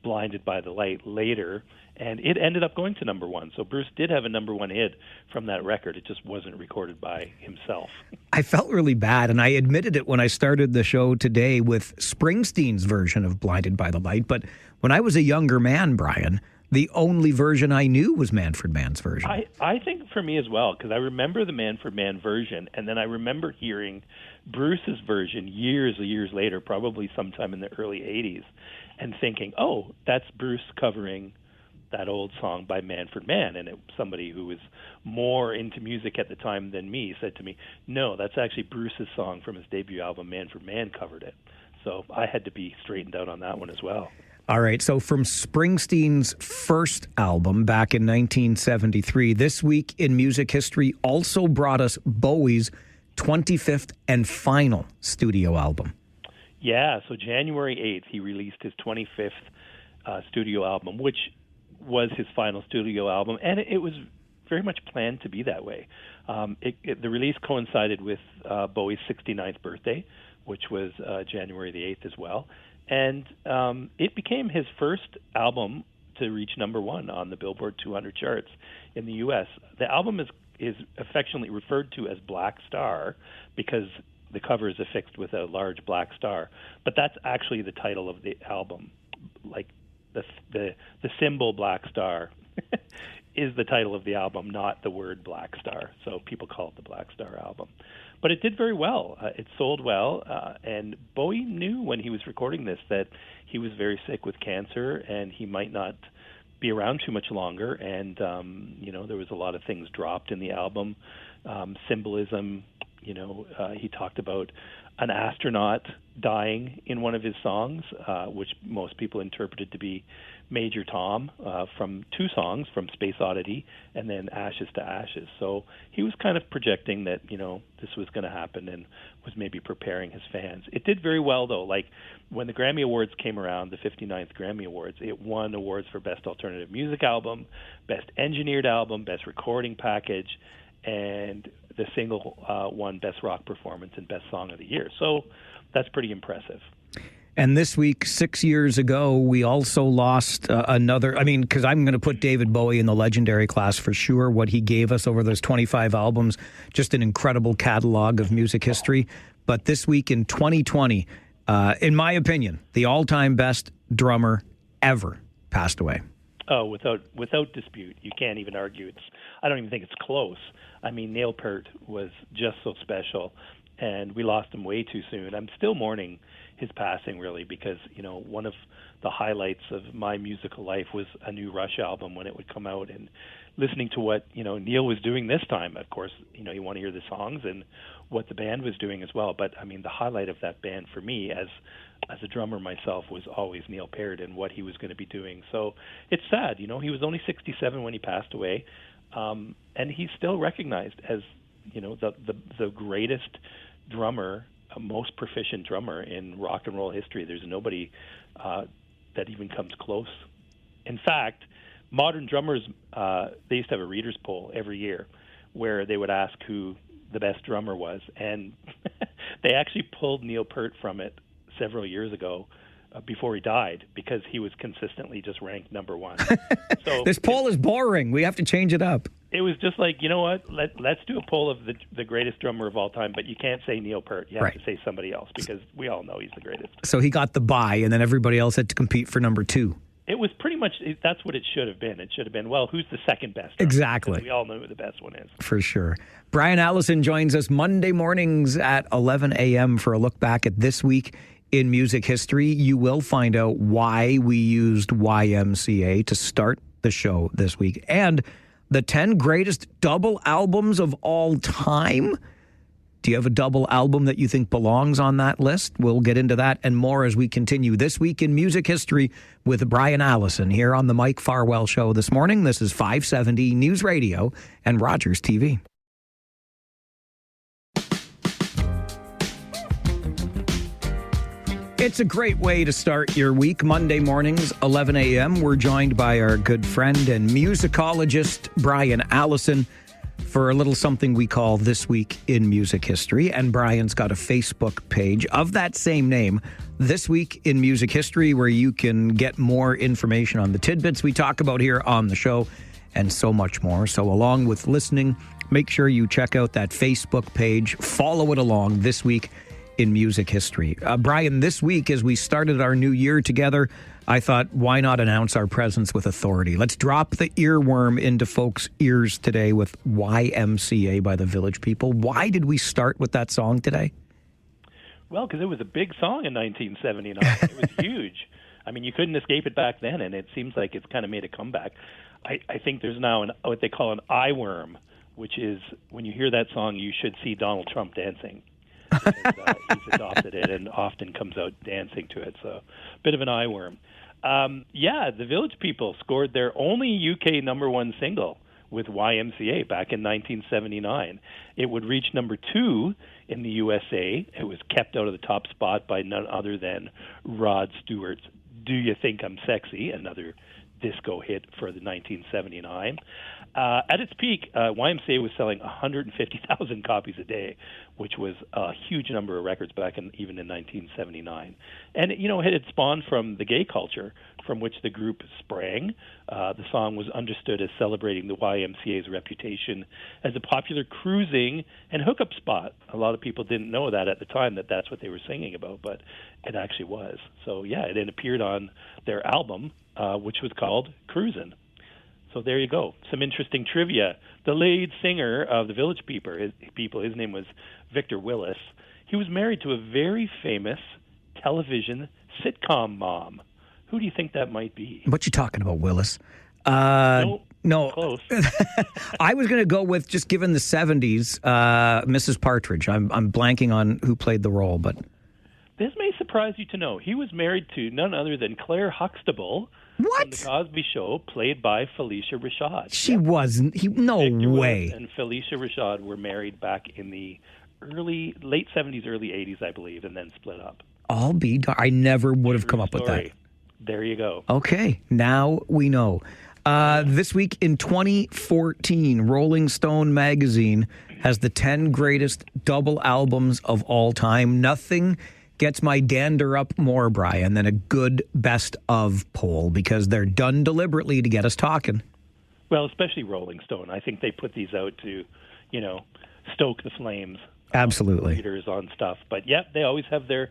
Blinded by the Light later, and it ended up going to number one. So Bruce did have a number one hit from that record. It just wasn't recorded by himself. I felt really bad, and I admitted it when I started the show today with Springsteen's version of Blinded by the Light. But when I was a younger man, Brian, the only version I knew was Manfred Mann's version. I think for me as well, because I remember the Manfred Mann version, and then I remember hearing Bruce's version years later, probably sometime in the early 80s, and thinking, oh, that's Bruce covering that old song by Manfred Mann. And somebody who was more into music at the time than me said to me, no, that's actually Bruce's song from his debut album. Manfred Mann covered it. So I had to be straightened out on that one as well. All right, so from Springsteen's first album back in 1973, This Week in Music History also brought us Bowie's 25th and final studio album. Yeah, so January 8th, he released his 25th studio album, which was his final studio album, and it was very much planned to be that way. The release coincided with Bowie's 69th birthday, which was January the 8th as well. And it became his first album to reach number one on the Billboard 200 charts in the U.S. The album is affectionately referred to as Black Star because the cover is affixed with a large black star. But that's actually the title of the album. Like the symbol Black Star is the title of the album, not the word Black Star. So people call it the Black Star album. But it did very well. It sold well, and Bowie knew when he was recording this that he was very sick with cancer and he might not be around too much longer. And, there was a lot of things dropped in the album, symbolism. He talked about an astronaut dying in one of his songs, which most people interpreted to be Major Tom from two songs, from Space Oddity and then Ashes to Ashes. So he was kind of projecting that, this was going to happen and was maybe preparing his fans. It did very well, though. Like when the Grammy Awards came around, the 59th Grammy Awards, it won awards for Best Alternative Music Album, Best Engineered Album, Best Recording Package, and the single won Best Rock Performance and Best Song of the Year. So that's pretty impressive. And this week, 6 years ago, we also lost another, because I'm going to put David Bowie in the legendary class for sure. What he gave us over those 25 albums, just an incredible catalog of music history. But this week in 2020, in my opinion, the all-time best drummer ever passed away. Oh, without dispute. You can't even argue. I don't even think it's close. Neil Peart was just so special, and we lost him way too soon. I'm still mourning his passing, really, because, one of the highlights of my musical life was a new Rush album when it would come out, and listening to what, Neil was doing this time. Of course, you want to hear the songs and what the band was doing as well. But, the highlight of that band for me as a drummer myself was always Neil Peart and what he was going to be doing. So it's sad, he was only 67 when he passed away. And he's still recognized as, the greatest drummer, most proficient drummer in rock and roll history. There's nobody that even comes close. In fact, modern drummers, they used to have a reader's poll every year where they would ask who the best drummer was. And they actually pulled Neil Peart from it several years ago before he died because he was consistently just ranked number one. So this poll is boring. We have to change it up. It was just like, you know what? Let's do a poll of the greatest drummer of all time, but you can't say Neil Peart. You have to say somebody else because we all know he's the greatest. So he got the bye, and then everybody else had to compete for number two. It was pretty much, that's what it should have been. It should have been, well, who's the second best drummer? Exactly. Because we all know who the best one is. For sure. Brian Allison joins us Monday mornings at 11 a.m. for a look back at this week in music history. You will find out why we used YMCA to start the show this week and the 10 greatest double albums of all time. Do you have a double album that you think belongs on that list? We'll get into that and more as we continue This Week in Music History with Brian Allison here on the Mike Farwell Show this morning. This is 570 News Radio and Rogers TV. It's a great way to start your week. Monday mornings, 11 a.m. We're joined by our good friend and musicologist, Brian Allison, for a little something we call This Week in Music History. And Brian's got a Facebook page of that same name, This Week in Music History, where you can get more information on the tidbits we talk about here on the show and so much more. So along with listening, make sure you check out that Facebook page. Follow it along, This Week in Music History. Brian, this week, as we started our new year together, I thought, why not announce our presence with authority? Let's drop the earworm into folks' ears today with YMCA by the Village People. Why did we start with that song today? Well, because it was a big song in 1979. It was huge. You couldn't escape it back then, and it seems like it's kind of made a comeback. I think there's now what they call an eyeworm, which is when you hear that song, you should see Donald Trump dancing. Because, he's adopted it and often comes out dancing to it. So, bit of an eyeworm. The Village People scored their only UK number one single with YMCA back in 1979. It would reach number 2 in the USA. It was kept out of the top spot by none other than Rod Stewart's Do You Think I'm Sexy, another disco hit for the 1979. At its peak, YMCA was selling 150,000 copies a day, which was a huge number of records back even in 1979. And, it had spawned from the gay culture from which the group sprang. The song was understood as celebrating the YMCA's reputation as a popular cruising and hookup spot. A lot of people didn't know that at the time, that that's what they were singing about, but it actually was. So, it appeared on their album, which was called Cruisin'. So there you go. Some interesting trivia. The lead singer of the Village People, his name was Victor Willis. He was married to a very famous television sitcom mom. Who do you think that might be? What you talking about, Willis? No. Close. I was going to go with, just given the 70s, Mrs. Partridge. I'm blanking on who played the role, but... This may surprise you to know. He was married to none other than Claire Huxtable. What? From The Cosby Show, played by Felicia Rashad. She wasn't. No Victor way. Willis and Felicia Rashad were married back in the late 70s, early 80s, I believe, and then split up. I never would have come up with that. There you go. Okay, now we know. This week in 2014, Rolling Stone magazine has the 10 greatest double albums of all time. Nothing gets my dander up more, Brian, than a good best of poll, because they're done deliberately to get us talking. Well, especially Rolling Stone. I think they put these out to, stoke the flames. Absolutely. Readers on stuff. But they always have their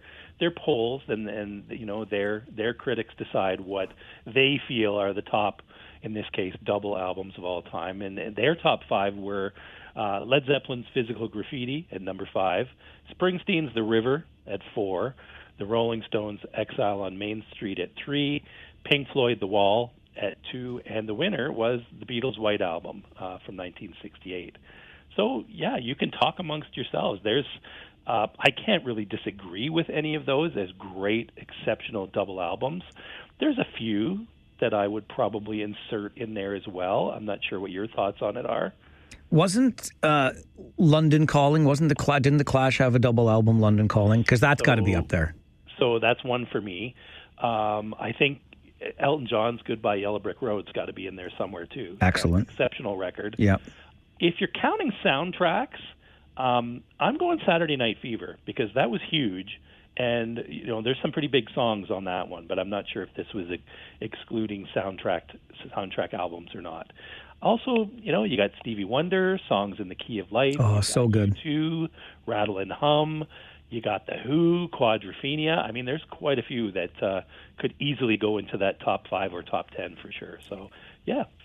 polls, and their critics decide what they feel are the top, in this case, double albums of all time. And their top 5 were Led Zeppelin's Physical Graffiti at number 5, Springsteen's The River at 4, the Rolling Stones' Exile on Main Street at 3, Pink Floyd The Wall at 2, and the winner was the Beatles' White Album from 1968. So, you can talk amongst yourselves. I can't really disagree with any of those as great, exceptional double albums. There's a few that I would probably insert in there as well. I'm not sure what your thoughts on it are. Wasn't London Calling, didn't the Clash have a double album, London Calling? Because that's got to be up there. So that's one for me. I think Elton John's Goodbye Yellow Brick Road's got to be in there somewhere too. Excellent. Exceptional record. Yeah. If you're counting soundtracks, I'm going Saturday Night Fever, because that was huge. And, there's some pretty big songs on that one, but I'm not sure if this was excluding soundtrack albums or not. Also, you got Stevie Wonder, Songs in the Key of Life. Oh, so good. U2, Rattle and Hum. You got The Who, Quadrophenia. I mean, there's quite a few that could easily go into that top 5 or top 10 for sure. So,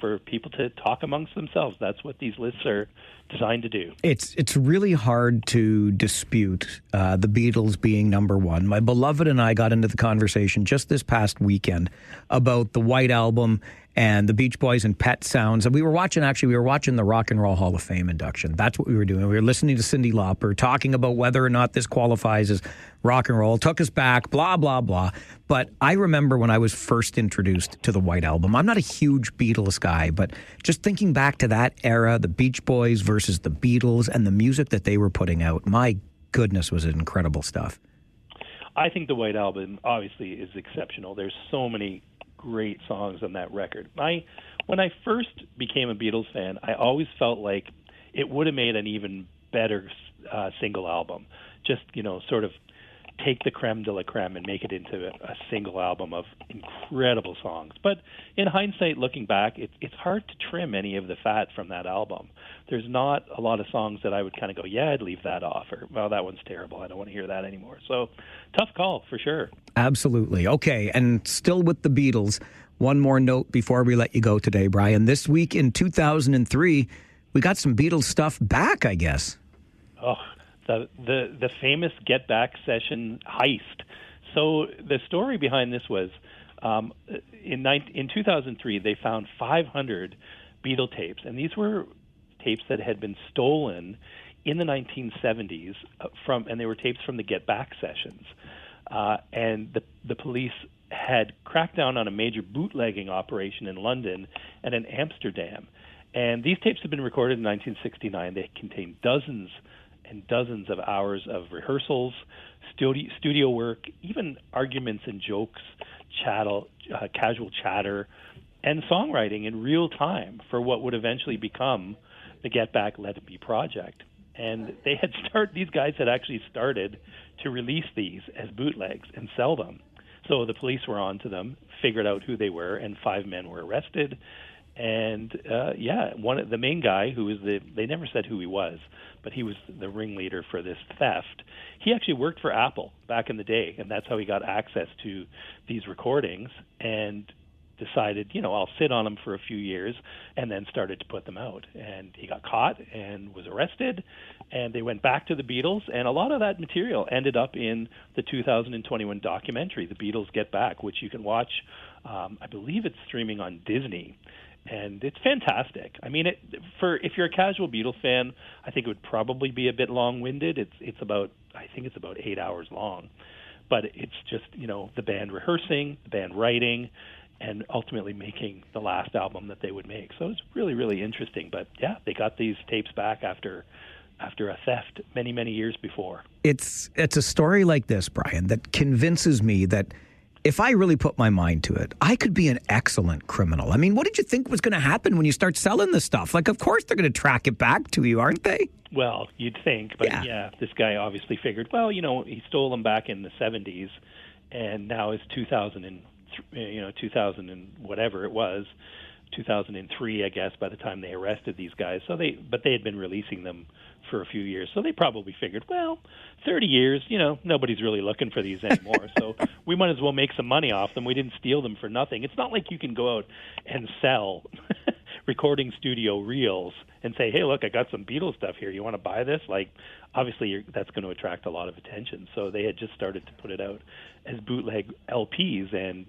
for people to talk amongst themselves, that's what these lists are designed to do. It's really hard to dispute the Beatles being number one. My beloved and I got into the conversation just this past weekend about the White Album and the Beach Boys and Pet Sounds. And we were watching the Rock and Roll Hall of Fame induction. That's what we were doing. We were listening to Cyndi Lauper, talking about whether or not this qualifies as rock and roll. Took us back, blah, blah, blah. But I remember when I was first introduced to the White Album. I'm not a huge Beatles guy, but just thinking back to that era, the Beach Boys versus the Beatles and the music that they were putting out, my goodness, was it incredible stuff. I think the White Album obviously is exceptional. There's so many great songs on that record. When I first became a Beatles fan, I always felt like it would have made an even better single album. Just, sort of take the creme de la creme and make it into a single album of incredible songs. But in hindsight, looking back, it's hard to trim any of the fat from that album. There's not a lot of songs that I would kind of go, I'd leave that off, or, well, that one's terrible, I don't want to hear that anymore. So, tough call, for sure. Absolutely. Okay, and still with the Beatles, one more note before we let you go today, Brian. This week in 2003, we got some Beatles stuff back, I guess. Oh, the famous Get Back session heist. So the story behind this was in 2003 they found 500 Beatle tapes, and these were tapes that had been stolen in the 1970s and they were tapes from the Get Back sessions. And the police had cracked down on a major bootlegging operation in London and in Amsterdam. And these tapes had been recorded in 1969. They contained dozens and dozens of hours of rehearsals, studio work, even arguments and jokes, casual chatter, and songwriting in real time for what would eventually become the Get Back, Let It Be project. And these guys had actually started to release these as bootlegs and sell them. So the police were on to them, figured out who they were, and 5 men were arrested. And the main guy, who was they never said who he was, but he was the ringleader for this theft. He actually worked for Apple back in the day, and that's how he got access to these recordings, and decided, I'll sit on them for a few years, and then started to put them out. And he got caught and was arrested, and they went back to the Beatles, and a lot of that material ended up in the 2021 documentary, The Beatles Get Back, which you can watch. I believe it's streaming on Disney, and it's fantastic. I mean, if you're a casual Beatles fan, I think it would probably be a bit long-winded. It's about 8 hours long, but it's just the band rehearsing, the band writing, and ultimately making the last album that they would make. So it's really, really interesting. But yeah, they got these tapes back after a theft many, many years before. It's a story like this, Brian, that convinces me that if I really put my mind to it, I could be an excellent criminal. I mean, what did you think was going to happen when you start selling this stuff? Like, of course they're going to track it back to you, aren't they? Well, you'd think, but yeah this guy obviously figured, well, he stole them back in the 70s, and now it's 2000 and whatever it was, 2003, I guess, by the time they arrested these guys. But they had been releasing them for a few years, so they probably figured, well, 30 years, nobody's really looking for these anymore, so we might as well make some money off them. We didn't steal them for nothing. It's not like you can go out and sell recording studio reels and say, hey, look, I got some Beatles stuff here. You want to buy this? Like, obviously, that's going to attract a lot of attention. So they had just started to put it out as bootleg LPs, and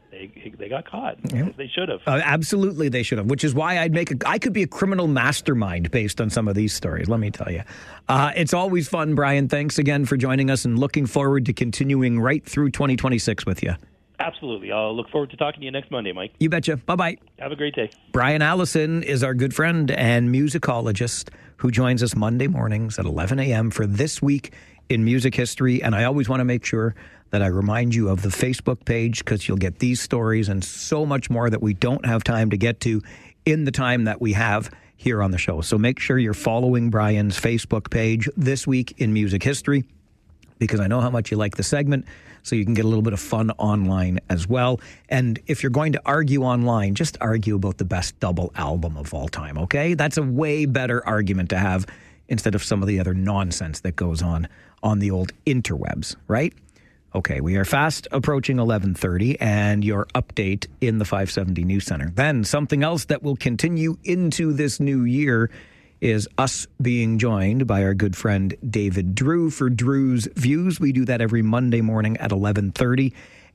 they got caught. Yeah. They should have. Absolutely, they should have. Which is why I could be a criminal mastermind based on some of these stories. Let me tell you, it's always fun, Brian. Thanks again for joining us, and looking forward to continuing right through 2026 with you. Absolutely. I'll look forward to talking to you next Monday, Mike. You betcha. Bye-bye. Have a great day. Brian Allison is our good friend and musicologist who joins us Monday mornings at 11 a.m. for This Week in Music History. And I always want to make sure that I remind you of the Facebook page, because you'll get these stories and so much more that we don't have time to get to in the time that we have here on the show. So make sure you're following Brian's Facebook page, This Week in Music History, because I know how much you like the segment, so you can get a little bit of fun online as well. And if you're going to argue online, just argue about the best double album of all time, okay? That's a way better argument to have instead of some of the other nonsense that goes on the old interwebs, right? Okay, we are fast approaching 11:30 and your update in the 570 News Center. Then something else that will continue into this new year is us being joined by our good friend David Drewe for Drewe's Views. We do that every Monday morning at 11:30.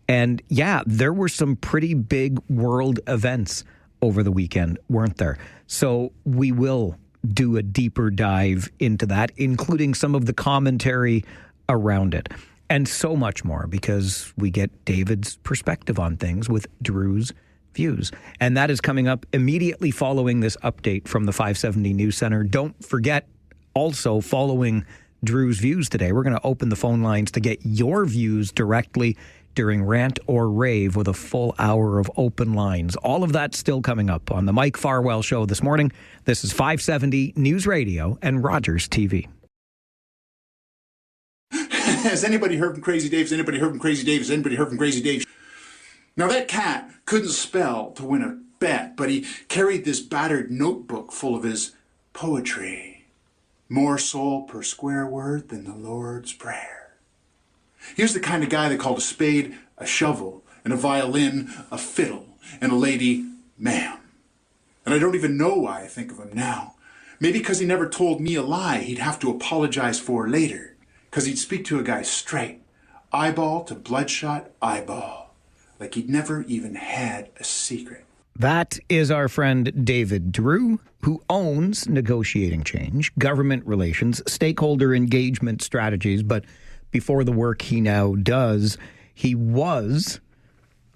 And yeah, there were some pretty big world events over the weekend, weren't there? So we will do a deeper dive into that, including some of the commentary around it. And so much more, because we get David's perspective on things with Drewe's Views. And that is coming up immediately following this update from the 570 News Center. Don't forget, also following Drewe's Views today, we're going to open the phone lines to get your views directly during Rant or Rave with a full hour of open lines. All of that still coming up on the Mike Farwell Show this morning. This is 570 News Radio and Rogers TV. Has anybody heard from Crazy Dave? Has anybody heard from Crazy Dave? Has anybody heard from Crazy Dave? Now, that cat couldn't spell to win a bet, but he carried this battered notebook full of his poetry. More soul per square word than the Lord's Prayer. He was the kind of guy that called a spade a shovel, and a violin a fiddle, and a lady ma'am. And I don't even know why I think of him now. Maybe because he never told me a lie he'd have to apologize for later. Because he'd speak to a guy straight, eyeball to bloodshot eyeball, like he'd never even had a secret. That is our friend David Drewe, who owns Negotiating Change, government relations, stakeholder engagement strategies. But before the work he now does, he was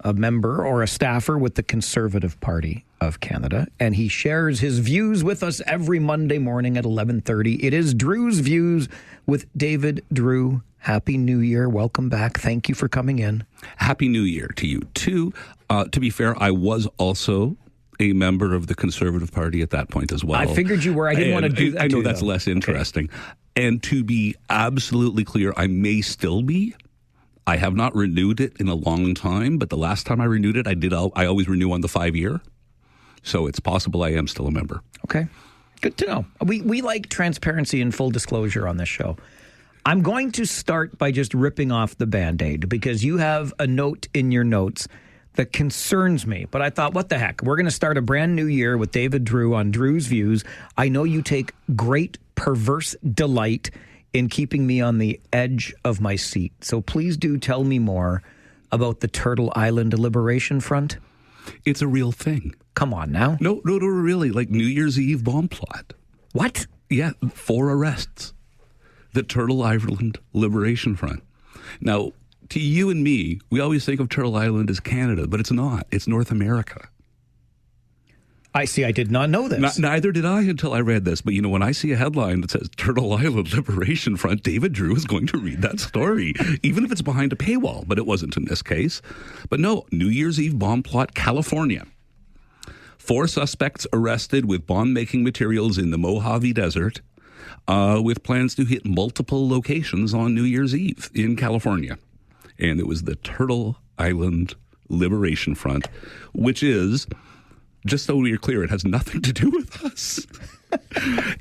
a member or a staffer with the Conservative Party of Canada, and he shares his views with us every Monday morning at 11:30. It is Drewe's Views with David Drewe. Happy New Year. Welcome back. Thank you for coming in. Happy New Year to you, too. To be fair, I was also a member of the Conservative Party at that point as well. I figured you were. I didn't want to do that. I know that's less interesting. Okay. And to be absolutely clear, I may still be. I have not renewed it in a long time, but the last time I renewed it, I always renew on the 5-year. So it's possible I am still a member. Okay. Good to know. We like transparency and full disclosure on this show. I'm going to start by just ripping off the Band-Aid because you have a note in your notes that concerns me. But I thought, what the heck? We're going to start a brand new year with David Drewe on Drewe's Views. I know you take great perverse delight in keeping me on the edge of my seat. So please do tell me more about the Turtle Island Liberation Front. It's a real thing. Come on now. No, really. Like New Year's Eve bomb plot. What? Yeah, 4 arrests. The Turtle Island Liberation Front. Now, to you and me, we always think of Turtle Island as Canada, but it's not. It's North America. I see. I did not know this. Neither did I until I read this. But, when I see a headline that says Turtle Island Liberation Front, David Drewe is going to read that story, even if it's behind a paywall. But it wasn't in this case. But no, New Year's Eve bomb plot, California. 4 suspects arrested with bomb-making materials in the Mojave Desert, with plans to hit multiple locations on New Year's Eve in California. And it was the Turtle Island Liberation Front, which is, just so we're clear, it has nothing to do with us.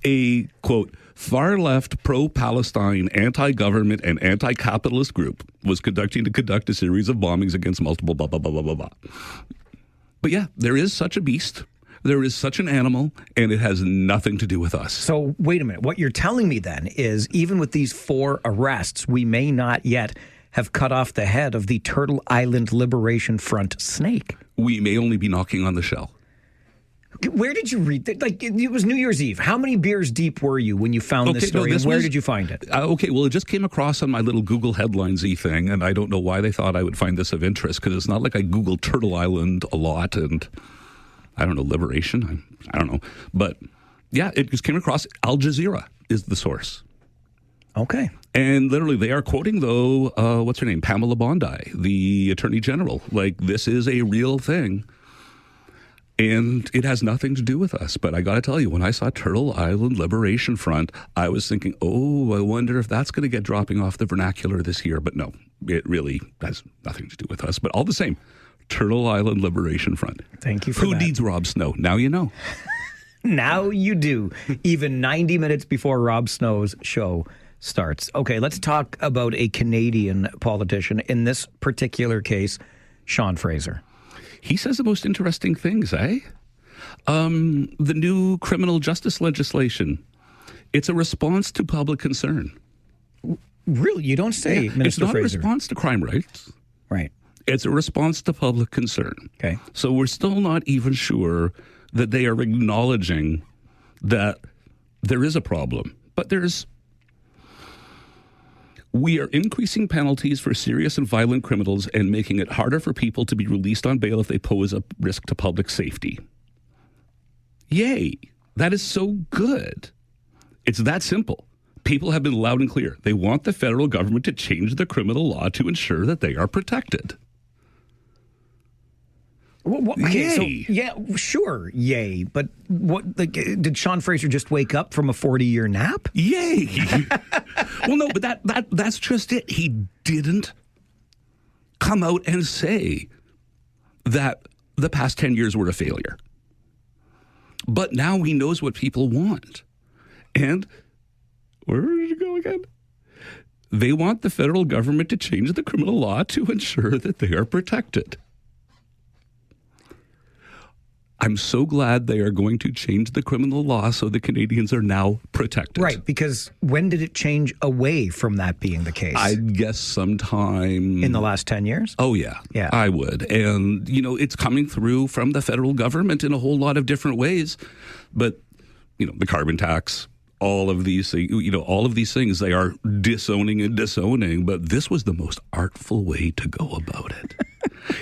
A, quote, far-left, pro-Palestine, anti-government, and anti-capitalist group was conduct a series of bombings against multiple blah, blah, blah, blah, blah, blah. But yeah, there is such a beast. There is such an animal, and it has nothing to do with us. So wait a minute. What you're telling me then is even with these 4 arrests, we may not yet have cut off the head of the Turtle Island Liberation Front snake. We may only be knocking on the shell. Where did you read that? Like, it was New Year's Eve. How many beers deep were you when you found this story? And where did you find it? Well, it just came across on my little Google Headlines-y thing, and I don't know why they thought I would find this of interest, because it's not like I Googled Turtle Island a lot, and I don't know, liberation? I don't know. But, yeah, it just came across. Al Jazeera is the source. Okay. And literally, they are quoting, though, what's her name? Pamela Bondi, the Attorney General. Like, this is a real thing. And it has nothing to do with us. But I got to tell you, when I saw Turtle Island Liberation Front, I was thinking, I wonder if that's going to get dropping off the vernacular this year. But no, it really has nothing to do with us. But all the same, Turtle Island Liberation Front. Thank you for that. Who needs Rob Snow? Now you know. Now you do. Even 90 minutes before Rob Snow's show starts. Okay, let's talk about a Canadian politician. In this particular case, Sean Fraser. He says the most interesting things, eh? The new criminal justice legislation. It's a response to public concern. Really? You don't say, Minister It's not Fraser. a response to crime rates. Right. It's a response to public concern. Okay. So we're still not even sure that they are acknowledging that there is a problem. But we are increasing penalties for serious and violent criminals and making it harder for people to be released on bail if they pose a risk to public safety. Yay. That is so good. It's that simple. People have been loud and clear. They want the federal government to change the criminal law to ensure that they are protected. Okay, Yay. so yeah, sure, yay. But what? Like, did Sean Fraser just wake up from a 40-year nap? Yay! Well, no, but that's just it. He didn't come out and say that the past 10 years were a failure. But now he knows what people want. And where did you go again? They want the federal government to change the criminal law to ensure that they are protected. I'm so glad they are going to change the criminal law so the Canadians are now protected. Right, because when did it change away from that being the case? I guess sometime... In the last 10 years? Oh, yeah. Yeah. I would. And, it's coming through from the federal government in a whole lot of different ways. But, the carbon tax, all of these things, they are disowning. But this was the most artful way to go about it.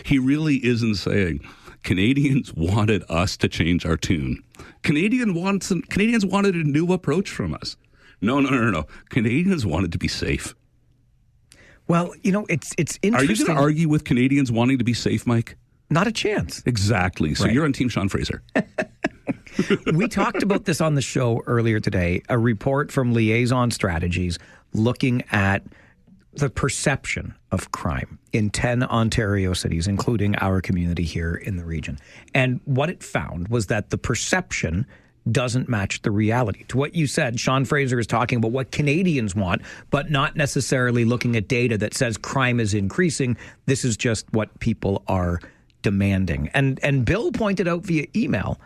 He really isn't saying Canadians wanted us to change our tune. Canadians wanted a new approach from us. No. Canadians wanted to be safe. Well, it's interesting. Are you going to argue with Canadians wanting to be safe, Mike? Not a chance. Exactly. So You're on Team Sean Fraser. We talked about this on the show earlier today, a report from Liaison Strategies looking at the perception of crime in 10 Ontario cities, including our community here in the region. And what it found was that the perception doesn't match the reality. To what you said, Sean Fraser is talking about what Canadians want, but not necessarily looking at data that says crime is increasing. This is just what people are demanding. And Bill pointed out via email,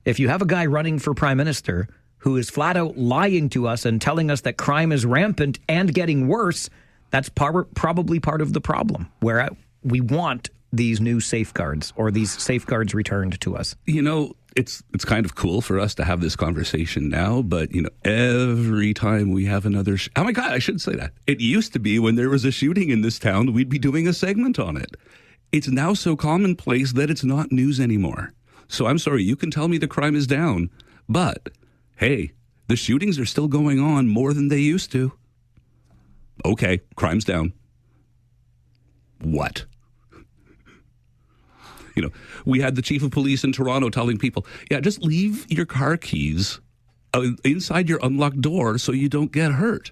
if you have a guy running for prime minister who is flat out lying to us and telling us that crime is rampant and getting worse, that's probably part of the problem, where we want these new safeguards or these safeguards returned to us. It's kind of cool for us to have this conversation now, but every time we have another oh my God, I shouldn't say that. It used to be when there was a shooting in this town, we'd be doing a segment on it. It's now so commonplace that it's not news anymore. So I'm sorry, you can tell me the crime is down, but hey, the shootings are still going on more than they used to. Okay, crime's down. What? We had the chief of police in Toronto telling people, just leave your car keys inside your unlocked door so you don't get hurt.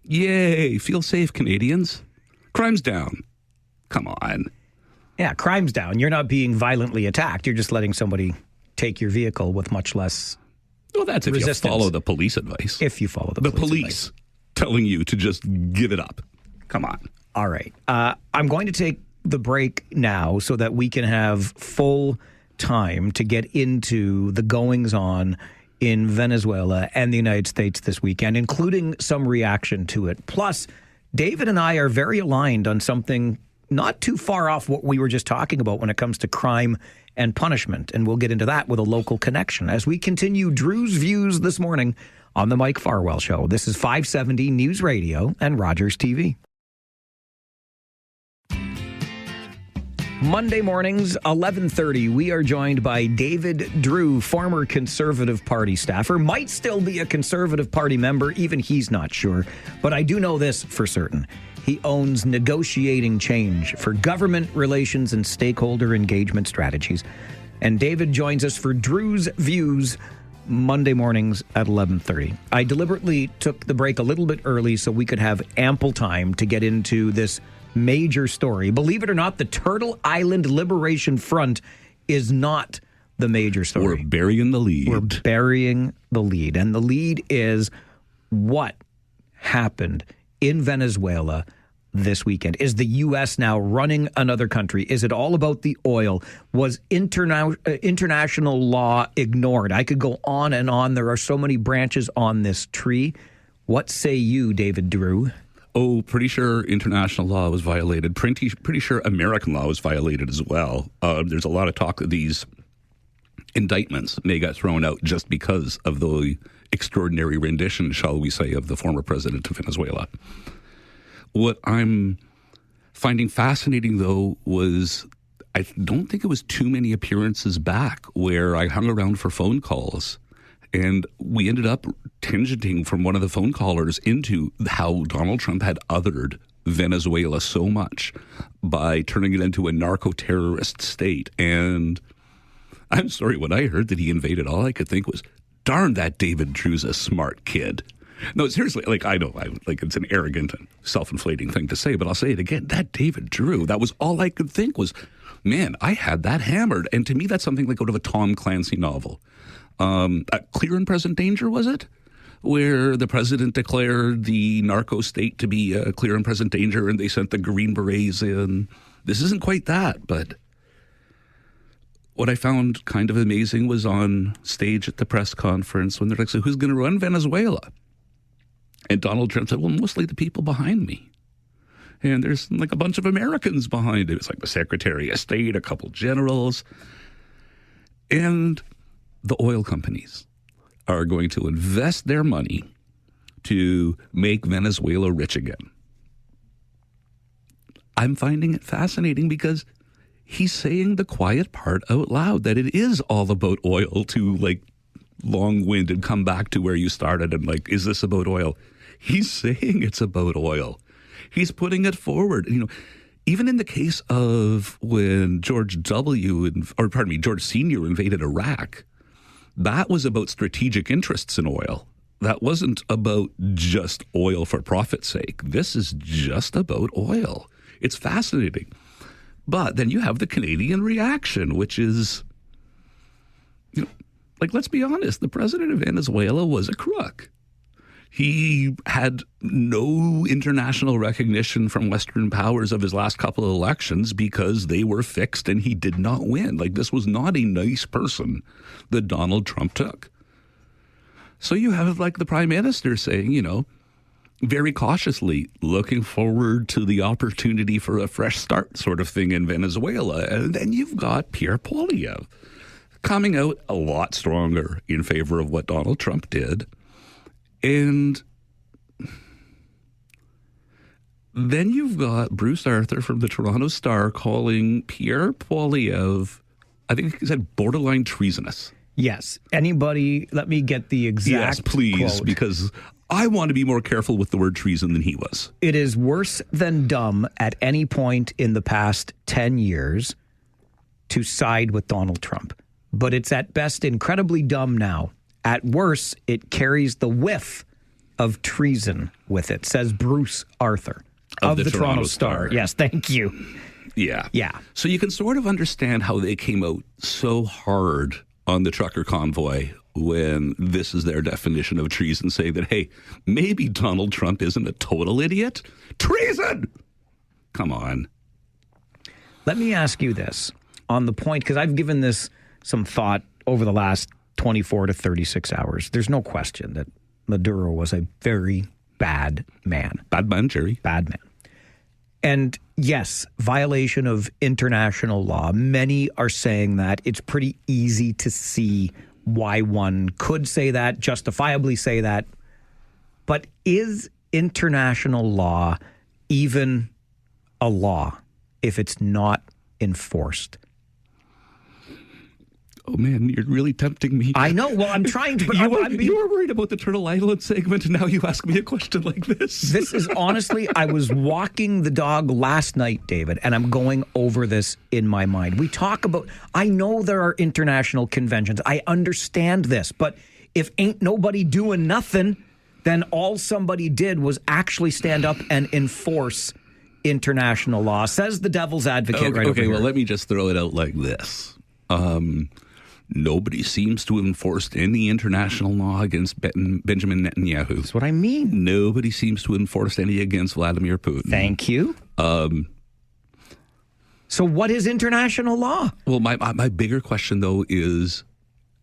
Yay, feel safe, Canadians. Crime's down. Come on. Yeah, crime's down. You're not being violently attacked. You're just letting somebody take your vehicle with much less Well, that's if resistance. You follow the police advice. If you follow the police advice. Telling you to just give it up. Come on. All right. I'm going to take the break now so that we can have full time to get into the goings-on in Venezuela and the United States this weekend, including some reaction to it. Plus, David and I are very aligned on something not too far off what we were just talking about when it comes to crime and punishment. And we'll get into that with a local connection as we continue Drewe's Views this morning on the Mike Farwell Show. This is 570 News Radio and Rogers TV. Monday mornings, 11:30, we are joined by David Drewe, former Conservative Party staffer, might still be a Conservative Party member, even he's not sure. But I do know this for certain. He owns Negotiating Change for government relations and stakeholder engagement strategies. And David joins us for Drewe's Views Monday mornings at 11:30. I deliberately took the break a little bit early so we could have ample time to get into this major story. Believe it or not, the Turtle Island Liberation Front is not the major story. We're burying the lead. We're burying the lead. And the lead is what happened in Venezuela this weekend. Is the U.S. now running another country? Is it all about the oil? Was international law ignored? I could go on and on. There are so many branches on this tree. What say you, David Drewe? Oh, pretty sure international law was violated. Pretty sure American law was violated as well. There's a lot of talk that these indictments may get thrown out just because of the extraordinary rendition, shall we say, of the former president of Venezuela. What I'm finding fascinating, though, was I don't think it was too many appearances back where I hung around for phone calls. And we ended up tangenting from one of the phone callers into how Donald Trump had othered Venezuela so much by turning it into a narco-terrorist state. And I'm sorry, when I heard that he invaded, all I could think was, darn, that David Drew's a smart kid. No, seriously, I know, it's an arrogant and self-inflating thing to say, but I'll say it again. That David Drewe, that was all I could think was, man, I had that hammered. And to me, that's something like out of a Tom Clancy novel. Clear and Present Danger, was it? Where the president declared the narco state to be a clear and present danger and they sent the Green Berets in. This isn't quite that, but what I found kind of amazing was on stage at the press conference when they're like, so who's going to run Venezuela? And Donald Trump said, well, mostly the people behind me. And there's like a bunch of Americans behind it. It's like the Secretary of State, a couple generals. And the oil companies are going to invest their money to make Venezuela rich again. I'm finding it fascinating because he's saying the quiet part out loud, that it is all about oil, to like long-winded come back to where you started and like, is this about oil? He's saying it's about oil. He's putting it forward. You know, even in the case of when George Sr. invaded Iraq, that was about strategic interests in oil. That wasn't about just oil for profit's sake. This is just about oil. It's fascinating. But then you have the Canadian reaction, which is, you know, like, let's be honest, the president of Venezuela was a crook. He had no international recognition from Western powers of his last couple of elections because they were fixed and he did not win. Like, this was not a nice person that Donald Trump took. So you have like the prime minister saying, you know, very cautiously looking forward to the opportunity for a fresh start sort of thing in Venezuela. And then you've got Pierre Poilievre coming out a lot stronger in favor of what Donald Trump did. And then you've got Bruce Arthur from the Toronto Star calling Pierre Poilievre, I think he said, borderline treasonous. Yes. Anybody, let me get the exact Yes, please, quote. because I want to be more careful with the word treason than he was. It is worse than dumb at any point in the past 10 years to side with Donald Trump. But it's at best incredibly dumb now. At worst, it carries the whiff of treason with it, says Bruce Arthur of the Toronto Star. Yes, thank you. Yeah. Yeah. So you can sort of understand how they came out so hard on the trucker convoy when this is their definition of treason, saying that, hey, maybe Donald Trump isn't a total idiot. Treason! Come on. Let me ask you this on the point, because I've given this some thought over the last 24 to 36 hours. There's no question that Maduro was a very bad man. Bad man, Jerry. Bad man. And yes, violation of international law. Many are saying that. It's pretty easy to see why one could say that, justifiably say that. But is international law even a law if it's not enforced? Oh, man, you're really tempting me. I know. Well, I'm trying to. But you were worried about the Turtle Island segment, and now you ask me a question like this. This is honestly, I was walking the dog last night, David, and I'm going over this in my mind. We talk about, I know there are international conventions. I understand this. But if ain't nobody doing nothing, then all somebody did was actually stand up and enforce international law, says the devil's advocate right over here. Well, let me just throw it out like this. Nobody seems to have enforced any international law against Benjamin Netanyahu. That's what I mean. Nobody seems to have enforced any against Vladimir Putin. Thank you. So what is international law? Well, my bigger question, though, is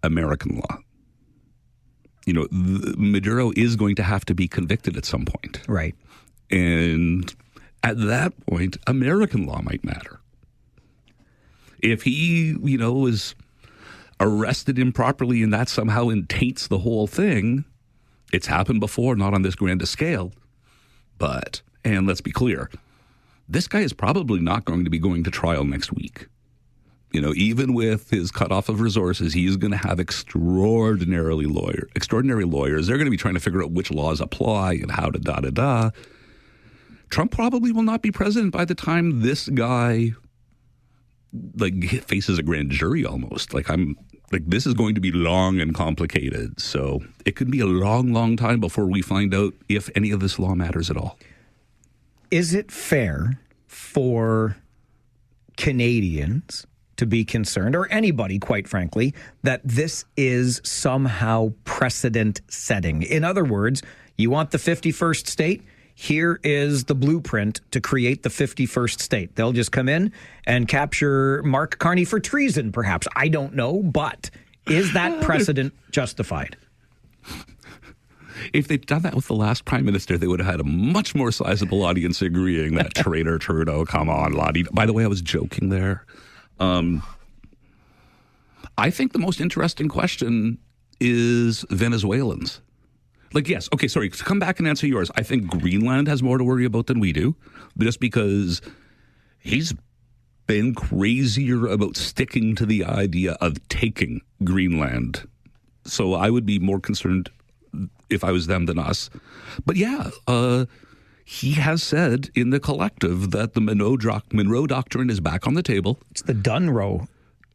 American law. You know, Maduro is going to have to be convicted at some point. Right. And at that point, American law might matter. If he, you know, was arrested improperly and that somehow taints the whole thing, it's happened before, not on this grand a scale. But, and let's be clear, this guy is probably not going to be going to trial next week. You know, even with his cutoff of resources, he's going to have extraordinary lawyers. They're going to be trying to figure out which laws apply and how to da-da-da. Trump probably will not be president by the time this guy faces a grand jury almost. This is going to be long and complicated. So it could be a long, long time before we find out if any of this law matters at all. Is it fair for Canadians to be concerned, or anybody, quite frankly, that this is somehow precedent setting? In other words, you want the 51st state? Here is the blueprint to create the 51st state. They'll just come in and capture Mark Carney for treason, perhaps. I don't know, but is that precedent justified? If they'd done that with the last prime minister, they would have had a much more sizable audience agreeing that traitor Trudeau, come on, Lottie. By the way, I was joking there. I think the most interesting question is Venezuelans. Yes, okay, sorry, to come back and answer yours. I think Greenland has more to worry about than we do, just because he's been crazier about sticking to the idea of taking Greenland. So I would be more concerned if I was them than us. But yeah, he has said in the collective that the Monroe Doctrine is back on the table. It's the Dunroe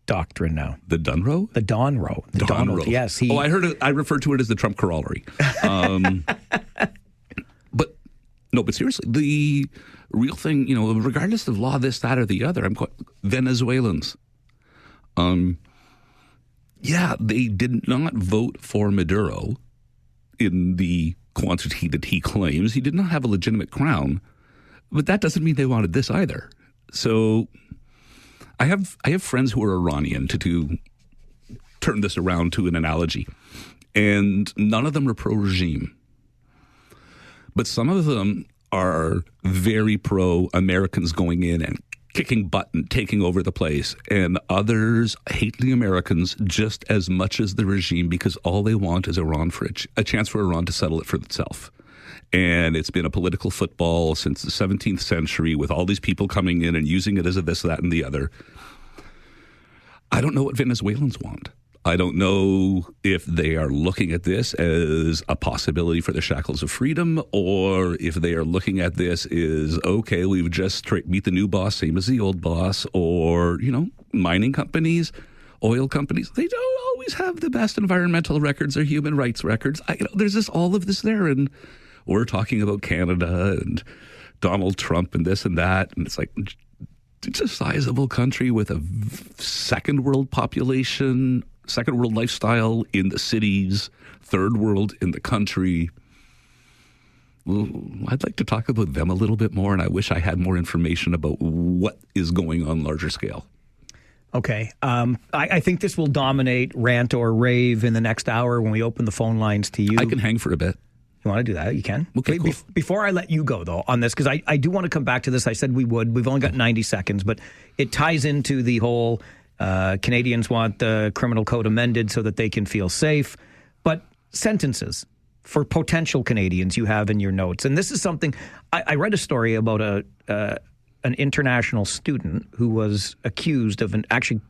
Doctrine now. The Dunroe? The Donroe. The Donald, yes. I heard it. I referred to it as the Trump corollary. But seriously, the real thing, regardless of law, this, that, or the other, Venezuelans. They did not vote for Maduro in the quantity that he claims. He did not have a legitimate crown, but that doesn't mean they wanted this either. So I have friends who are Iranian, to turn this around to an analogy, and none of them are pro-regime. But some of them are very pro-Americans going in and kicking butt and taking over the place. And others hate the Americans just as much as the regime because all they want is Iran for a chance for Iran to settle it for itself. And it's been a political football since the 17th century with all these people coming in and using it as a this, that, and the other. I don't know what Venezuelans want. I don't know if they are looking at this as a possibility for the shackles of freedom, or if they are looking at this as, okay, we've just meet the new boss, same as the old boss, or, mining companies, oil companies. They don't always have the best environmental records or human rights records. There's just all of this there, and we're talking about Canada and Donald Trump and this and that, and it's like, it's a sizable country with a second world population, second world lifestyle in the cities, third world in the country. I'd like to talk about them a little bit more, and I wish I had more information about what is going on larger scale. Okay. I think this will dominate rant or rave in the next hour when we open the phone lines to you. I can hang for a bit. You want to do that? You can. Okay, cool. Before I let you go, though, on this, because I do want to come back to this. I said we would. We've only got 90 seconds, but it ties into the whole Canadians want the criminal code amended so that they can feel safe. But sentences for potential Canadians you have in your notes. And this is something, I read a story about an international student who was accused of actually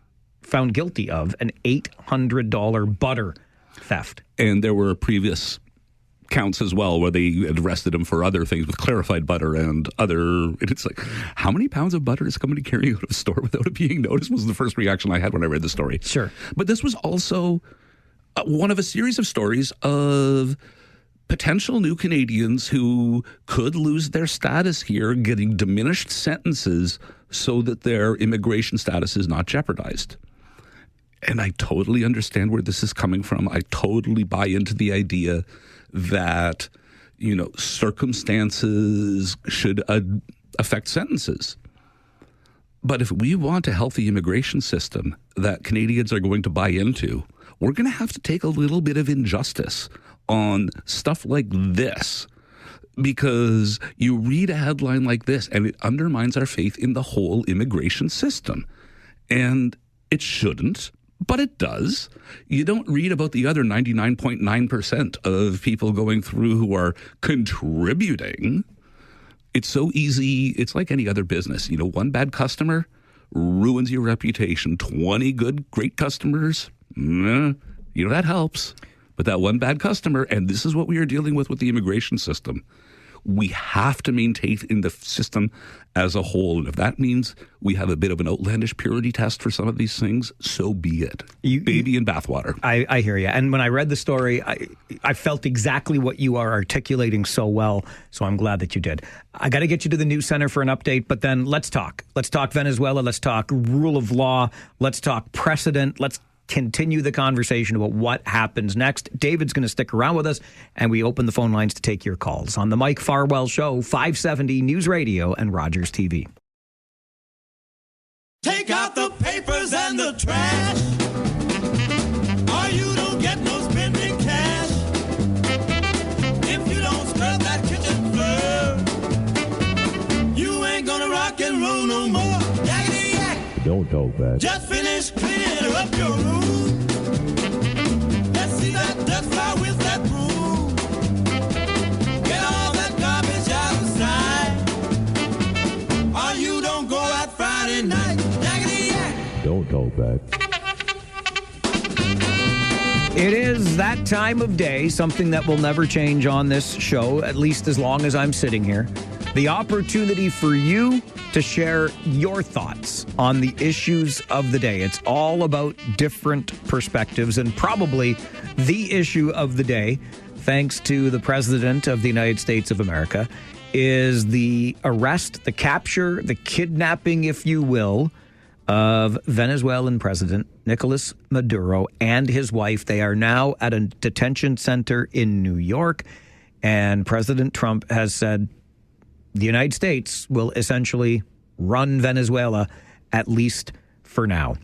found guilty of an $800 butter theft. And there were previous counts as well where they had arrested him for other things with clarified butter and other. It's like, how many pounds of butter is somebody carrying out of a store without it being noticed was the first reaction I had when I read the story. Sure. But this was also one of a series of stories of potential new Canadians who could lose their status here, getting diminished sentences so that their immigration status is not jeopardized. And I totally understand where this is coming from. I totally buy into the idea that, circumstances should affect sentences. But if we want a healthy immigration system that Canadians are going to buy into, we're going to have to take a little bit of injustice on stuff like this, because you read a headline like this and it undermines our faith in the whole immigration system. And it shouldn't. But it does. You don't read about the other 99.9% of people going through who are contributing. It's so easy. It's like any other business. One bad customer ruins your reputation. 20 good, great customers, that helps. But that one bad customer, and this is what we are dealing with the immigration system. We have to maintain in the system as a whole. And if that means we have a bit of an outlandish purity test for some of these things, so be it. Baby in bathwater. I hear you. And when I read the story, I felt exactly what you are articulating so well. So I'm glad that you did. I got to get you to the news center for an update, but then let's talk. Let's talk Venezuela. Let's talk rule of law. Let's talk precedent. Let's continue the conversation about what happens next. David's going to stick around with us, and we open the phone lines to take your calls on the Mike Farwell Show, 570 News Radio and Rogers TV. Take out the papers and the trash, or you don't get no spending cash. If you don't scrub that kitchen floor, you ain't gonna rock and roll no more. Yakety yak. Don't talk back. Just finish cleaning up your room. Let's see that dust fly with that broom. Get all that garbage out of sight, or you don't go out Talkback. It is that time of day, something that will never change on this show, at least as long as I'm sitting here. The opportunity for you to share your thoughts on the issues of the day. It's all about different perspectives, and probably the issue of the day, thanks to the President of the United States of America, is the arrest, the capture, the kidnapping, if you will, of Venezuelan President Nicolas Maduro and his wife. They are now at a detention center in New York, and President Trump has said the United States will essentially run Venezuela, at least for now.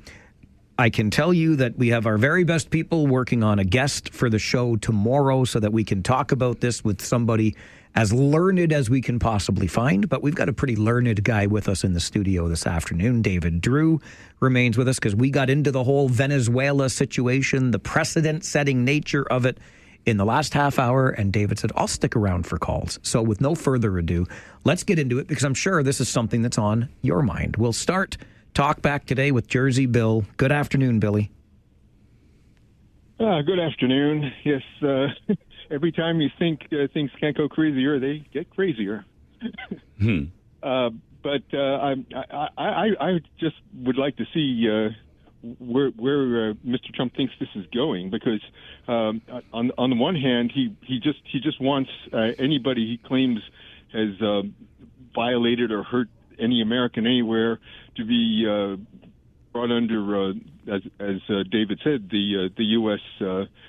I can tell you that we have our very best people working on a guest for the show tomorrow so that we can talk about this with somebody as learned as we can possibly find. But we've got a pretty learned guy with us in the studio this afternoon. David Drewe remains with us because we got into the whole Venezuela situation, the precedent-setting nature of it in the last half hour. And David said, I'll stick around for calls. So with no further ado, let's get into it because I'm sure this is something that's on your mind. We'll start Talkback today with Jersey Bill. Good afternoon, Billy. Good afternoon. Yes, every time you think things can't go crazier, they get crazier. But I just would like to see where Mr. Trump thinks this is going, because on the one hand, he just wants anybody he claims has violated or hurt any American anywhere to be brought under, as David said, the U.S.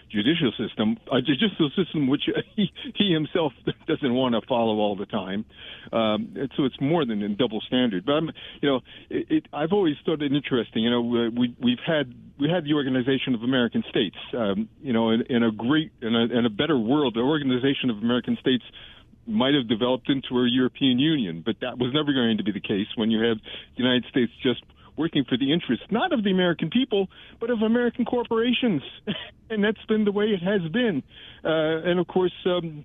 judicial system, a judicial system which he himself doesn't want to follow all the time. So it's more than a double standard. But I've always thought it interesting. We had the Organization of American States. In a better world, the Organization of American States might have developed into a European Union, but that was never going to be the case when you have the United States just working for the interests, not of the American people, but of American corporations. And that's been the way it has been. And of course,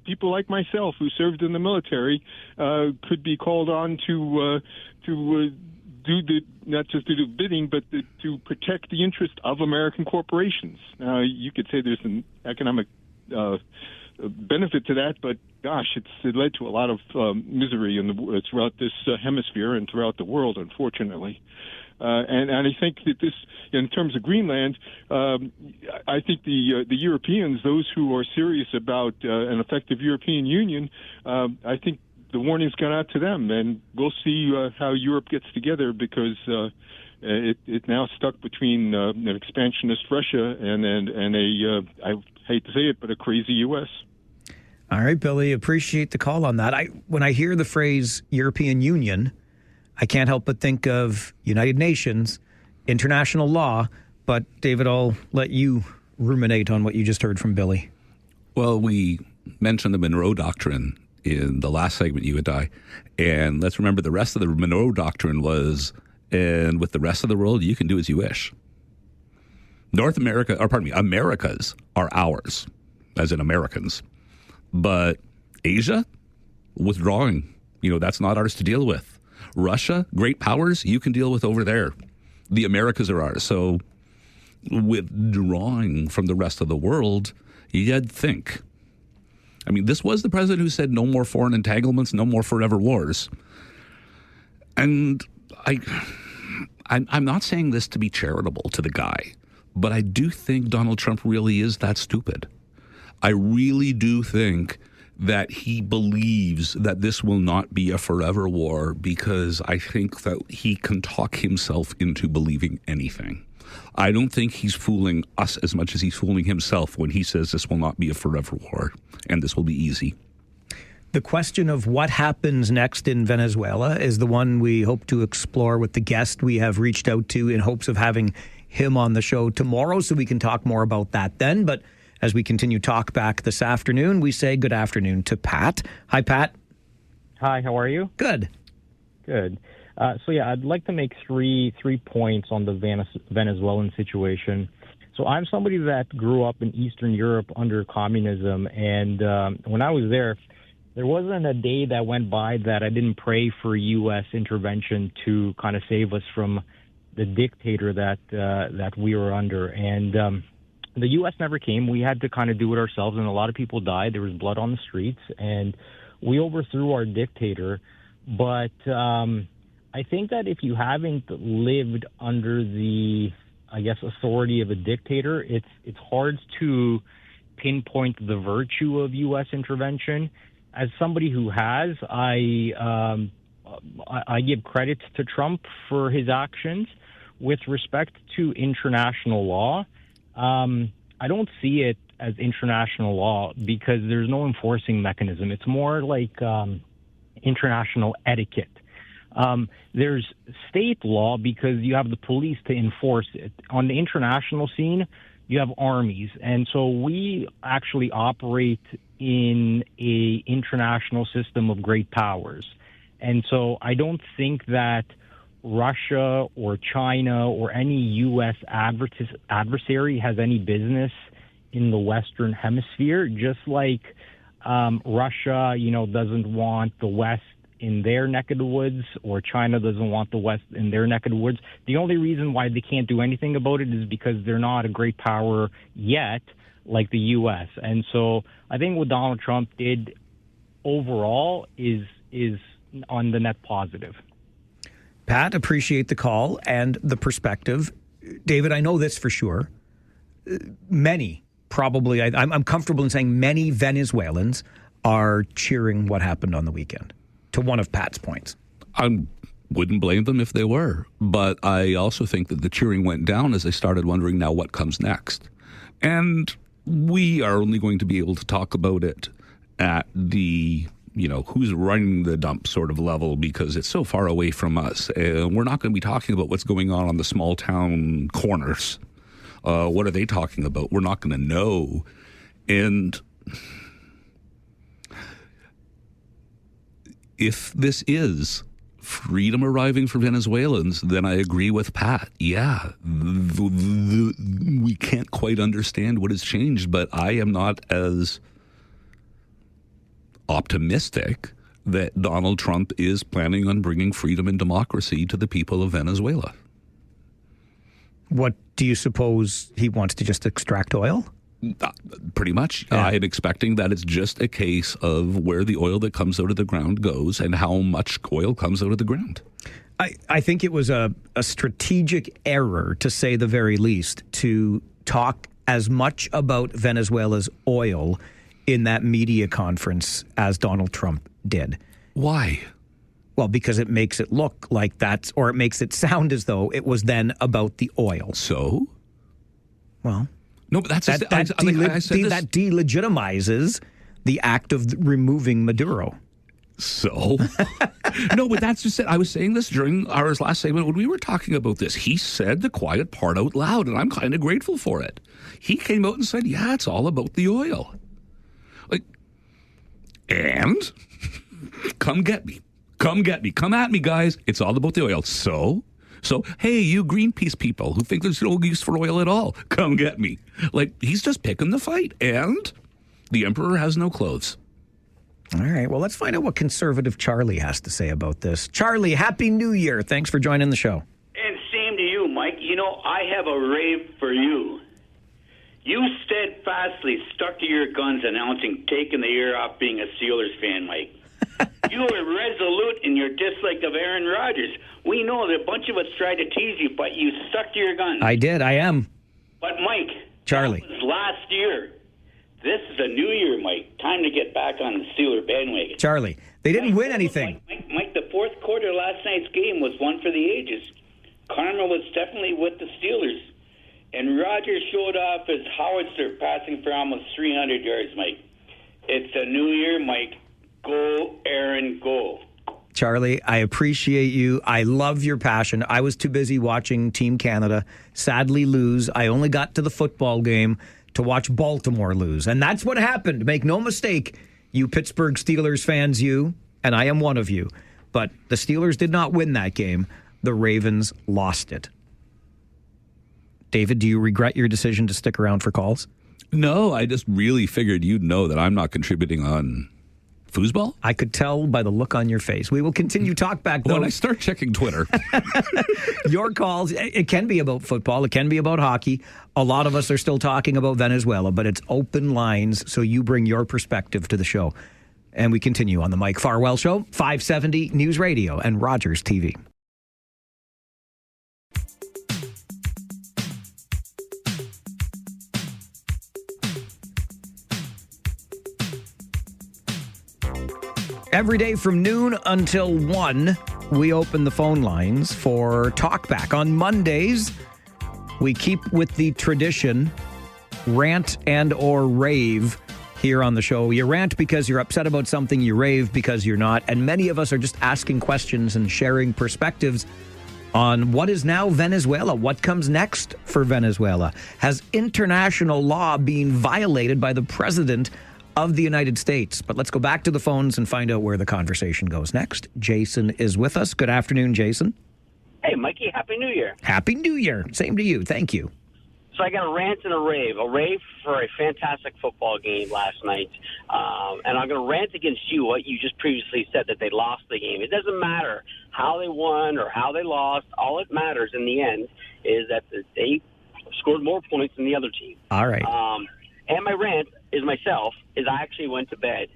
people like myself who served in the military could be called on to not just to do bidding, but to protect the interest of American corporations. Now, you could say there's an economic benefit to that, but gosh, it led to a lot of misery throughout this hemisphere and throughout the world, unfortunately. And I think that this, in terms of Greenland, I think the Europeans, those who are serious about an effective European Union, I think the warning's gone out to them, and we'll see how Europe gets together, because it now stuck between an expansionist Russia and a I hate to say it, but a crazy U.S. All right, Billy, appreciate the call on that. When I hear the phrase European Union, I can't help but think of United Nations, international law. But David, I'll let you ruminate on what you just heard from Billy. Well, we mentioned the Monroe Doctrine in the last segment, you and I. And let's remember the rest of the Monroe Doctrine was, and with the rest of the world, you can do as you wish. Americas are ours, as in Americans. But Asia, withdrawing, that's not ours to deal with. Russia, great powers, you can deal with over there. The Americas are ours. So withdrawing from the rest of the world, you'd think. I mean, this was the president who said no more foreign entanglements, no more forever wars. And I'm not saying this to be charitable to the guy, but I do think Donald Trump really is that stupid. I really do think that he believes that this will not be a forever war, because I think that he can talk himself into believing anything. I don't think he's fooling us as much as he's fooling himself when he says this will not be a forever war and this will be easy. The question of what happens next in Venezuela is the one we hope to explore with the guest we have reached out to in hopes of having him on the show tomorrow so we can talk more about that then. But as we continue talk back this afternoon, we say good afternoon to Pat. Hi, Pat. Hi, how are you? Good. Good. I'd like to make three points on the Venezuelan situation. So I'm somebody that grew up in Eastern Europe under communism, and when I was there wasn't a day that went by that I didn't pray for U.S. intervention to kind of save us from the dictator that we were under. And the U.S. never came. We had to kind of do it ourselves, and a lot of people died. There was blood on the streets, and we overthrew our dictator. But I think that if you haven't lived under the, I guess, authority of a dictator, it's hard to pinpoint the virtue of U.S. intervention. As somebody who has, I give credit to Trump for his actions. With respect to international law, I don't see it as international law because there's no enforcing mechanism. It's more like international etiquette. There's state law because you have the police to enforce it. On the international scene, you have armies. And so we actually operate in a international system of great powers. And so I don't think that Russia or China or any U.S. adversary has any business in the Western Hemisphere, just like Russia, doesn't want the West in their neck of the woods, or China doesn't want the West in their neck of the woods. The only reason why they can't do anything about it is because they're not a great power yet, like the U.S. And so I think what Donald Trump did overall is on the net positive. Pat, appreciate the call and the perspective. David, I know this for sure. Many, probably, I'm comfortable in saying many Venezuelans are cheering what happened on the weekend, to one of Pat's points. I wouldn't blame them if they were. But I also think that the cheering went down as they started wondering now what comes next. And we are only going to be able to talk about it at the who's running the dump sort of level because it's so far away from us. And we're not going to be talking about what's going on the small town corners. What are they talking about? We're not going to know. And if this is freedom arriving for Venezuelans, then I agree with Pat. Yeah, we can't quite understand what has changed, but I am not as optimistic that Donald Trump is planning on bringing freedom and democracy to the people of Venezuela. What do you suppose he wants to just extract oil? Pretty much. Yeah. I'm expecting that it's just a case of where the oil that comes out of the ground goes and how much oil comes out of the ground. I think it was a strategic error, to say the very least, to talk as much about Venezuela's oil in that media conference as Donald Trump did. Why? Well, because it makes it look like or it makes it sound as though it was then about the oil. So? Well, no, but that delegitimizes the act of removing Maduro. So? No, but that's just it. I was saying this during our last segment when we were talking about this. He said the quiet part out loud, and I'm kind of grateful for it. He came out and said, yeah, it's all about the oil. And come get me. Come get me. Come at me, guys. It's all about the oil. So, hey, you Greenpeace people who think there's no use for oil at all, come get me. He's just picking the fight. And the emperor has no clothes. All right. Well, let's find out what conservative Charlie has to say about this. Charlie, Happy New Year. Thanks for joining the show. And same to you, Mike. I have a rave for you. You steadfastly stuck to your guns announcing taking the year off being a Steelers fan, Mike. You were resolute in your dislike of Aaron Rodgers. We know that a bunch of us tried to tease you, but you stuck to your guns. I did. I am. But, Mike, Charlie, that was last year. This is a new year, Mike. Time to get back on the Steeler bandwagon. Charlie, they didn't win anything. Mike, the fourth quarter of last night's game was one for the ages. Karma was definitely with the Steelers. And Rodgers showed off his howitzer passing for almost 300 yards, Mike. It's a new year, Mike. Go, Aaron, go. Charlie, I appreciate you. I love your passion. I was too busy watching Team Canada sadly lose. I only got to the football game to watch Baltimore lose. And that's what happened. Make no mistake, you Pittsburgh Steelers fans, and I am one of you. But the Steelers did not win that game. The Ravens lost it. David, do you regret your decision to stick around for calls? No, I just really figured you'd know that I'm not contributing on Foosball? I could tell by the look on your face. We will continue Talkback, though. When I start checking Twitter. Your calls, it can be about football. It can be about hockey. A lot of us are still talking about Venezuela, but it's open lines, so you bring your perspective to the show. And we continue on the Mike Farwell Show, 570 News Radio and Rogers TV. Every day from noon until 1, we open the phone lines for Talkback. On Mondays, we keep with the tradition, rant and or rave here on the show. You rant because you're upset about something, you rave because you're not. And many of us are just asking questions and sharing perspectives on what is now Venezuela. What comes next for Venezuela? Has international law been violated by the president of the United States? But let's go back to the phones and find out where the conversation goes next. Jason is with us. Good afternoon, Jason. Hey, Mikey, Happy New Year. Happy New Year. Same to you. Thank you. So I got a rant and a rave. A rave for a fantastic football game last night. And I'm going to rant against you, what you just previously said, that they lost the game. It doesn't matter how they won or how they lost. All it matters in the end is that they scored more points than the other team. All right. And my rant is myself, is I actually went to bed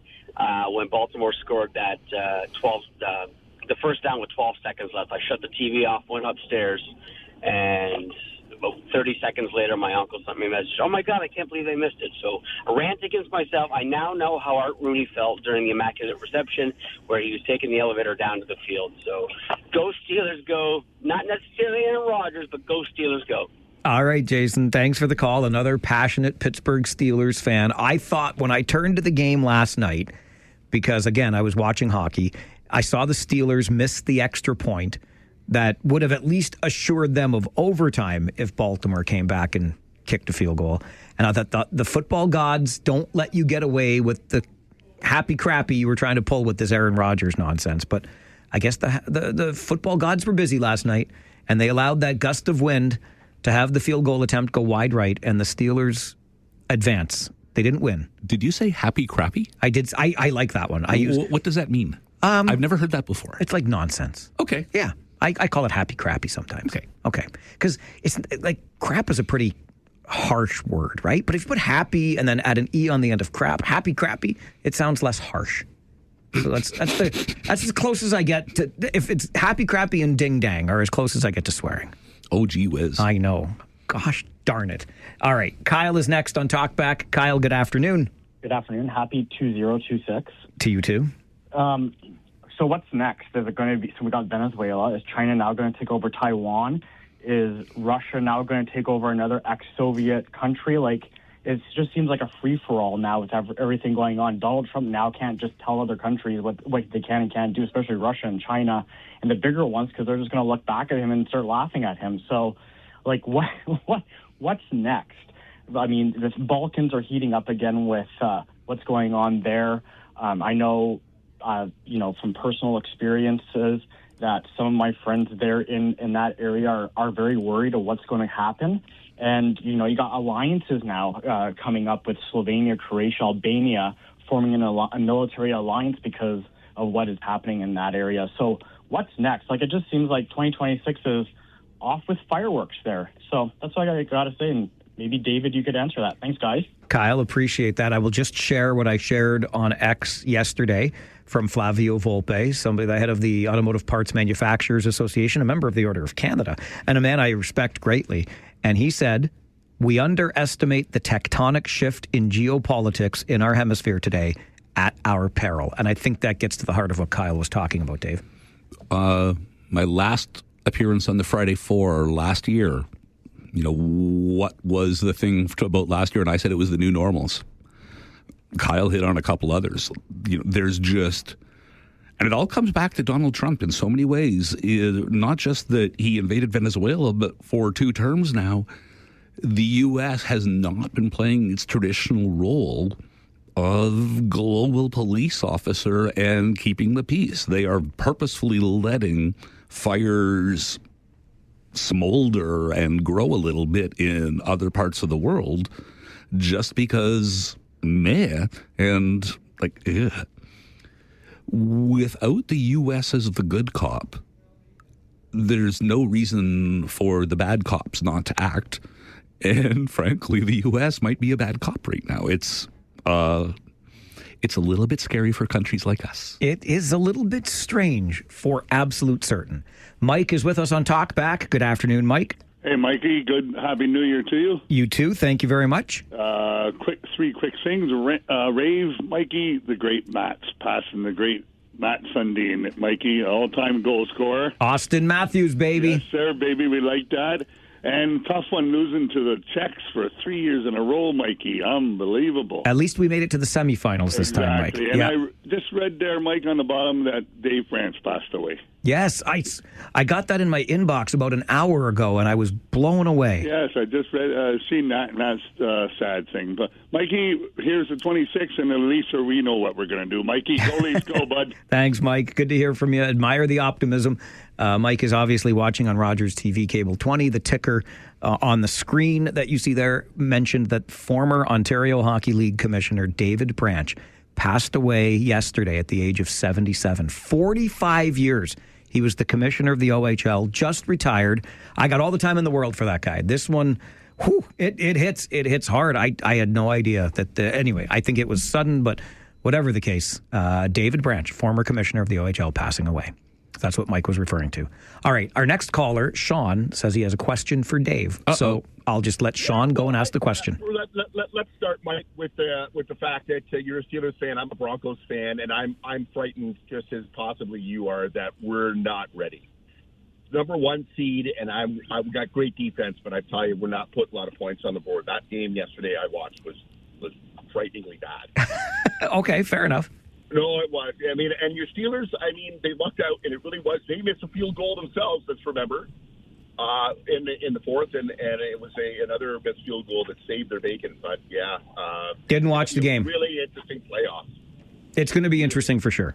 when Baltimore scored that the first down with 12 seconds left. I shut the TV off, went upstairs, and about 30 seconds later, my uncle sent me a message. Oh, my God, I can't believe they missed it. So a rant against myself. I now know how Art Rooney felt during the Immaculate Reception, where he was taking the elevator down to the field. So go Steelers, go. Not necessarily Aaron Rodgers, but go Steelers, go. All right, Jason, thanks for the call. Another passionate Pittsburgh Steelers fan. I thought when I turned to the game last night, because, again, I was watching hockey, I saw the Steelers miss the extra point that would have at least assured them of overtime if Baltimore came back and kicked a field goal. And I thought the football gods don't let you get away with the happy crappy you were trying to pull with this Aaron Rodgers nonsense. But I guess the football gods were busy last night, and they allowed that gust of wind to have the field goal attempt go wide right, and the Steelers advance. They didn't win. Did you say happy crappy? I did. I like that one. What does that mean? I've never heard that before. It's like nonsense. Okay. Yeah. I call it happy crappy sometimes. Okay. Because it's like crap is a pretty harsh word, right? But if you put happy and then add an E on the end of crap, happy crappy, it sounds less harsh. So that's as close as I get to. If it's happy crappy and ding dang are as close as I get to swearing. Oh, gee whiz. I know. Gosh darn it. All right. Kyle is next on Talkback. Kyle, good afternoon. Good afternoon. Happy 2026. To you too. So what's next? Is it going to be? So we got Venezuela. Is China now going to take over Taiwan? Is Russia now going to take over another ex-Soviet country? Like, it just seems like a free-for-all now with everything going on. Donald Trump now can't just tell other countries what they can and can't do, especially Russia and China and the bigger ones, because they're just going to look back at him and start laughing at him. So, like, what's next? I mean, the Balkans are heating up again with what's going on there. I know, from personal experiences that some of my friends there in that area are very worried of what's going to happen. And, you got alliances now coming up with Slovenia, Croatia, Albania, forming a military alliance because of what is happening in that area. So what's next? Like, it just seems like 2026 is off with fireworks there. So that's what I got to say. And maybe, David, you could answer that. Thanks, guys. Kyle, appreciate that. I will just share what I shared on X yesterday from Flavio Volpe, somebody, the head of the Automotive Parts Manufacturers Association, a member of the Order of Canada, and a man I respect greatly. And he said, we underestimate the tectonic shift in geopolitics in our hemisphere today at our peril. And I think that gets to the heart of what Kyle was talking about, Dave. My last appearance on the Friday 4 last year, what was the thing about last year? And I said it was the new normals. Kyle hit on a couple others. There's just, and it all comes back to Donald Trump in so many ways. Not just that he invaded Venezuela, but for 2 terms now, the U.S. has not been playing its traditional role of global police officer and keeping the peace. They are purposefully letting fires smolder and grow a little bit in other parts of the world just because and ugh. without the U.S. as the good cop, there's no reason for the bad cops not to act. And frankly, the U.S. might be a bad cop right now. It's a little bit scary for countries like us. It is a little bit strange, for absolute certain. Mike is with us on Talkback. Good afternoon, Mike. Hey, Mikey. Good. Happy New Year to you. You too. Thank you very much. Three quick things. Rave, Mikey, the great Matt's passing, the great Matt Sundin. Mikey, all-time goal scorer. Austin Matthews, baby. Yes, sir, baby. We like that. And tough one losing to the Czechs for 3 years in a row, Mikey. Unbelievable. At least we made it to the semifinals this time, Mike. And yeah. I just read there, Mike, on the bottom that Dave France passed away. Yes, I got that in my inbox about an hour ago, and I was blown away. Yes, I just seen that, and that's a sad thing. But, Mikey, here's the 26th, and at least we know what we're going to do. Mikey, go Leafs, go, bud. Thanks, Mike. Good to hear from you. Admire the optimism. Mike is obviously watching on Rogers TV Cable 20. The ticker on the screen that you see there mentioned that former Ontario Hockey League Commissioner David Branch passed away yesterday at the age of 77. 45 years. He was the commissioner of the OHL, just retired. I got all the time in the world for that guy. This one, it hits hard. I had no idea that. Anyway, I think it was sudden, but whatever the case, David Branch, former commissioner of the OHL, passing away. That's what Mike was referring to. All right, our next caller, Sean, says he has a question for Dave. So I'll just let Sean go and ask the question. Let's start, Mike, with the fact that you're a Steelers fan, I'm a Broncos fan, and I'm frightened, just as possibly you are, that we're not ready. Number one seed, and I've got great defense, but I tell you, we're not putting a lot of points on the board. That game yesterday I watched was frighteningly bad. Okay, fair enough. No, it was. I mean, and your Steelers, I mean, they lucked out, and it really was. They missed a field goal themselves, let's remember, in the fourth, and it was another missed field goal that saved their bacon. But, yeah. Didn't watch the game. Really interesting playoffs. It's going to be interesting for sure.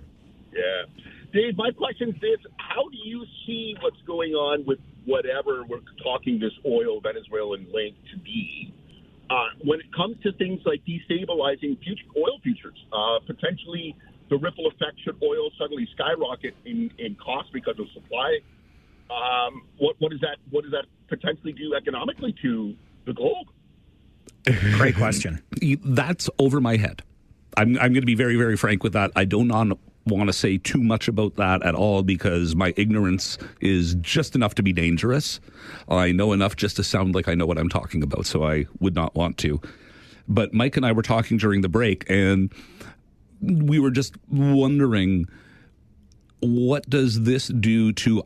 Yeah. Dave, my question is this. How do you see what's going on with whatever we're talking this Venezuelan link to be? When it comes to things like destabilizing oil futures, potentially the ripple effect should oil suddenly skyrocket in cost because of supply. What does that potentially do economically to the globe? Great question. That's over my head. I'm going to be very, very frank with that. I do not want to say too much about that at all because my ignorance is just enough to be dangerous. I know enough just to sound like I know what I'm talking about, so I would not want to. But Mike and I were talking during the break, and we were just wondering, what does this do to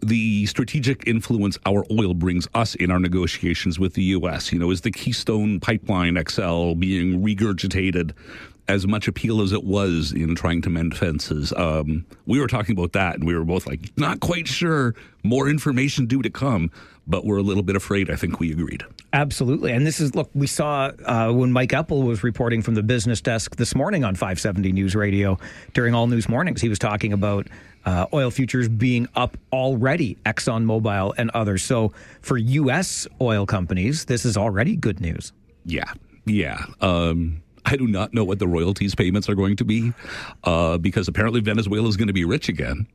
the strategic influence our oil brings us in our negotiations with the U.S.? You know, is the Keystone Pipeline XL being regurgitated as much appeal as it was in trying to mend fences? We were talking about that, and we were both like, not quite sure. More information due to come, but we're a little bit afraid. I think we agreed. Absolutely. And this is, look, we saw when Mike Eppel was reporting from the business desk this morning on 570 News Radio during All News Mornings, he was talking about oil futures being up already, ExxonMobil and others. So for U.S. oil companies, this is already good news. Yeah. I do not know what the royalties payments are going to be because apparently Venezuela is going to be rich again.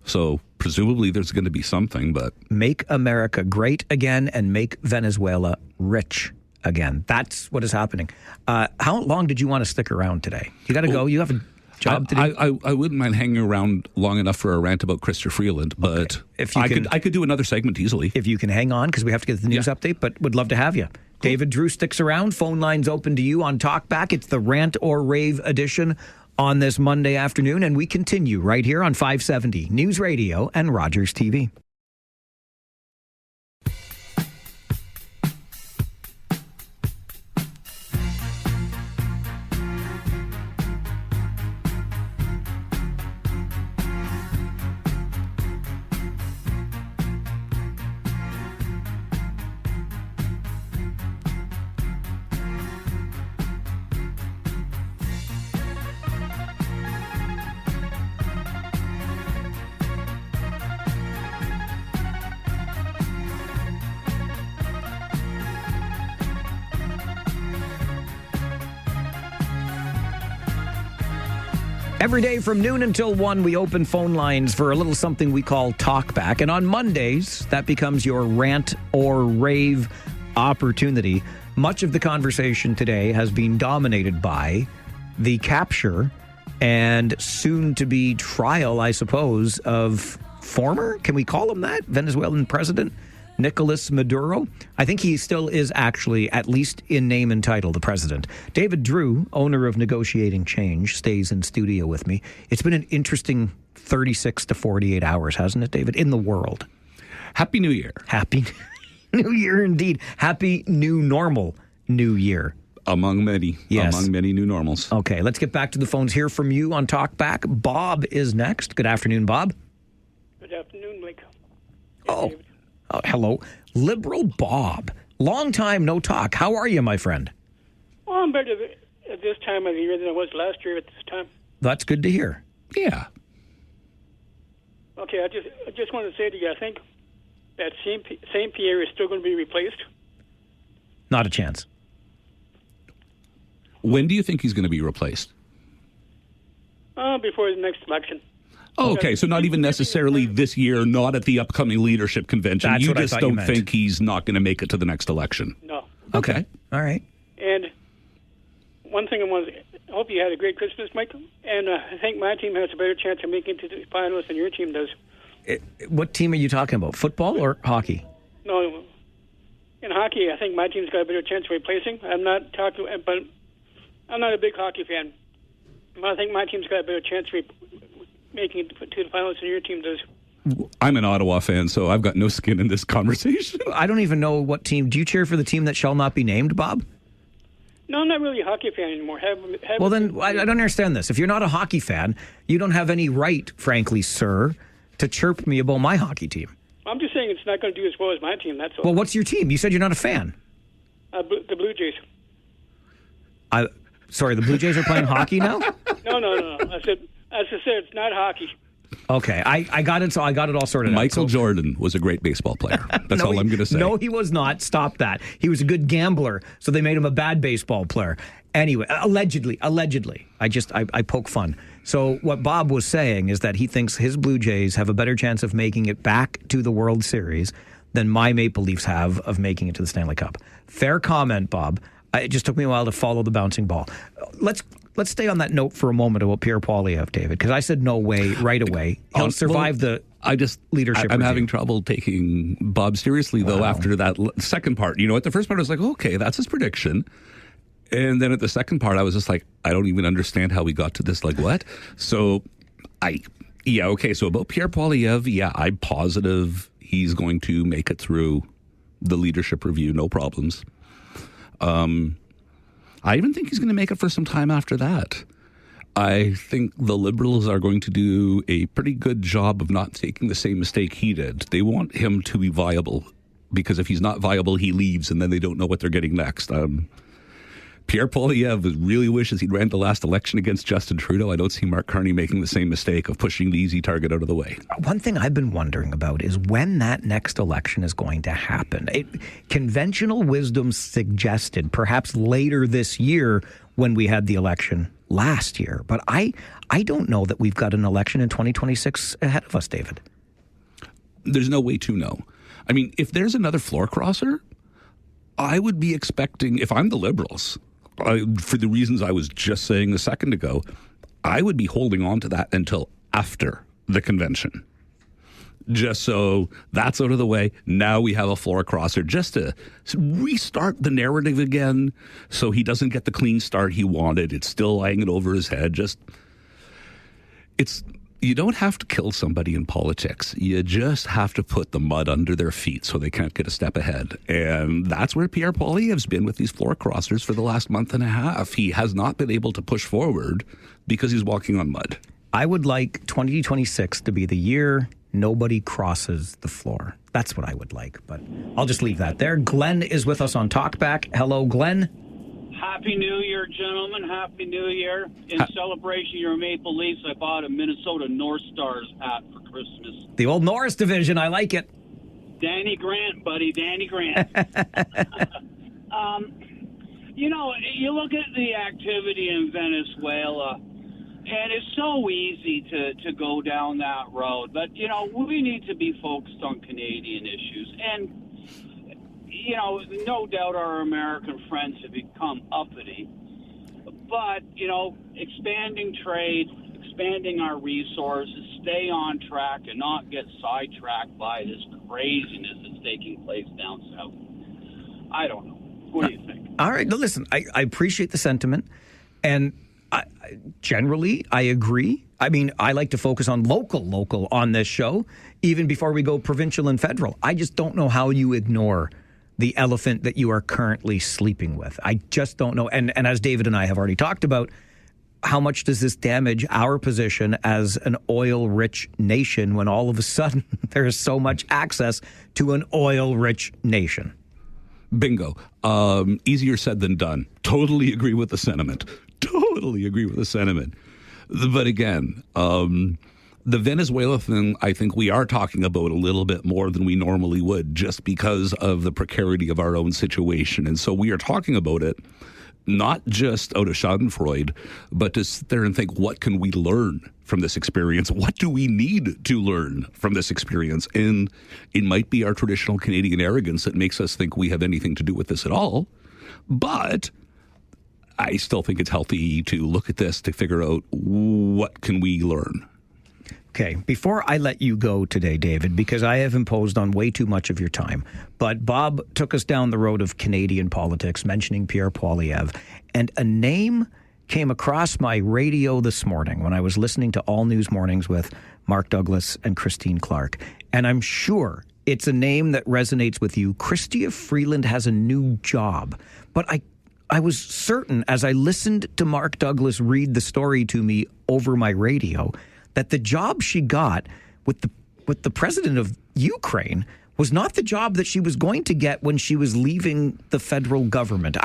So presumably there's going to be something, but... Make America great again and make Venezuela rich again. That's what is happening. How long did you want to stick around today? You got to go. You have a job to do. I wouldn't mind hanging around long enough for a rant about Christopher Freeland, but if I could do another segment easily. If you can hang on, because we have to get the news update, but would love to have you. David Drewe sticks around. Phone lines open to you on Talkback. It's the Rant or Rave edition on this Monday afternoon, and we continue right here on 570 News Radio and Rogers TV. Every day from noon until 1, we open phone lines for a little something we call Talkback. And on Mondays, that becomes your rant or rave opportunity. Much of the conversation today has been dominated by the capture and soon-to-be trial, I suppose, of former, can we call him that, Venezuelan president Nicolas Maduro. I think he still is actually, at least in name and title, the president. David Drewe, owner of Negotiating Change, stays in studio with me. It's been an interesting 36 to 48 hours, hasn't it, David, in the world? Happy New Year. Happy New Year indeed. Happy new normal New Year. Among many. Yes. Among many new normals. Okay, let's get back to the phones. Hear from you on Talkback. Bob is next. Good afternoon, Bob. Good afternoon, Mike. Oh, hello. Liberal Bob. Long time no talk. How are you, my friend? Well, I'm better at this time of the year than I was last year at this time. That's good to hear. Yeah. Okay, I just want to say to you, I think that St. Pierre is still going to be replaced. Not a chance. When do you think he's going to be replaced? Before the next election. Oh, okay, so not even necessarily this year, not at the upcoming leadership convention. That's you what I just thought you don't meant. think he's not going to make it to the next election? No. Okay. All right. And one thing I hope you had a great Christmas, Michael. And I think my team has a better chance of making it to the finals than your team does. What team are you talking about? Football or hockey? No, in hockey, I think my team's got a better chance of replacing. I'm not talking, but I'm not a big hockey fan. But I think my team's got a better chance of making it to the finals than your team does. I'm an Ottawa fan, so I've got no skin in this conversation. I don't even know what team. Do you cheer for the team that shall not be named, Bob? No, I'm not really a hockey fan anymore. Well, then, I don't understand this. If you're not a hockey fan, you don't have any right, frankly, sir, to chirp me about my hockey team. I'm just saying it's not going to do as well as my team, that's all. Well, what's your team? You said you're not a fan. The Blue Jays. Sorry, the Blue Jays are playing hockey now? No. As I said, it's not hockey. Okay, I got it. So I got it all sorted out. Michael Jordan was a great baseball player. That's all I'm going to say. No, he was not. Stop that. He was a good gambler, so they made him a bad baseball player. Anyway, allegedly. I poke fun. So what Bob was saying is that he thinks his Blue Jays have a better chance of making it back to the World Series than my Maple Leafs have of making it to the Stanley Cup. Fair comment, Bob. It just took me a while to follow the bouncing ball. Let's stay on that note for a moment about Pierre Poilievre, David, because I said no way right away. He'll survive the leadership I'm review. having trouble taking Bob seriously, though, after that second part. You know, at the first part, I was like, okay, that's his prediction. And then at the second part, I was just like, I don't even understand how we got to this. Like, what? So, okay. So about Pierre Poilievre, I'm positive he's going to make it through the leadership review, no problems. I even think he's going to make it for some time after that. I think the Liberals are going to do a pretty good job of not taking the same mistake he did. They want him to be viable, because if he's not viable, he leaves, and then they don't know what they're getting next. Pierre Poilievre really wishes he'd ran the last election against Justin Trudeau. I don't see Mark Carney making the same mistake of pushing the easy target out of the way. One thing I've been wondering about is when that next election is going to happen. Conventional wisdom suggested perhaps later this year when we had the election last year. But I don't know that we've got an election in 2026 ahead of us, David. There's no way to know. I mean, if there's another floor crosser, I would be expecting, if I'm the Liberals, for the reasons I was just saying a second ago, I would be holding on to that until after the convention. Just so that's out of the way. Now we have a floor crosser just to restart the narrative again so he doesn't get the clean start he wanted. It's still hanging over his head. You don't have to kill somebody in politics. You just have to put the mud under their feet so they can't get a step ahead. And that's where Pierre Poilievre's been with these floor crossers for the last month and a half. He has not been able to push forward because he's walking on mud. I would like 2026 to be the year nobody crosses the floor. That's what I would like, but I'll just leave that there. Glenn is with us on Talkback. Hello, Glenn. Happy New Year, gentlemen. Happy New Year. In celebration of your Maple Leafs, I bought a Minnesota North Stars hat for Christmas. The old Norris division. I like it. Danny Grant, buddy. Danny Grant. You know, you look at the activity in Venezuela. And it's so easy to go down that road. But, you know, we need to be focused on Canadian issues. And, you know, no doubt our American friends have become uppity. But, you know, expanding trade, expanding our resources, stay on track and not get sidetracked by this craziness that's taking place down south. I don't know. What do you think? All right. No, listen, I appreciate the sentiment. And generally, I agree. I mean, I like to focus on local on this show, even before we go provincial and federal. I just don't know how you ignore the elephant that you are currently sleeping with. I just don't know. And as David and I have already talked about, how much does this damage our position as an oil-rich nation when all of a sudden there is so much access to an oil-rich nation? Bingo. Easier said than done. Totally agree with the sentiment. Totally agree with the sentiment. But again, the Venezuela thing, I think we are talking about a little bit more than we normally would just because of the precarity of our own situation. And so we are talking about it not just out of schadenfreude, but to sit there and think, what can we learn from this experience? What do we need to learn from this experience? And it might be our traditional Canadian arrogance that makes us think we have anything to do with this at all. But I still think it's healthy to look at this to figure out what can we learn. Okay, before I let you go today, David, because I have imposed on way too much of your time, but Bob took us down the road of Canadian politics, mentioning Pierre Poilievre, and a name came across my radio this morning when I was listening to All News Mornings with Mark Douglas and Christine Clark, and I'm sure it's a name that resonates with you. Chrystia Freeland has a new job, but I was certain as I listened to Mark Douglas read the story to me over my radio that the job she got with the president of Ukraine was not the job that she was going to get when she was leaving the federal government.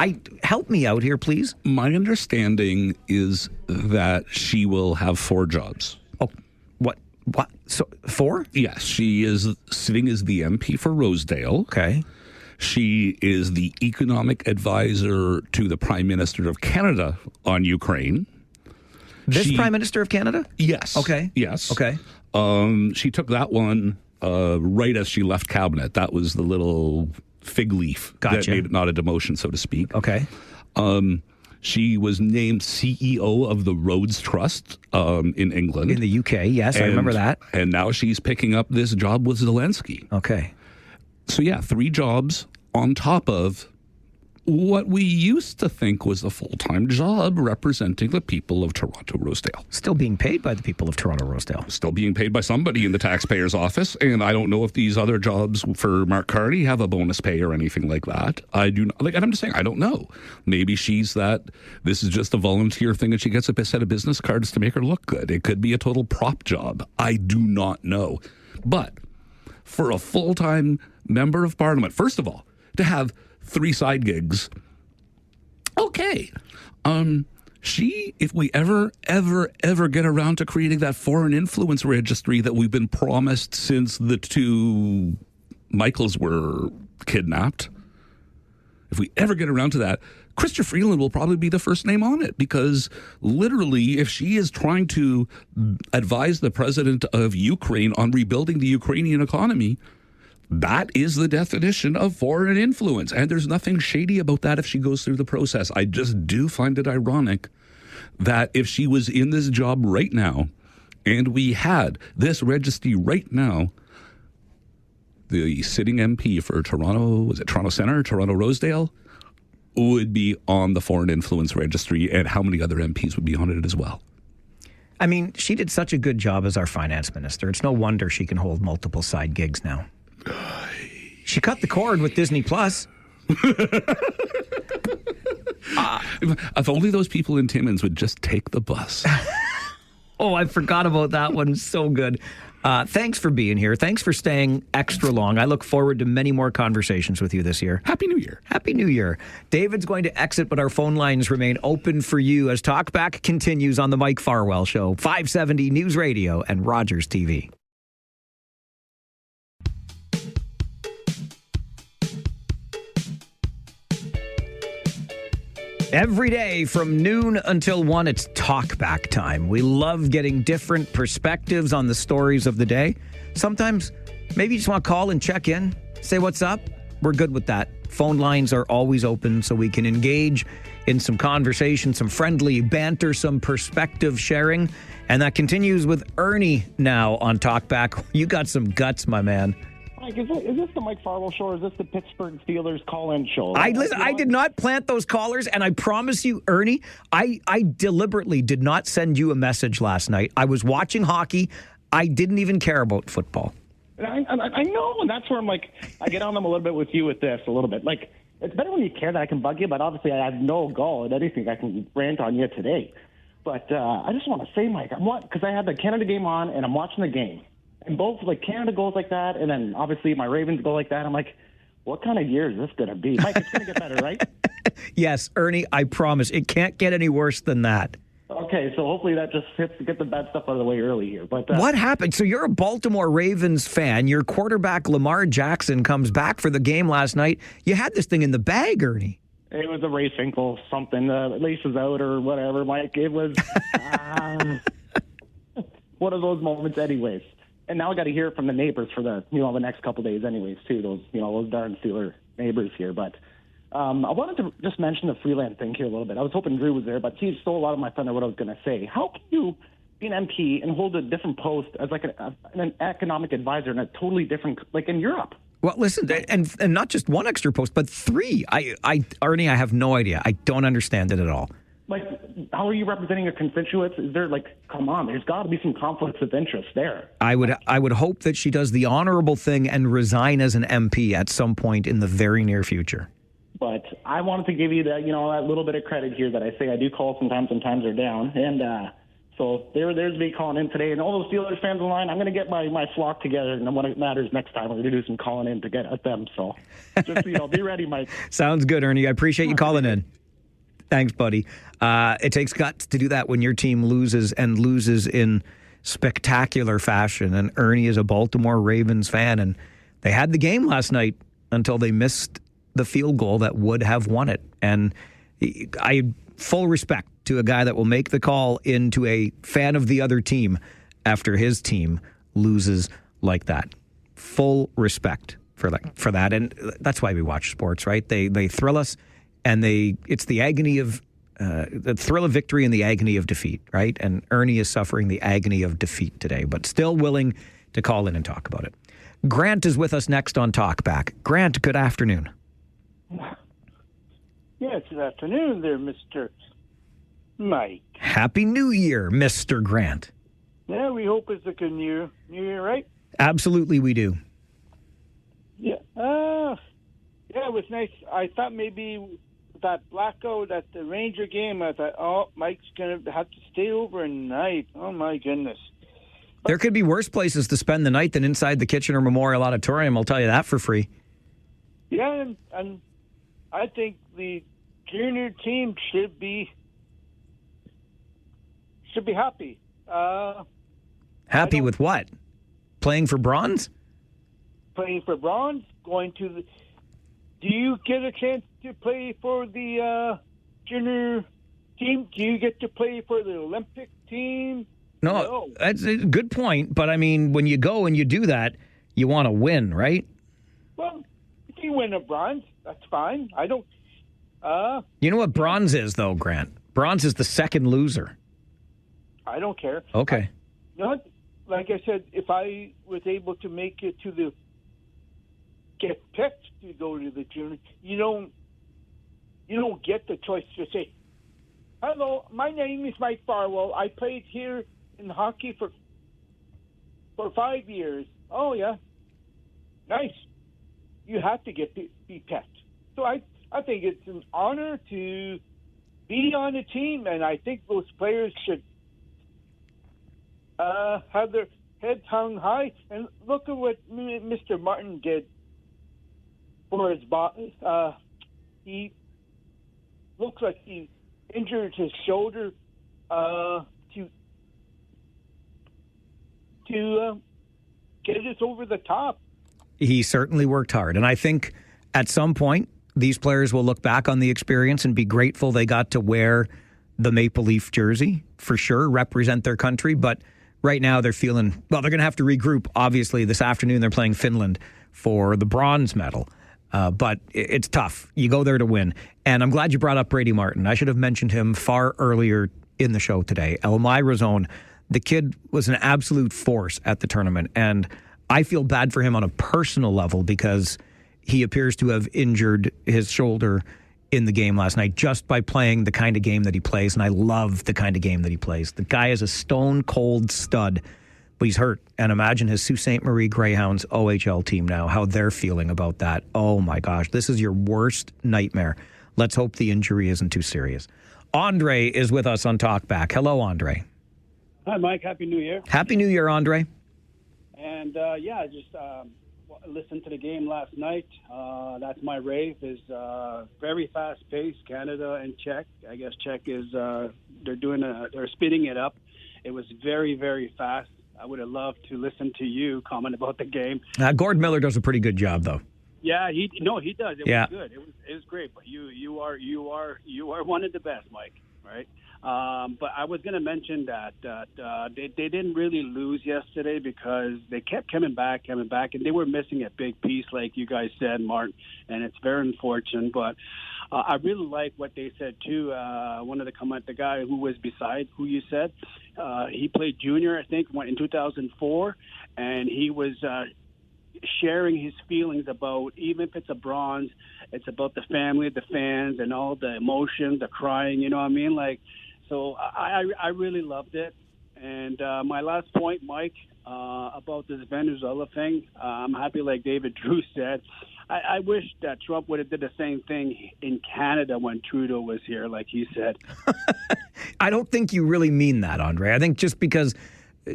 Help me out here, please. My understanding is that she will have 4 jobs. Oh, what? So 4? Yes, she is sitting as the MP for Rosedale. Okay. She is the economic advisor to the Prime Minister of Canada on Ukraine. This Prime Minister of Canada? Yes. Okay. Yes. Okay. She took that one right as she left cabinet. That was the little fig leaf that made it not a demotion, so to speak. Okay. She was named CEO of the Rhodes Trust in England. In the UK, yes, I remember that. And now she's picking up this job with Zelensky. Okay. So yeah, 3 jobs on top of what we used to think was a full-time job representing the people of Toronto Rosedale. Still being paid by the people of Toronto Rosedale. Still being paid by somebody in the taxpayer's office. And I don't know if these other jobs for Mark Carney have a bonus pay or anything like that. I do not, and I'm just saying, I don't know. Maybe this is just a volunteer thing and she gets a set of business cards to make her look good. It could be a total prop job. I do not know. But for a full-time member of Parliament, first of all, to have 3 side gigs. Okay. If we ever get around to creating that foreign influence registry that we've been promised since the 2 Michaels were kidnapped, if we ever get around to that, Chrystia Freeland will probably be the first name on it, because literally, if she is trying to advise the president of Ukraine on rebuilding the Ukrainian economy, that is the definition of foreign influence. And there's nothing shady about that if she goes through the process. I just do find it ironic that if she was in this job right now and we had this registry right now, the sitting MP for Toronto Centre, Toronto Rosedale, would be on the foreign influence registry, and how many other MPs would be on it as well. I mean, she did such a good job as our finance minister. It's no wonder she can hold multiple side gigs now. She cut the cord with Disney Plus. If only those people in Timmins would just take the bus. Oh, I forgot about that one. So good. Thanks for being here. Thanks for staying extra long. I look forward to many more conversations with you this year. Happy New Year. Happy New Year. David's going to exit, but our phone lines remain open for you as Talkback continues on the Mike Farwell Show, 570 News Radio and Rogers TV. Every day from noon until 1, it's Talkback time. We love getting different perspectives on the stories of the day. Sometimes maybe you just want to call and check in, say what's up. We're good with that. Phone lines are always open so we can engage in some conversation, some friendly banter, some perspective sharing. And that continues with Ernie now on Talkback. You got some guts, my man. Mike, is this the Mike Farwell show or is this the Pittsburgh Steelers call-in show? I did not plant those callers, and I promise you, Ernie, I deliberately did not send you a message last night. I was watching hockey. I didn't even care about football. I know, and that's where I'm like, I get on them a little bit with you with this, a little bit. Like, it's better when you care that I can bug you, but obviously I have no gall at anything I can rant on you today. But I just want to say, Mike, because I had the Canada game on, and I'm watching the game. And both, like, Canada goes like that, and then obviously my Ravens go like that. I'm like, what kind of year is this going to be? Mike, it's going to get better, right? Yes, Ernie, I promise. It can't get any worse than that. Okay, so hopefully that just hits to get the bad stuff out of the way early here. But what happened? So you're a Baltimore Ravens fan. Your quarterback, Lamar Jackson, comes back for the game last night. You had this thing in the bag, Ernie. It was a race ankle, something, laces out or whatever, Mike. It was one of those moments anyways. And now I got to hear it from the neighbors for the next couple of days anyways, too, those darn Steeler neighbors here. But I wanted to just mention the freelance thing here a little bit. I was hoping Drewe was there, but he stole a lot of my thunder what I was going to say. How can you be an MP and hold a different post as like an economic advisor in a totally different, like in Europe? Well, listen, and not just one extra post, but 3. Ernie, I have no idea. I don't understand it at all. Like, how are you representing your constituents? Is there, like, come on, there's got to be some conflicts of interest there. I would hope that she does the honorable thing and resign as an MP at some point in the very near future. But I wanted to give you that, that little bit of credit here that I say I do call sometimes are down. And so there's me calling in today. And all those Steelers fans online, I'm going to get my flock together. And when it matters next time, we're going to do some calling in to get at them. So just, be ready, Mike. Sounds good, Ernie. I appreciate you calling in. Thanks, buddy. It takes guts to do that when your team loses and loses in spectacular fashion. And Ernie is a Baltimore Ravens fan, and they had the game last night until they missed the field goal that would have won it. And I full respect to a guy that will make the call into a fan of the other team after his team loses like that. Full respect for that. And that's why we watch sports, right? They thrill us. And it's the agony of the thrill of victory and the agony of defeat, right? And Ernie is suffering the agony of defeat today, but still willing to call in and talk about it. Grant is with us next on Talkback. Grant, good afternoon. Yes, good afternoon there, Mr. Mike. Happy New Year, Mr. Grant. Yeah, we hope it's a good New Year, right? Absolutely, we do. Yeah. Yeah, it was nice. I thought maybe that blackout at the Ranger game, I thought, Mike's going to have to stay overnight. Oh, my goodness. There could be worse places to spend the night than inside the Kitchener Memorial Auditorium, I'll tell you that for free. Yeah, and I think the junior team should be happy. Happy with what? Playing for bronze? Playing for bronze, going to the... Do you get a chance to play for the junior team? Do you get to play for the Olympic team? No, that's a good point. But, I mean, when you go and you do that, you want to win, right? Well, if you win a bronze, that's fine. I don't... You know what bronze is, though, Grant? Bronze is the second loser. I don't care. Okay. Like I said, if I was able to make it to get picked to go to the junior, you don't get the choice to say, "Hello, my name is Mike Farwell. I played here in hockey for 5 years." Oh yeah, nice. You have to be picked. So I think it's an honor to be on the team, and I think those players should have their heads hung high. And look at what Mr. Martin did for his body. He looks like he injured his shoulder to get us over the top. He certainly worked hard. And I think at some point these players will look back on the experience and be grateful they got to wear the Maple Leaf jersey, for sure, represent their country. But right now they're feeling, well, they're going to have to regroup. Obviously, this afternoon they're playing Finland for the bronze medal. But it's tough. You go there to win. And I'm glad you brought up Brady Martin. I should have mentioned him far earlier in the show today. Elmira's own. The kid was an absolute force at the tournament. And I feel bad for him on a personal level because he appears to have injured his shoulder in the game last night just by playing the kind of game that he plays. And I love the kind of game that he plays. The guy is a stone cold stud, but he's hurt. And imagine his Sault Ste. Marie Greyhounds OHL team now, how they're feeling about that. Oh my gosh, this is your worst nightmare. Let's hope the injury isn't too serious. Andre is with us on Talkback. Hello, Andre. Hi, Mike. Happy New Year. Happy New Year, Andre. And I just listened to the game last night. That's my rave. Is very fast paced. Canada and Czech. I guess Czech is they're speeding it up. It was very, very fast. I would have loved to listen to you comment about the game. Gord Miller does a pretty good job, though. Yeah, he does. It was good. It was great. But you are one of the best, Mike. Right. But I was going to mention that they didn't really lose yesterday because they kept coming back, and they were missing a big piece, like you guys said, Martin, and it's very unfortunate. But I really like what they said, too. One of the guy who was beside who you said, he played junior, I think, in 2004, and he was sharing his feelings about, even if it's a bronze, it's about the family, the fans, and all the emotion, the crying, you know what I mean? So I really loved it. And my last point, Mike, about this Venezuela thing, I'm happy, like David Drewe said. I wish that Trump would have did the same thing in Canada when Trudeau was here, like he said. I don't think you really mean that, Andre. I think just because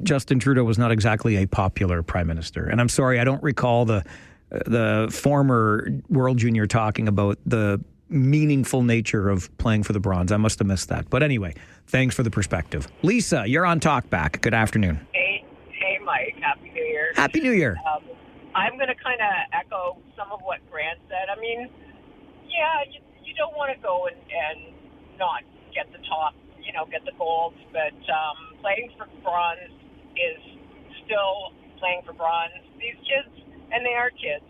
Justin Trudeau was not exactly a popular prime minister. And I'm sorry, I don't recall the former World Junior talking about the meaningful nature of playing for the bronze. I must have missed that. But anyway, thanks for the perspective. Lisa, you're on Talkback. Good afternoon. Hey, Mike. Happy New Year. Happy New Year. I'm going to kind of echo some of what Grant said. I mean, yeah, you don't want to go and not get the top, get the gold, but playing for bronze is still playing for bronze. These kids, and they are kids,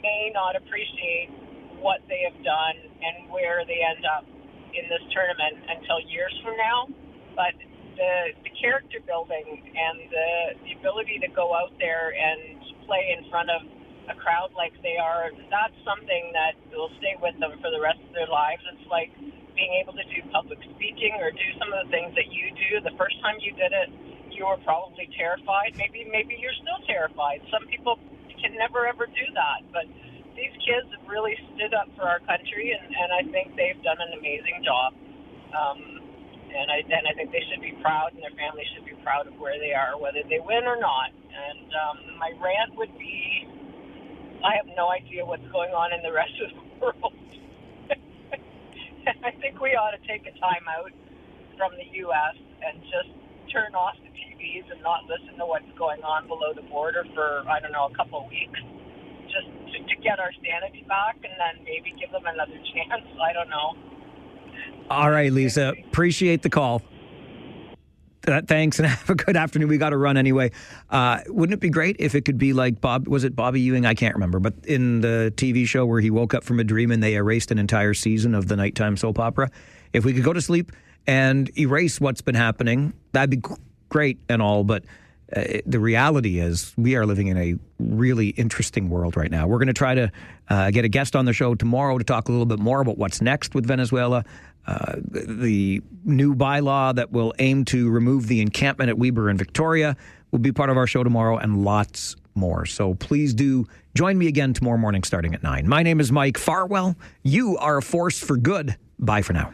may not appreciate what they have done and where they end up in this tournament until years from now. But the character building and the ability to go out there and play in front of a crowd like they are, that's something that will stay with them for the rest of their lives. It's like being able to do public speaking or do some of the things that you do. The first time you did it, you were probably terrified. Maybe you're still terrified. Some people can never ever do that, but these kids have really stood up for our country, and I think they've done an amazing job. And I think they should be proud, and their families should be proud of where they are, whether they win or not. And my rant would be, I have no idea what's going on in the rest of the world. I think we ought to take a time out from the U.S. and just turn off the TVs and not listen to what's going on below the border for, I don't know, a couple of weeks. Just to get our sanity back and then maybe give them another chance. I don't know. All right, Lisa. Appreciate the call. Thanks, and have a good afternoon. We got to run anyway. Wouldn't it be great if it could be like Bobby Ewing? I can't remember. But in the TV show where he woke up from a dream and they erased an entire season of the nighttime soap opera, if we could go to sleep and erase what's been happening, that'd be great and all, but the reality is we are living in a really interesting world right now. We're going to try to get a guest on the show tomorrow to talk a little bit more about what's next with Venezuela, the new bylaw that will aim to remove the encampment at Weber and Victoria will be part of our show tomorrow, and lots more. So please do join me again tomorrow morning starting at 9. My name is Mike Farwell. You are a force for good. Bye for now.